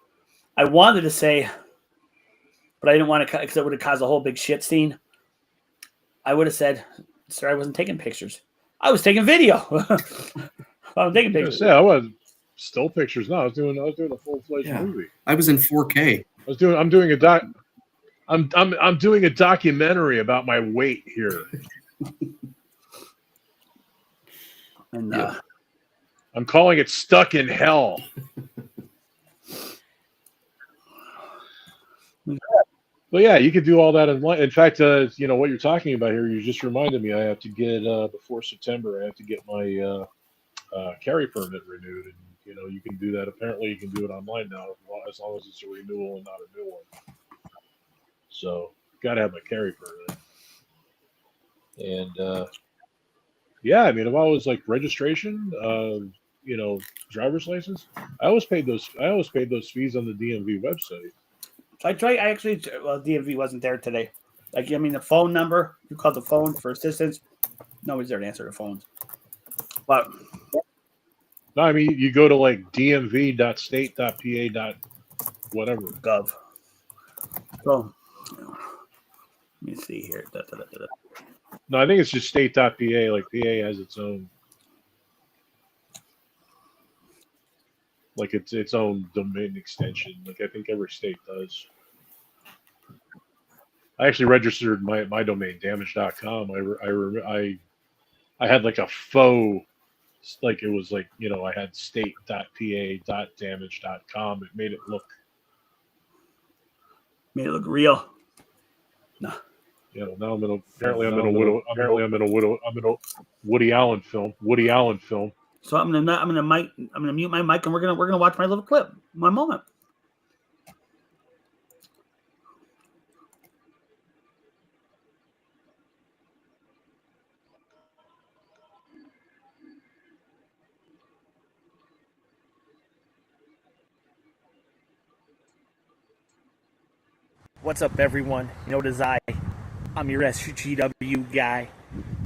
Speaker 1: I wanted to say, but I didn't want to, because it would have caused a whole big shit scene. I would have said, sir, I wasn't taking pictures. I was taking video. I was taking pictures.
Speaker 2: I was still pictures. No, I was doing a full-fledged movie.
Speaker 3: I was in 4K.
Speaker 2: I'm doing a documentary about my weight here.
Speaker 1: And
Speaker 2: I'm calling it Stuck in Hell. Well, yeah, you could do all that online. In fact, what you're talking about here, you just reminded me. I have to get before September. I have to get my carry permit renewed, and you can do that. Apparently, you can do it online now as long as it's a renewal and not a new one. So, got to have my carry permit. And I've always regregistration. Driver's license. I always paid those fees on the DMV website.
Speaker 1: DMV wasn't there today. The phone number, you called the phone for assistance. Nobody's there to answer the phones. But
Speaker 2: no, you go to dmv.state.pa. whatever.
Speaker 1: Gov. So let me see here.
Speaker 2: No, I think it's just state.pa. PA has its own. Its own domain extension. I think every state does. I actually registered my domain damage.com. I had a faux like it was like, I had state.pa.damage.com. It made it look
Speaker 1: real. No.
Speaker 2: Now I'm in a Woody Allen film.
Speaker 1: So I'm gonna mute my mic, and we're gonna watch my little clip. One moment.
Speaker 6: What's up, everyone? It is I'm your SGW guy.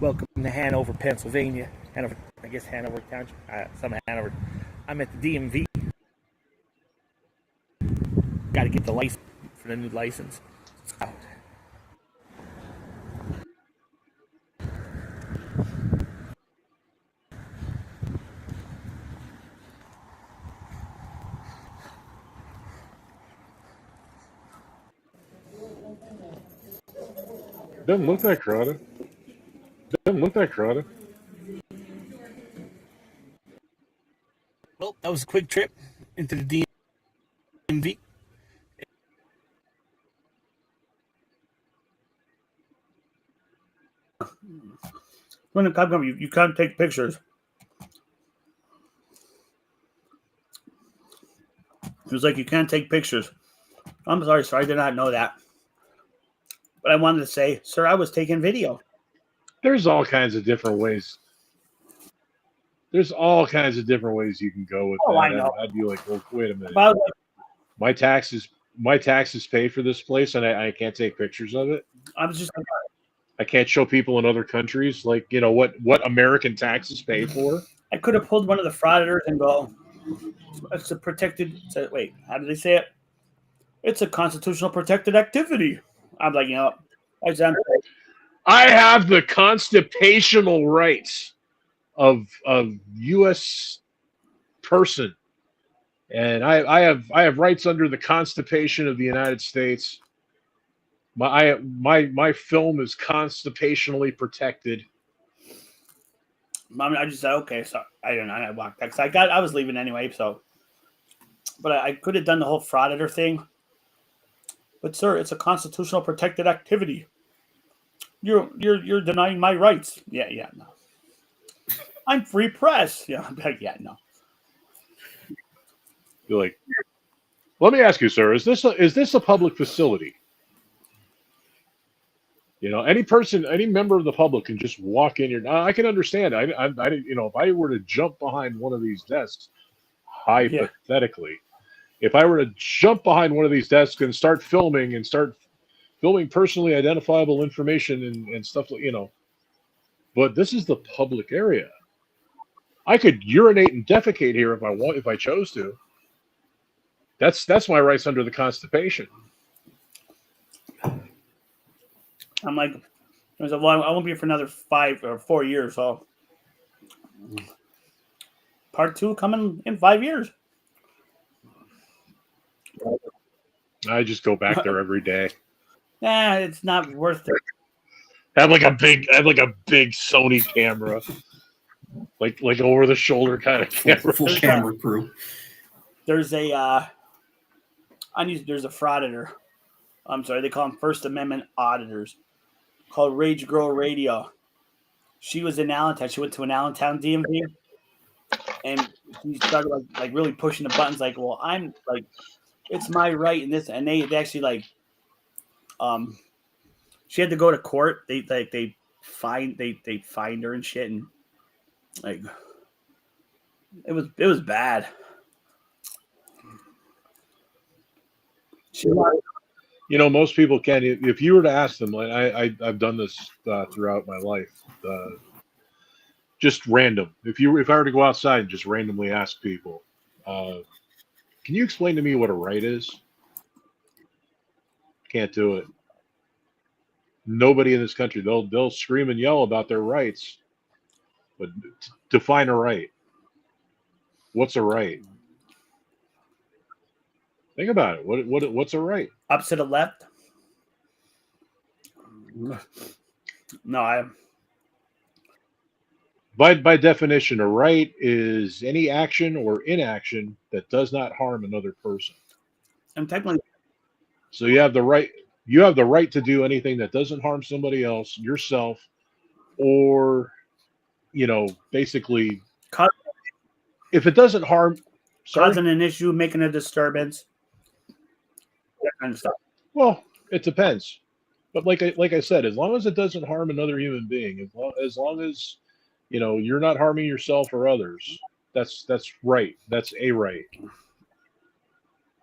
Speaker 6: Welcome to Hanover, Pennsylvania. Hanover Township. Some Hanover. I'm at the DMV. Got to get the license for the new license.
Speaker 2: Doesn't look that crowded.
Speaker 6: Well, that was a quick trip into the DMV.
Speaker 1: When the cop comes, you can't take pictures. It was like, you can't take pictures. I'm sorry, sir. I did not know that. But I wanted to say, sir, I was taking video.
Speaker 2: There's all kinds of different ways. There's all kinds of different ways you can go with that.
Speaker 1: I know.
Speaker 2: I'd be like, well, wait a minute.
Speaker 1: But
Speaker 2: My taxes pay for this place, and I can't take pictures of it.
Speaker 1: I was just,
Speaker 2: I can't show people in other countries what American taxes pay for.
Speaker 1: I could have pulled one of the frauditors and go, it's a protected. Wait, how did they say it? It's a constitutional protected activity. I'm like,
Speaker 2: I have the constitutional rights of U.S. person, and I have rights under the Constitution of the United States. My film is constitutionally protected.
Speaker 1: I just said, okay, so I don't know. I walked back. I was leaving anyway, so. But I could have done the whole frauditor thing. But sir, it's a constitutional protected activity. You're denying my rights. Yeah, no. I'm free press. Yeah, I'm like, yeah, no.
Speaker 2: You're like, let me ask you, sir, is this a public facility? Any member of the public can just walk in here. Now, I can understand. I if I were to jump behind one of these desks, hypothetically, if I were to jump behind one of these desks and start filming personally identifiable information and stuff like, but this is the public area. I could urinate and defecate here if I chose to. That's my rights under the Constitution.
Speaker 1: I'm like, I won't be here for another 5 or 4 years. So part 2 coming in 5 years.
Speaker 2: I just go back there every day.
Speaker 1: Nah, it's not worth it.
Speaker 2: I have like a big Sony camera, like over the shoulder kind of camera.
Speaker 3: Full camera crew.
Speaker 1: There's a frauditor. I'm sorry, they call them First Amendment auditors, called Rage Girl Radio. She was in Allentown. She went to an Allentown DMV, and she started like really pushing the buttons. Like, well, I'm like, it's my right in this, and they actually she had to go to court. They fined her and shit, and like it was bad.
Speaker 2: Most people can. If you were to ask them, like I've done this throughout my life, just random. If I were to go outside and just randomly ask people, can you explain to me what a right is? Can't do it. Nobody in this country, they'll scream and yell about their rights, but define a right. What's a right? Think about it. What's a right?
Speaker 1: Up to the left? No,
Speaker 2: by definition, a right is any action or inaction that does not harm another person.
Speaker 1: And technically,
Speaker 2: So you have the right. You have the right to do anything that doesn't harm somebody else, yourself, or basically,
Speaker 1: cause,
Speaker 2: if it doesn't harm. Sorry.
Speaker 1: causing an issue, making a disturbance, that kind of stuff.
Speaker 2: Well, it depends. But like I said, as long as it doesn't harm another human being, as long as you're not harming yourself or others, that's right. That's a right.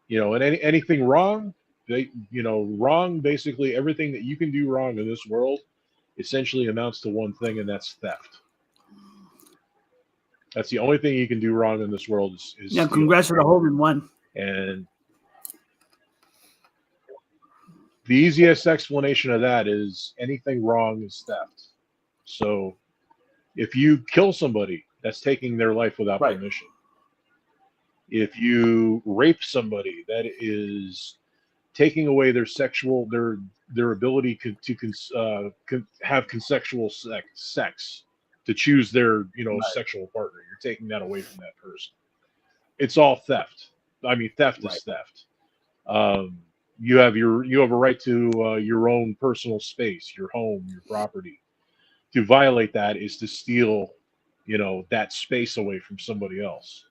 Speaker 2: And anything wrong, wrong. Basically, everything that you can do wrong in this world, essentially amounts to one thing, and that's theft. That's the only thing you can do wrong in this world is
Speaker 1: Yeah,
Speaker 2: steal.
Speaker 1: congrats for the hole in one.
Speaker 2: And the easiest explanation of that is anything wrong is theft. So if you kill somebody, that's taking their life without
Speaker 1: Right.
Speaker 2: permission. If you rape somebody, that is taking away their ability to have consensual sex, to choose their sexual partner. You're taking that away from that person. It's all theft. I mean, theft is theft. You have a right to your own personal space, your home, your property. To violate that is to steal, that space away from somebody else.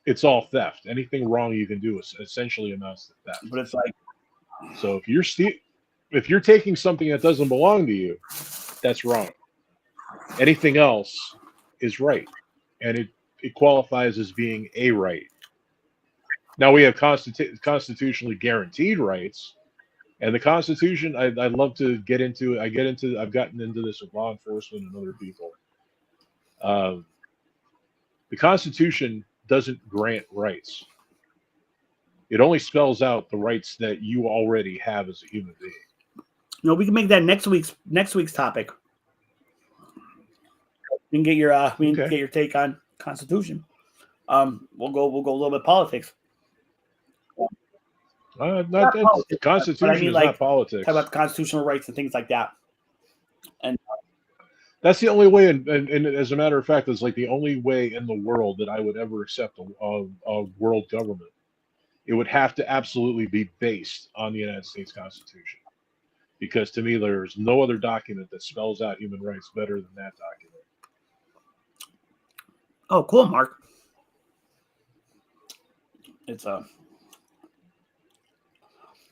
Speaker 2: It's all theft. Anything wrong you can do is essentially amounts to theft.
Speaker 1: But it's like,
Speaker 2: So if you're taking something that doesn't belong to you, that's wrong. Anything else is right, and it qualifies as being a right. Now we have constitutionally guaranteed rights, and the Constitution. I'd love to get into. I've gotten into this with law enforcement and other people. The Constitution doesn't grant rights. It only spells out the rights that you already have as a human being.
Speaker 1: we can make that next week's topic. We can get your take on Constitution. We'll go a little bit politics.
Speaker 2: Constitution is not politics.
Speaker 1: Talk about the constitutional rights and things like that. And
Speaker 2: that's the only way, and as a matter of fact, it's like the only way in the world that I would ever accept a world government. It would have to absolutely be based on the United States Constitution, because to me, there's no other document that spells out human rights better than that document.
Speaker 1: oh, cool, Mark. It's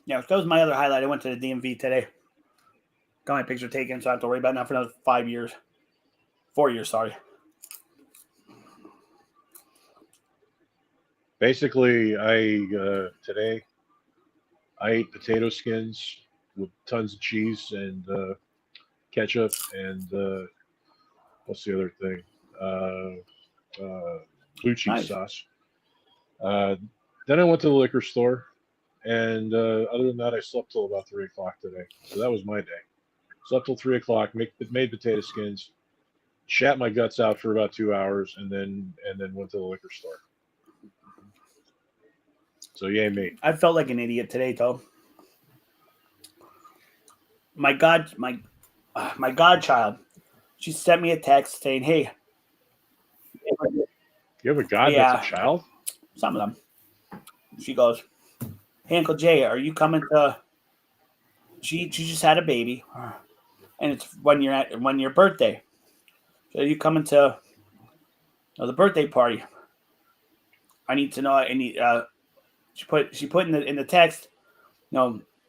Speaker 1: yeah, that was my other highlight. I went to the DMV today. Got my picture taken, so I don't have to worry about it now for another 4 years, sorry.
Speaker 2: Basically, today I ate potato skins with tons of cheese and ketchup and what's the other thing? Blue cheese sauce. Then I went to the liquor store, and other than that, I slept till about 3 o'clock today. So that was my day. Slept till 3 o'clock, made potato skins, shat my guts out for about 2 hours, and then went to the liquor store. So yay me.
Speaker 1: I felt like an idiot today, though. My godchild, she sent me a text saying, "Hey,
Speaker 2: you have a god that's a child?"
Speaker 1: Some of them. She goes, "Hey, Uncle Jay, are you coming to?" She just had a baby, and it's when your birthday. So are you coming to the birthday party? I need to know. She put in the text,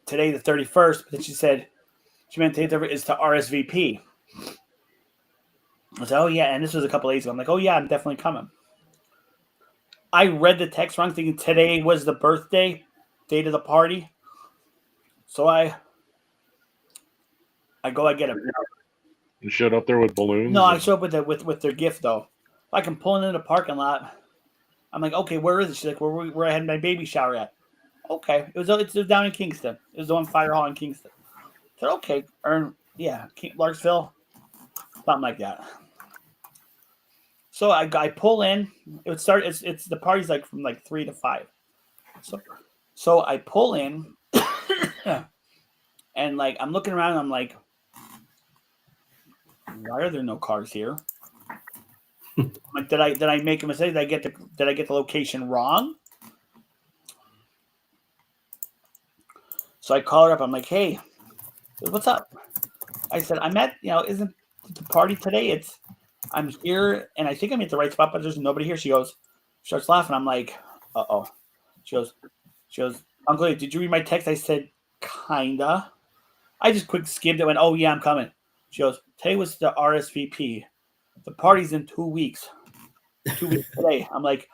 Speaker 1: today the 31st, but then she said she meant today is to RSVP. I said, oh yeah, and this was a couple days ago. I'm like, oh yeah, I'm definitely coming. I read the text wrong, thinking today was the birthday date of the party. So I get a.
Speaker 2: You showed up there with balloons?
Speaker 1: No, I showed up with their gift though. I can pull into the parking lot. I'm like, okay, where is it? She's like, where I had my baby shower at. Okay, it's down in Kingston. It was on Fire Hall in Kingston. I said, okay, Larksville, something like that. So I pull in. It would start. It's the party's like from like 3 to 5. So I pull in, and like I'm looking around. And I'm like, why are there no cars here? I'm like, did I make a mistake? Did I get the location wrong? So I call her up. I'm like, hey, what's up? I said, I'm at, isn't the party today? I'm here and I think I'm at the right spot, but there's nobody here. She starts laughing. I'm like, uh-oh. She goes, Uncle, did you read my text? I said, kinda. I just quick skimmed it, went, oh yeah, I'm coming. She goes, today was the RSVP. The party's in 2 weeks. 2 weeks today. I'm like,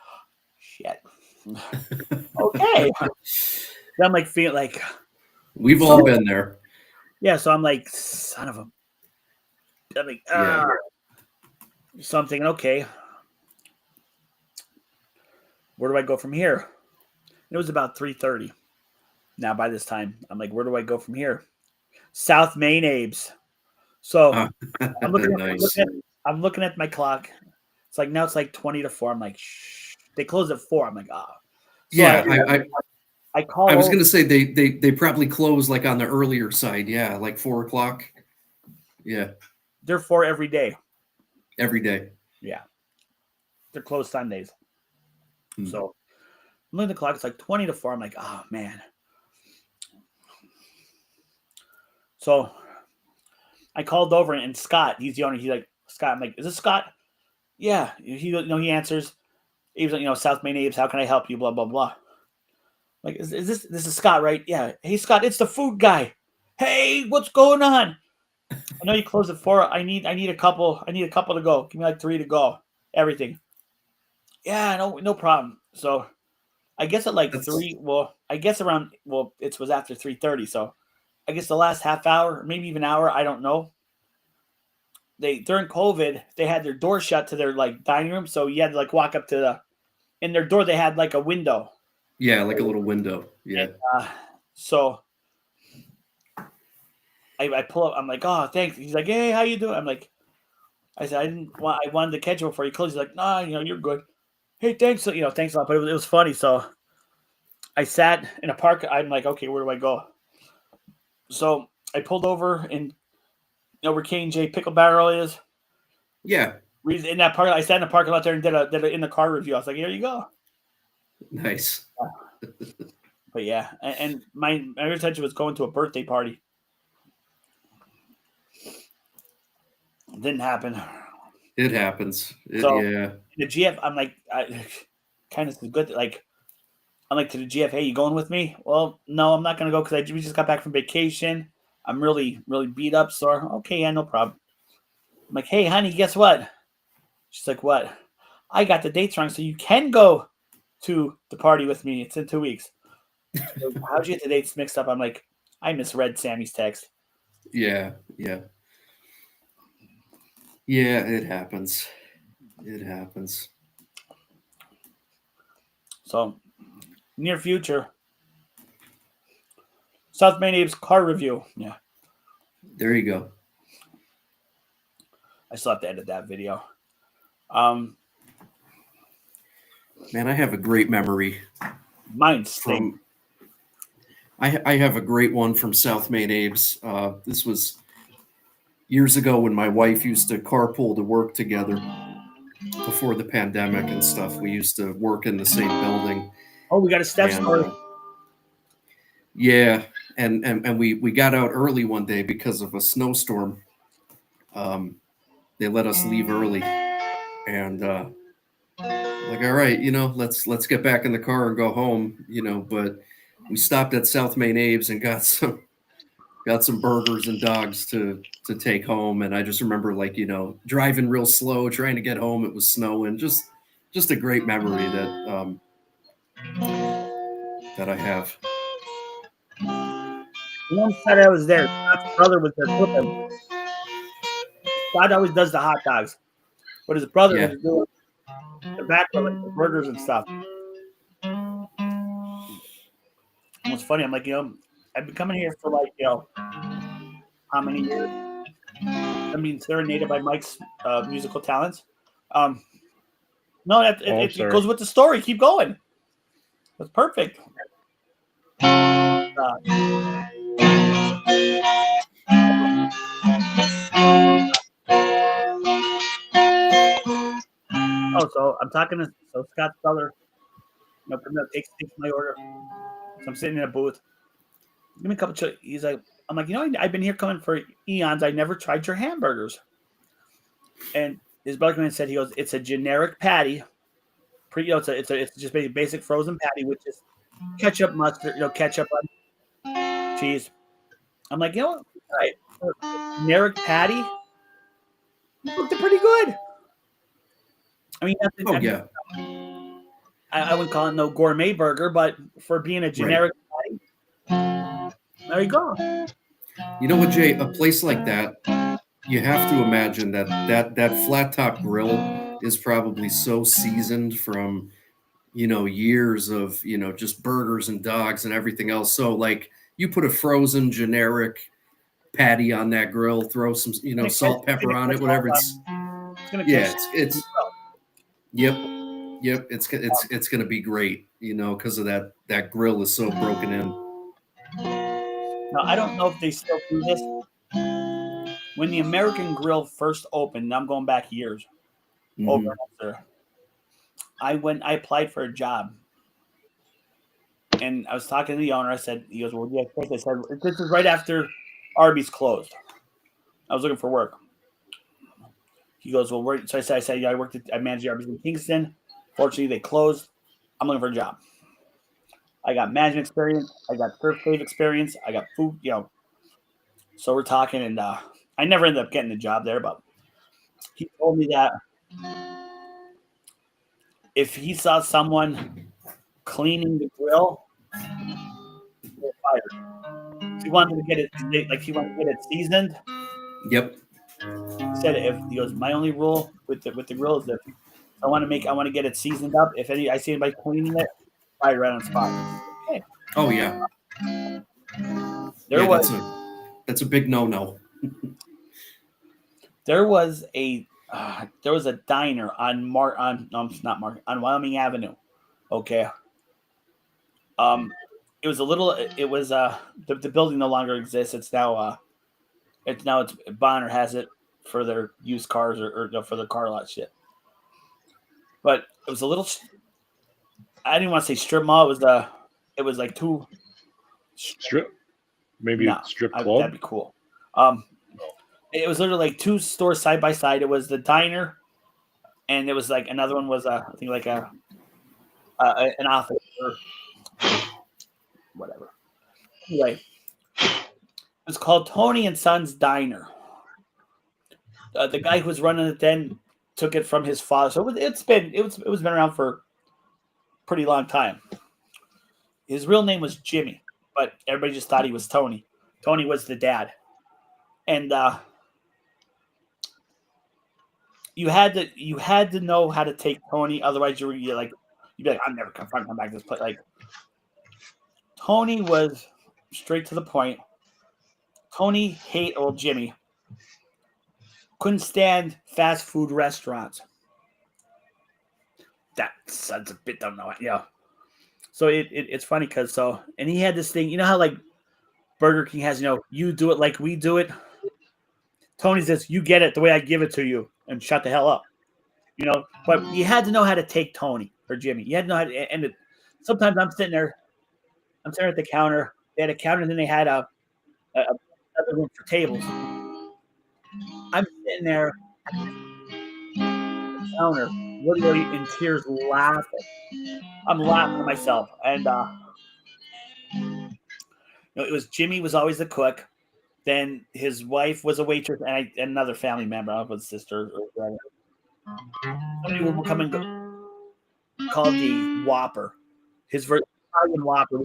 Speaker 1: shit. Okay. Then I'm like, feeling like,
Speaker 3: We've all been there.
Speaker 1: yeah. So I'm like, son of a. I'm like,
Speaker 3: Yeah.
Speaker 1: So I'm thinking, okay, where do I go from here? It was about 3:30. Now by this time, I'm like, where do I go from here? South Main Abe's. So I'm looking at,
Speaker 3: Nice.
Speaker 1: I'm looking at my clock. It's like now it's like 20 to 4. I'm like, shh. They close at 4. I'm like, ah. So
Speaker 3: Yeah,
Speaker 1: I call.
Speaker 3: I was going to say they probably close like on the earlier side. Yeah, like 4 o'clock. Yeah,
Speaker 1: They're 4 every day.
Speaker 3: every day.
Speaker 1: Yeah, they're closed Sundays.
Speaker 3: Hmm.
Speaker 1: So I'm looking at the clock. It's like 20 to 4. I'm like, oh man. So I called over and Scott, he's the owner. He's like, Scott. I'm like, is this Scott? Yeah. He answers. He was like, South Main Abe's. How can I help you? Blah blah blah. Like, is this is Scott, right? Yeah. Hey Scott, it's the food guy. Hey, what's going on? I know you closed at 4. I need a couple. I need a couple to go. Give me like 3 to go. Everything. Yeah, no problem. So I guess at like 3. Well, I guess around. Well, it was after 3:30. So I guess the last half hour, maybe even hour. I don't know. During COVID, they had their door shut to their like dining room, so you had to like walk up to in their door. They had like a window.
Speaker 3: Yeah, like a little window. Yeah.
Speaker 1: And, so I pull up. I'm like, oh, thanks. He's like, hey, how you doing? I'm like, I said, I wanted to catch you before you close. He's like, nah, you're good. Hey, thanks. Thanks a lot. But it was funny. So I sat in a park. I'm like, okay, where do I go? So I pulled over and where K&J Pickle Barrel is.
Speaker 3: Yeah.
Speaker 1: In that park, I sat in the parking lot there and did a in the car review. I was like, here you go.
Speaker 3: Nice.
Speaker 1: But yeah, and my intention was going to a birthday party. It didn't happen.
Speaker 3: It happens.
Speaker 1: So
Speaker 3: Yeah.
Speaker 1: the GF, I'm like, kind of good. Like, I'm like to the GF, hey, you going with me? Well, no, I'm not gonna go because we just got back from vacation. I'm really, really beat up. So okay, yeah, no problem. I'm like, hey, honey, guess what? She's like, what? I got the dates wrong, so you can go to the party with me. It's in 2 weeks. So, how'd you get the dates mixed up? I'm like, I misread Sammy's text.
Speaker 3: Yeah. Yeah. Yeah, it happens. It happens.
Speaker 1: So, near future, South Main Abe's car review. Yeah.
Speaker 3: There you go.
Speaker 1: I still have to edit that video.
Speaker 3: Man, I have a great memory.
Speaker 1: Mine's from.
Speaker 3: I have a great one from South Main Abe's. This was years ago when my wife used to carpool to work together before the pandemic and stuff. We used to work in the same building.
Speaker 1: Oh, we got a step story.
Speaker 3: Yeah, and we got out early one day because of a snowstorm. They let us leave early, and like, all right, let's get back in the car and go home, But we stopped at South Main Abe's and got some burgers and dogs to take home. And I just remember, like, driving real slow, trying to get home. It was snowing. Just a great memory that I have.
Speaker 1: One side I was there. Scott's brother was there with him. Scott always does the hot dogs, but his brother was doing the background, like the burgers and stuff. And what's funny, I'm like, I've been coming here for like, how many years? I mean, serenaded by Mike's musical talents. No, it goes with the story. Keep going. That's perfect. Oh, so I'm talking to Scott Speller. Takes my order. So I'm sitting in a booth. Give me a couple. He's like, I'm like, I've been here coming for eons. I never tried your hamburgers. And his brother came in and said, he goes, it's a generic patty. It's just basic frozen patty with just ketchup, mustard, ketchup on cheese. I'm like, all right, generic patty. Looked pretty good. I mean,
Speaker 3: yeah.
Speaker 1: I wouldn't call it no gourmet burger, but for being a generic patty, there you go.
Speaker 3: You know what, Jay? A place like that, you have to imagine that flat top grill is probably so seasoned from, years of, just burgers and dogs and everything else. So like you put a frozen generic patty on that grill, throw some, salt, pepper on it, whatever. Yep. It's going to be great, because of that grill is so broken in.
Speaker 1: Now, I don't know if they still do this. When the American Grill first opened, I'm going back years, over after, I applied for a job. And I was talking to the owner. He goes, well, yeah, I said, this is right after Arby's closed. I was looking for work. He goes, well, so I said, yeah, I managed Arby's in Kingston. Fortunately, they closed. I'm looking for a job. I got management experience. I got first aid experience. I got food, So we're talking, and I never ended up getting the job there, but he told me that if he saw someone cleaning the grill, he was fired. He wanted to get it seasoned.
Speaker 3: Yep.
Speaker 1: He said, he goes, my only rule with the grill is that I want to get it seasoned up. If I see anybody cleaning it, fire right on the spot. Okay.
Speaker 3: Oh yeah. That's a big no. There
Speaker 1: was a diner on Wyoming Avenue. Okay. It was the building no longer exists. It's now Bonner has it for their used cars or for their car lot shit. But it was a little. I didn't want to say strip mall. It was like two
Speaker 2: strip. Maybe a strip club.
Speaker 1: That'd be cool. It was literally like two stores side by side. It was the diner, and it was like another one was I think like an office or whatever. Anyway, it's called Tony and Sons Diner. The guy who was running it then took it from his father, so it was been around for a pretty long time. His real name was Jimmy, but everybody just thought he was Tony. Tony was the dad, and you had to know how to take Tony, otherwise you'd be like, I'm never come back to this place. Like Tony was straight to the point. Tony hated old Jimmy. Couldn't stand fast food restaurants. That son's a bit don't know it. Yeah. So it's funny because and he had this thing, how like Burger King has, you do it like we do it. Tony says, you get it the way I give it to you and shut the hell up. But you had to know how to take Tony or Jimmy. You had to know how to, and sometimes I'm sitting there at the counter. They had a counter and then they had a another room for tables. I'm sitting there at the counter, literally in tears, laughing. I'm laughing to myself, and it was Jimmy was always the cook. Then his wife was a waitress, and another family member, I was sister or brother. Somebody would come and go, called the Whopper. His Italian Whopper,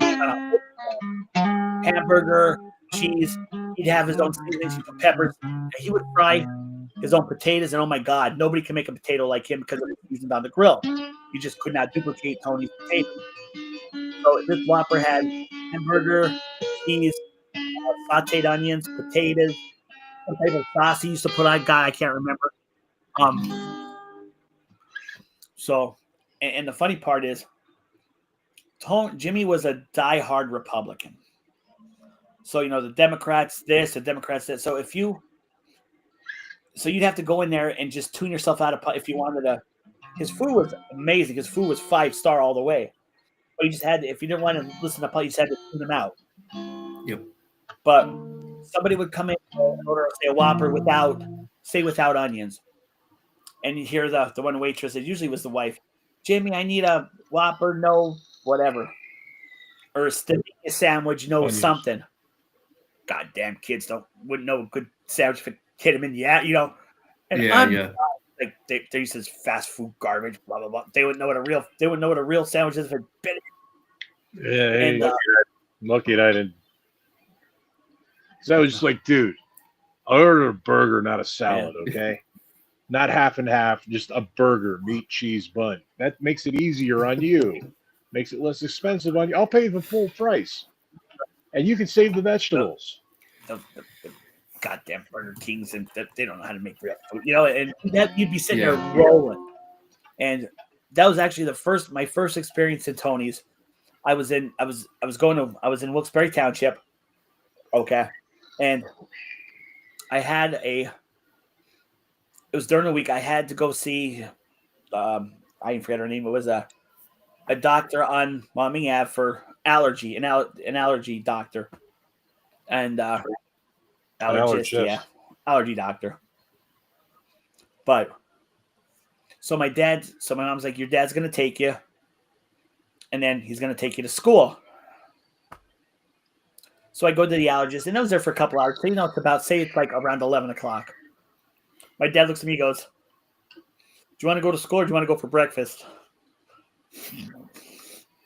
Speaker 1: hamburger, cheese. He'd have his own seasonings, peppers. He would fry his own potatoes, and oh my God, nobody can make a potato like him because of the seasoned on the grill. You just could not duplicate Tony's potatoes. So this Whopper had hamburger, cheese, sauteed onions, potatoes, some type of sauce he used to put on. God, I can't remember. So, and the funny part is, Jimmy was a diehard Republican. So, the Democrats this, the Democrats that. So you'd have to go in there and just tune yourself out if you wanted to his food was amazing. His food was 5-star all the way. But you just had to, if you didn't want to listen to Paul, you just had to tune him out.
Speaker 3: Yep.
Speaker 1: But somebody would come in and order, say, a Whopper without onions. And you hear the one waitress, it usually was the wife, Jimmy, I need a Whopper, no whatever. Or a sandwich, no
Speaker 2: Onions.
Speaker 1: something. Goddamn kids wouldn't know a good sandwich if it hit them in the ass, you know. And
Speaker 3: Yeah.
Speaker 1: like they used this fast food garbage, blah blah blah. They wouldn't know what a real sandwich is if it bit it.
Speaker 2: Yeah, hey,
Speaker 1: And,
Speaker 2: lucky that I didn't. Because I was just like, dude, I ordered a burger, not a salad, okay? Not half and half, just a burger, meat, cheese, bun. That makes it easier on you. Makes it less expensive on you. I'll pay the full price. And you can save the vegetables.
Speaker 1: The goddamn Burger Kings, and they don't know how to make real food, you know. And that you'd be sitting there rolling. And that was actually my first experience in Tony's. I was in Wilkes-Barre Township. Okay. And it was during the week. I had to go see I forget her name. It was a doctor on Wyoming Ave for allergy, an allergy doctor. And allergist, allergy doctor. But so my mom's like, your dad's gonna take you, and then he's gonna take you to school. So I go to the allergist, and I was there for a couple hours. So it's like around 11 o'clock. My dad looks at me and goes, do you want to go to school or do you want to go for breakfast?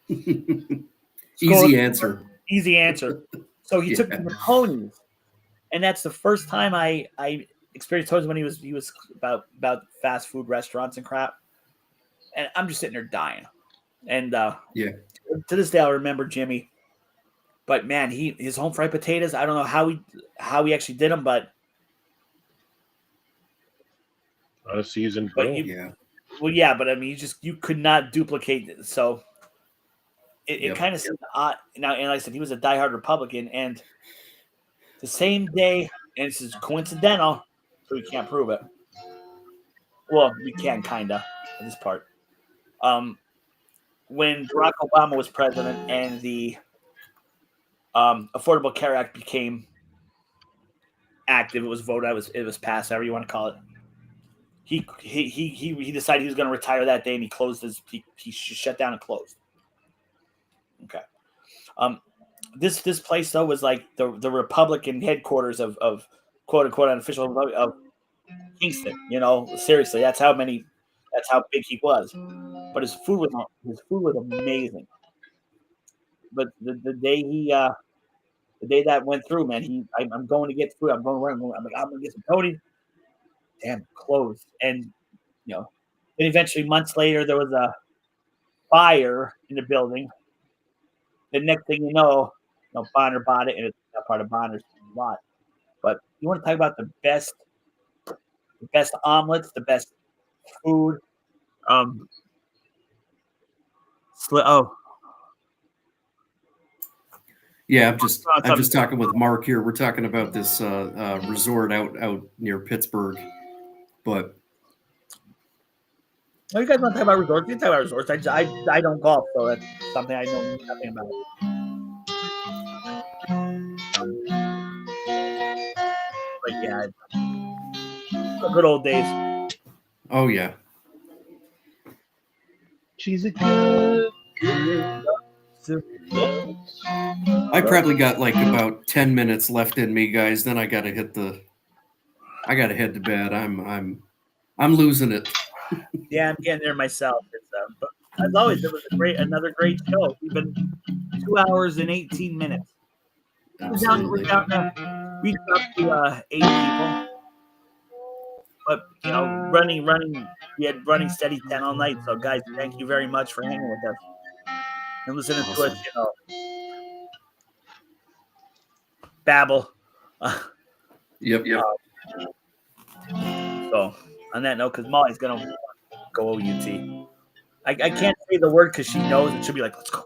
Speaker 3: Easy answer.
Speaker 1: Easy answer. So he took me to Tony's. And that's the first time I experienced Tony's when he was about fast food restaurants and crap. And I'm just sitting there dying. And to this day I'll remember Jimmy. But man, his home fried potatoes, I don't know how he actually did them, but
Speaker 2: On a seasoned
Speaker 1: but
Speaker 2: grill.
Speaker 1: but I mean you could not duplicate it. So it kind of seemed odd. Now, and like I said, he was a diehard Republican, and the same day, and this is coincidental, so we can't prove it. Well, we can kinda in this part. When Barack Obama was president and the Affordable Care Act became active, it was voted, it was passed, however you want to call it. He decided he was going to retire that day, and he closed he shut down and closed. Okay. This place though was like the Republican headquarters of quote unquote unofficial of Kingston. You know, seriously, that's how big he was. But his food was amazing. But the day that went through, man, I'm going to get food. I'm going to get some Tony. Damn, closed. And then eventually months later there was a fire in the building. The next thing you know, Bonner bought it, and it's not part of Bonner's lot. But you want to talk about the best omelets, the best food.
Speaker 3: Yeah, I'm just talking with Mark here. We're talking about this resort out near Pittsburgh, but.
Speaker 1: Oh, you guys want to talk about resorts? You can talk about resorts. I don't golf, so that's something I know nothing about. But yeah, the good old days.
Speaker 3: Oh yeah.
Speaker 2: She's a good.
Speaker 3: I probably got like about 10 minutes left in me, guys. Then I gotta head to bed. I'm losing it.
Speaker 1: Yeah, I'm getting there myself. But as always, it was another great show. We've been 2 hours and 18 minutes.
Speaker 3: Absolutely.
Speaker 1: We're down to 8 people. But running, we had running steady 10 all night. So guys, thank you very much for hanging with us and listening to us, babble.
Speaker 3: Yep.
Speaker 1: So on that note, because Molly's gonna go OUT. I can't say the word because she knows, and she'll be like, "Let's go."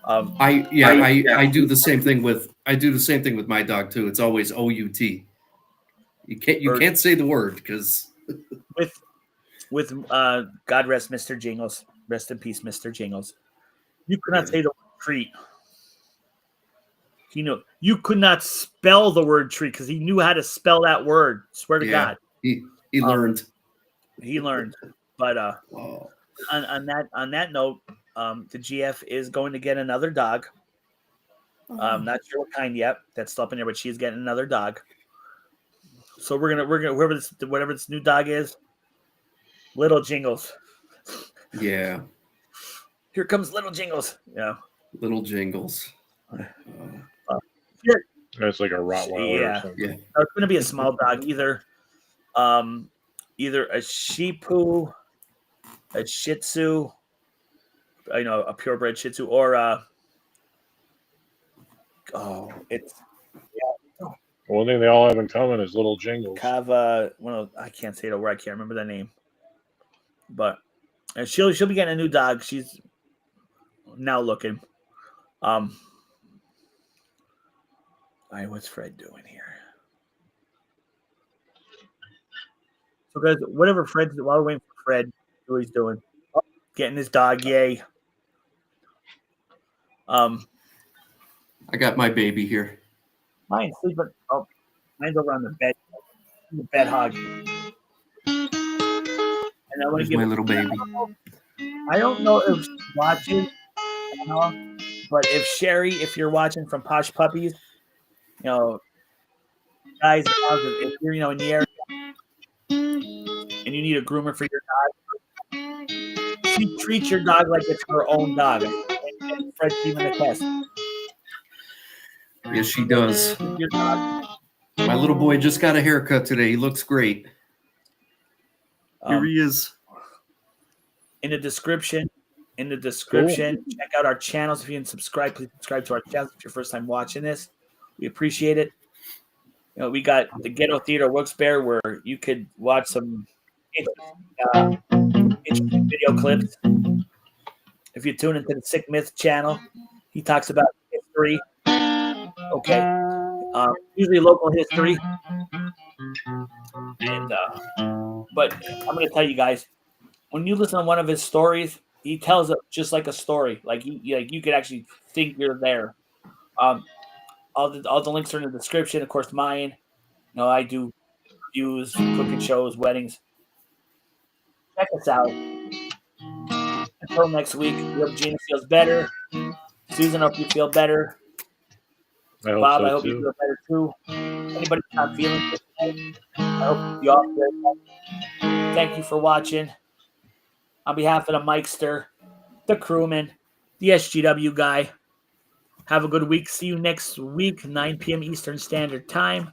Speaker 3: I do the same thing with my dog too. It's always OUT. You can't say the word because
Speaker 1: with God rest Mr. Jingles. Rest in peace, Mr. Jingles. You could not say the word treat. You could not spell the word treat because he knew how to spell that word. Swear to God.
Speaker 3: He learned.
Speaker 1: He learned. But
Speaker 3: Oh.
Speaker 1: on that note, the GF is going to get another dog. Not sure what kind yet. That's still up in there, but she's getting another dog. So we're gonna whatever this new dog is, Little Jingles.
Speaker 3: Yeah.
Speaker 1: Here comes Little Jingles. Yeah.
Speaker 3: Little Jingles.
Speaker 2: That's like a Rottweiler or something.
Speaker 3: Yeah.
Speaker 1: It's gonna be a small dog, either a Shih Tzu, a Shih Tzu, a purebred Shih Tzu, or
Speaker 2: One thing they all have in common is Little Jingles.
Speaker 1: Kava. I can't say the word. I can't remember the name. But she'll be getting a new dog. She's now looking. All right, what's Fred doing here? So guys, whatever Fred's while we're waiting for Fred, what he's doing. Getting his dog, yay.
Speaker 3: I got my baby here.
Speaker 1: Mine's sleeping. Oh, mine's over on the bed. The bed hog. And I want to
Speaker 3: Here's
Speaker 1: give
Speaker 3: my little baby.
Speaker 1: I don't know if she's watching, but if you're watching from Posh Puppies, guys, if you're in the area and you need a groomer for your dog, she treats your dog like it's her own dog. And Fred's even the test.
Speaker 3: Yes, she does.
Speaker 1: Your dog.
Speaker 3: My little boy just got a haircut today. He looks great. Here he is.
Speaker 1: In the description, check out our channels. If you can subscribe, please subscribe to our channels if you're first time watching this. We appreciate it. We got the Ghetto Theater Wilkes-Barre where you could watch some interesting video clips. If you tune into the Sick Myth channel, he talks about history. Okay. Usually local history. And but I'm going to tell you guys, when you listen to one of his stories, he tells it just like a story. Like you could actually think you're there. All the links are in the description. Of course, mine. I do reviews, cooking shows, weddings. Check us out. Until next week, we hope Gina feels better. Susan, I hope you feel better. Bob, I hope you feel better too. Anybody not feeling good, I hope you all feel better. Thank you for watching. On behalf of the Mikester, the crewman, the SGW guy, have a good week. See you next week, 9 p.m. Eastern Standard Time.